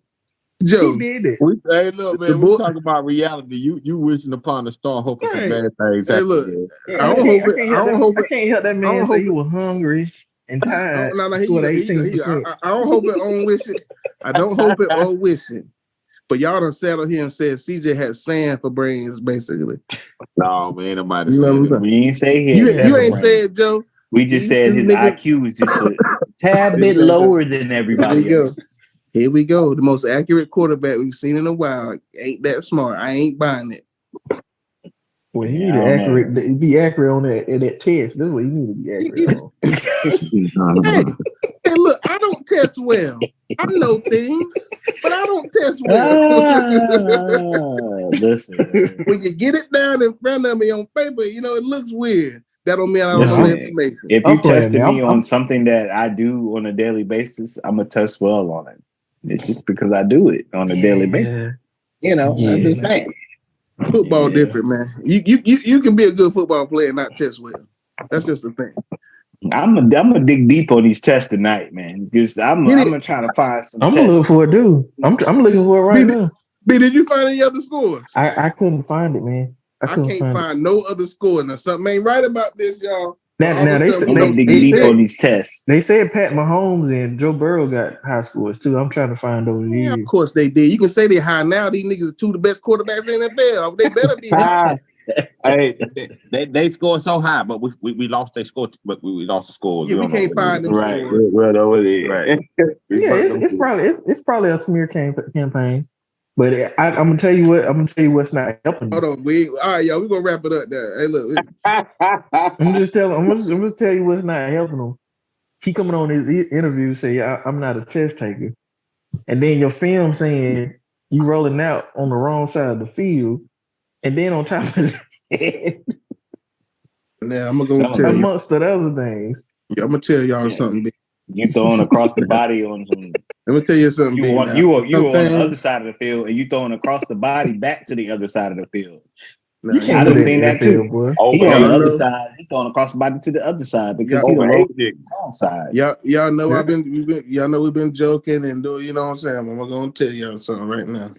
Joe, he did it. Hey, look, man, we talk about reality. You wishing upon the star, hoping some bad things happen. Hey, look, I can't help that man say he was hungry and tired. I don't hope it on wishing. I don't hope it on wishing. But y'all done settled here and said CJ had sand for brains, basically. No, man, nobody said it. We ain't say here. You ain't said, Joe. We just said his IQ is just a tad bit lower than everybody else. Here we go. The most accurate quarterback we've seen in a while. Ain't that smart. I ain't buying it. Well, he need to be accurate on that test. That's what he need to be accurate on. Hey, look, I don't test well. I know things, but I don't test well. Listen, when you get it down in front of me on paper, it looks weird. That don't mean I don't know the information. If you tested me on something that I do on a daily basis, I'm gonna test well on it. It's just because I do it on a daily basis. I'm just saying. Football different, man. You can be a good football player and not test well. That's just the thing. I'm gonna dig deep on these tests tonight, man. Because I'm gonna try to find some. I'm gonna look for it, dude. I'm looking for it right now. B, did you find any other scores? I couldn't find it, man. I can't find no other score. Now something ain't right about this, y'all. Now they dig deep on these tests. They said Pat Mahomes and Joe Burrow got high scores too. I'm trying to find those. Yeah, of course they did. You can say they're high now. These niggas are two of the best quarterbacks in the NFL. They better be high. Hey, they scored so high, but we lost their score. But we lost the scores. Yeah, we can't find them right. scores. Well, no, it is. Right. it's probably a smear campaign. But I'm gonna tell you what. I'm gonna tell you what's not helping. Hold on, all right, y'all. We're gonna wrap it up there. Hey, look. I'm just tell you what's not helping them. He coming on his interview say I'm not a test taker, and then your film saying you rolling out on the wrong side of the field, and then on top of it, now I'm gonna tell you amongst the other things. Yeah, I'm gonna tell y'all something. You throwing across the body on some. Let me tell you something. You were on the other side of the field, and you throwing across the body back to the other side of the field. I done seen that too. Boy. He on the other side. He throwing across the body to the other side because he's on the wrong side. Y'all know we've been joking and doing. You know what I'm saying? I'm gonna tell y'all something right now.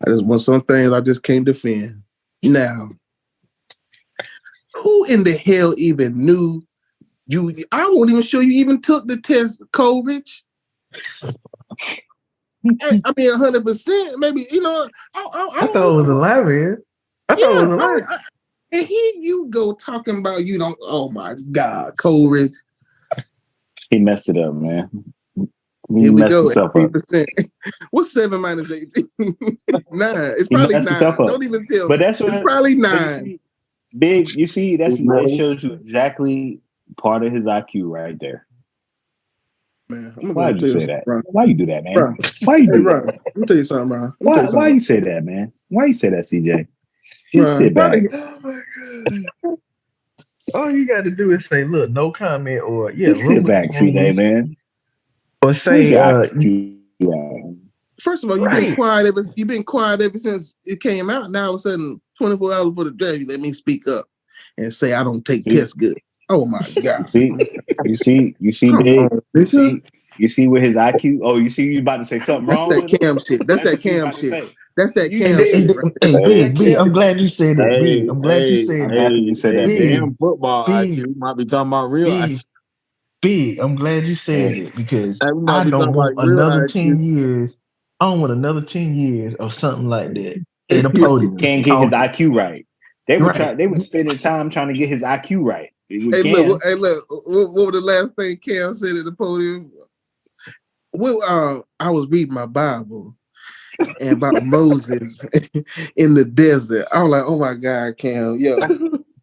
I just want some things I just can't defend. Now, who in the hell even knew you? I won't even sure you even took the test, Coleridge. I mean, 100%. Maybe I thought it was 11. I thought it was 11. And here you go talking about you don't. Oh my God, Coleridge. He messed it up, man. Here we go. 18%. What's 7 minus 18? 9. It's probably 9. Don't even tell but me. That's it's probably 9. Big. You see, that shows you exactly part of his IQ right there. Man, why you say that? Bro. Why you do that, man? Bro. Why you do that? Let me tell you something, bro. Why you say that, man? Why you say that, CJ? Just sit back. Oh my God. All you got to do is say, "Look, no comment," or just sit back, CJ, man. Or say, first of all, you've been quiet ever since it came out. Now all of a sudden, 24 hours before the draft, you let me speak up and say I don't take tests good. Oh my God! You see, Big. You see with his IQ. Oh, you see, you about to say something wrong. That's that Cam shit. That's that Cam shit. That's that Cam shit. B, I'm glad you said that. B, I'm glad you said that. You said that. Damn football IQ might be talking about real IQ. B, I'm glad you said it because I don't want another 10 years. I don't want another 10 years of something like that at a podium. Can't get his IQ right. They were spending time trying to get his IQ right. Hey, look. What was the last thing Cam said at the podium? Well, I was reading my Bible and about Moses in the desert. I was like, oh my God, Cam, yo,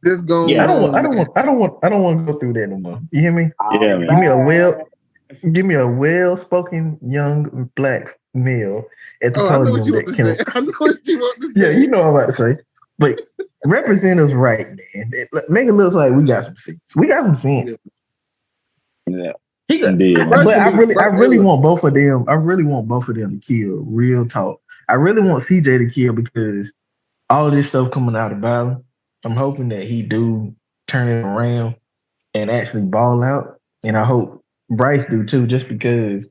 this going. Yeah, I don't want to go through that no more. You hear me? Yeah. Give me a well-spoken young black male at the podium. I know what you want to say. I know what you want to say. Yeah, you know what I'm about to say. But represent us right, man. Make it look like we got some sense. We got some sense. Yeah. But I really want both of them. I really want both of them to kill. Real talk. I really want CJ to kill because all this stuff coming out about him. I'm hoping that he do turn it around and actually ball out. And I hope Bryce do too, just because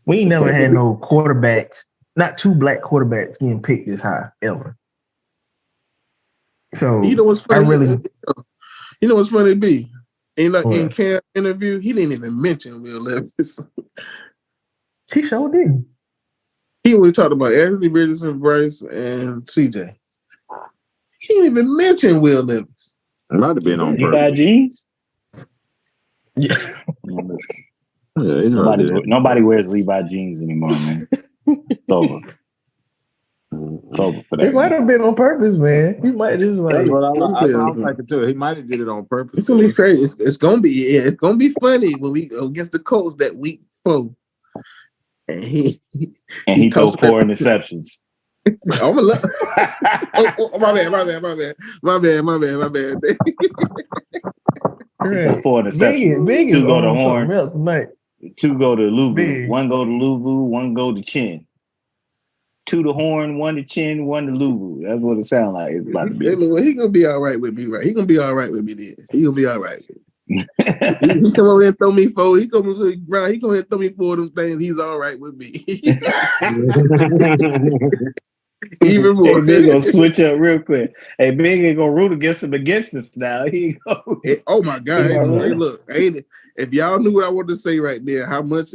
we ain't never had no quarterbacks, not 2 black quarterbacks getting picked this high ever. So you know what's funny? You know what's funny, B? In Cam's interview, he didn't even mention Will Levis. He sure didn't. He only talked about Anthony Richardson, Bryce, and CJ. He didn't even mention Will Levis. It might have been on purpose. Levi jeans? Yeah. Nobody wears Levi jeans anymore, man. It's over. For that. It might have been on purpose, man. He might just like. That's what I'm thinking too. He might have did it on purpose. It's gonna be crazy. It's gonna be it's gonna be funny when we go against the Colts that week 4. And he threw 4 interceptions. I'm gonna my bad. Right. 4 interceptions. Big 2 go to Horn. 2 go to Louvu. Big. 1 go to Louvu. 1 go to Chin. 2 to Horn. 1 to Chin. 1 to Louvu. That's what it sounds like. It's about to be. He gonna be all right with me, right? He gonna be all right with me then. He gonna be all right with me. he come over and throw me 4. He come around. He come and throw me 4 of them things. He's all right with me. Even more. Hey, Big gonna switch up real quick. Hey, Big ain't gonna root against us now. He go. Oh my God! Hey, look, if y'all knew what I wanted to say right there, how much?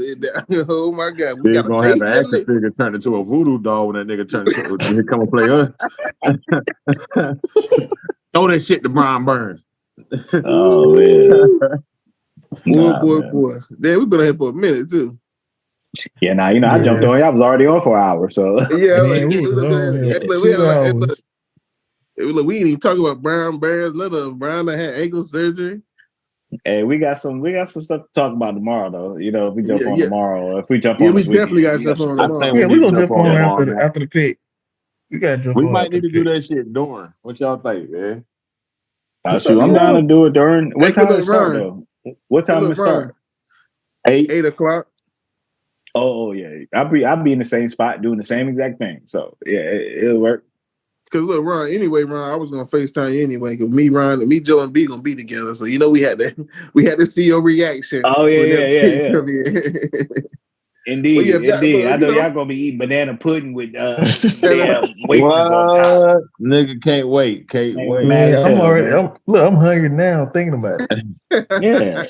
Oh my God, we gonna have an action figure turn into a voodoo doll when that nigga turns when he come and play us. Throw that shit to Brian Burns. Oh man. Boy. Damn, we've been here for a minute too. Yeah, now I jumped on. I was already on for an hour, so yeah. Man, Look, we ain't even talking about Brian Burns. None of Brian that had ankle surgery. Hey, we got some stuff to talk about tomorrow, though. If we jump on tomorrow, if we jump on, we definitely got to jump on tomorrow. Yeah, we gonna jump on after the pick. We gotta jump. We might need to do that shit during. What y'all think, man? I'm down to do it during. What time it start though? What time it start? 8 o'clock. Oh yeah, I'll be in the same spot doing the same exact thing. So yeah, it'll work. Cause look, Ron. Anyway, Ron, I was gonna FaceTime you anyway. Cause me, Joe, and B gonna be together. So we had to see your reaction. Oh yeah. Indeed. I know y'all gonna be eating banana pudding with wafers on top. Nigga, can't wait. Man, I'm hungry now thinking about it. Yeah,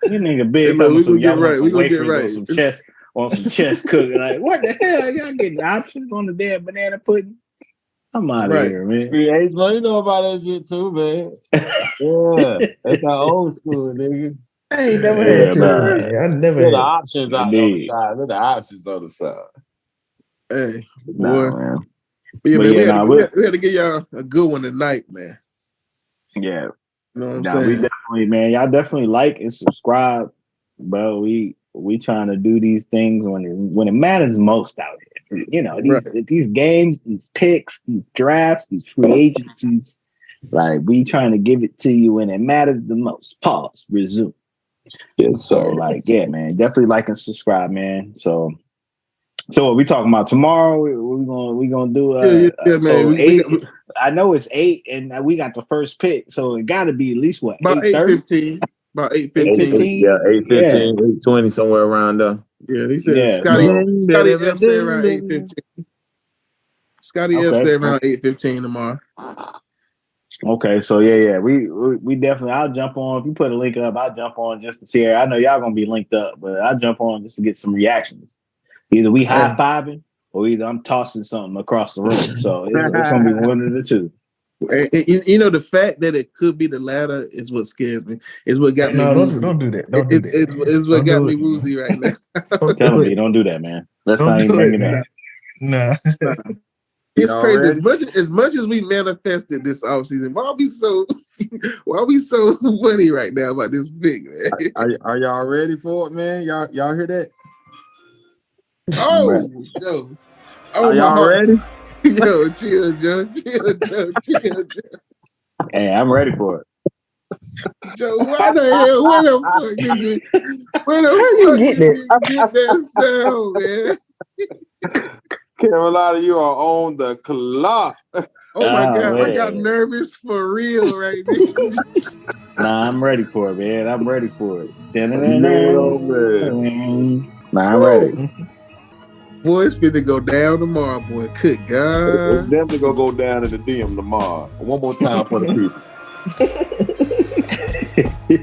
you nigga big. Hey, we gonna get right. We gonna get right. On some chest cooking. Like what the hell? Y'all getting options on the damn banana pudding? I'm out of here, man. You know about that shit too, man. Yeah, that's our old school, nigga. I ain't never had that. I never had the options out on the side. Look, the options on the side. Hey, boy. Man. We had to get y'all a good one tonight, man. Yeah. You know what I'm saying? We definitely, man. Y'all definitely like and subscribe, bro. We trying to do these things when it matters most out here. These games, these picks, these drafts, these free agencies. Like we trying to give it to you when it matters the most. Pause. Resume. Yes, sir. So, man, definitely like and subscribe, man. So what we talking about tomorrow? We gonna do. Man. So 8. I know it's 8, and we got the first pick, so it got to be at least what about 8:15. About 8:15. Yeah, 8:15, 8:20, somewhere around there. Yeah, he said Scotty F said around 8:15. Scotty F said around 8:15 tomorrow. Okay, so yeah, we definitely. I'll jump on if you put a link up. I'll jump on just to share. I know y'all gonna be linked up, but I'll jump on just to get some reactions. Either we high fiving or either I'm tossing something across the room. So it's gonna be one of the two. And, the fact that it could be the latter is what scares me. Is what got me. Don't do that. Don't do that. It's what got me woozy right now. Tell me, don't do that, man. Let's not even bring it up. Nah. It's crazy. As much as we manifested this offseason, why are we so funny right now about this pick, man? Are y'all ready for it, man? Y'all hear that? Oh, Joe. Oh, are y'all ready? Yo, chill, Joe. Hey, I'm ready for it. Joe, why the hell? Where the fuck did you get that sound, man? Carolina, you are on the clock. Oh my God, man. I got nervous for real right now. Nah, I'm ready for it, man. I'm ready for it. I'm ready. Boy, it's finna go down tomorrow, boy. Good God. It's definitely gonna go down in the DM tomorrow. One more time for the people.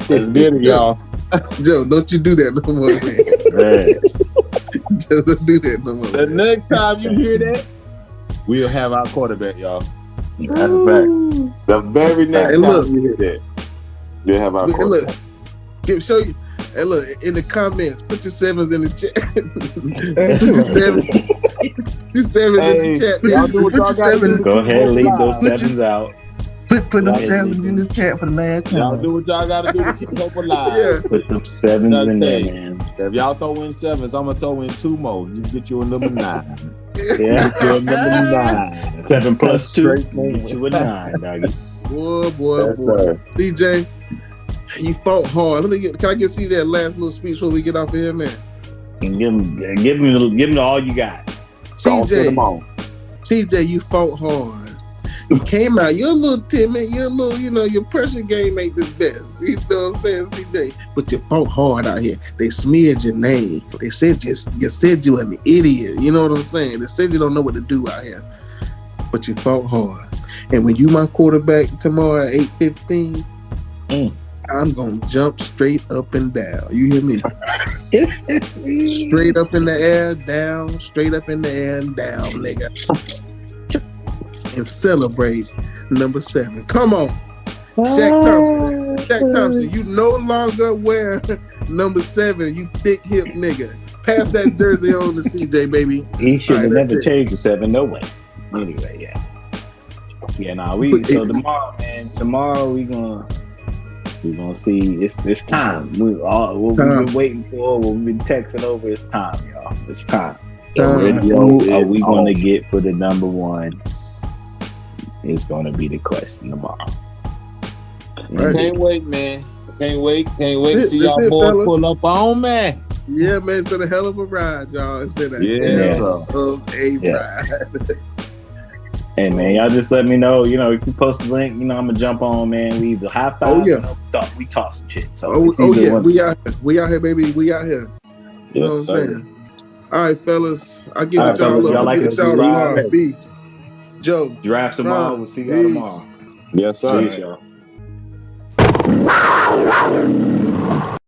Let's get it, y'all. Joe, don't you do that no more, man. Joe, don't do that no more. The next time you hear that, we'll have our quarterback, y'all. That's a fact. The very next time you hear that, we'll have our quarterback. Show you. Hey, look, in the comments, put your sevens in the chat. Put your sevens. Sevens in the chat. Y'all do what y'all gotta do. Go ahead and leave those sevens out. Put them sevens in this chat for the last time. Y'all do what y'all gotta do to keep hope alive. Yeah. Put them sevens in there, man. If y'all throw in sevens, I'm gonna throw in 2 more. You get you a number 9. Yeah. Get you a number 9. 7 plus 2. Straight Get you a 9, doggy. Boy. CJ, you fought hard. Can I get CJ that last little speech before we get off of here, man? And give him all you got. CJ, you fought hard. You came out. You're a little timid. You're a little, your pressure game ain't the best. You know what I'm saying, CJ? But you fought hard out here. They smeared your name. They said you said you an idiot. You know what I'm saying? They said you don't know what to do out here. But you fought hard. And when you my quarterback tomorrow at 8:15, I'm gonna jump straight up and down. You hear me? Straight up in the air, down. Straight up in the air and down, nigga. And celebrate number 7. Come on. Shaq Thompson, you no longer wear number 7, you thick hip nigga. Pass that jersey on to CJ, baby. He should have never changed the 7, no way. Anyway, yeah. Yeah, so tomorrow we gonna see it's time. What we've been waiting for, what we've been texting over, it's time, y'all. It's time. Who are we gonna get for the number 1? It's gonna be the question tomorrow. Right. Can't wait, man. Can't wait. See y'all boys pull up on, man. Yeah, man, it's been a hell of a ride, y'all. It's been a hell of a ride. Hey, man, y'all just let me know. If you post the link, I'm gonna jump on, man. We either high five, we talk some shit. So we out here, baby. We out here. You know what I'm saying? All right, fellas. I'll give it y'all love. I'll give it y'all tomorrow. B. Joe. Draft tomorrow. We'll see y'all tomorrow. Yes, sir. Peace, y'all.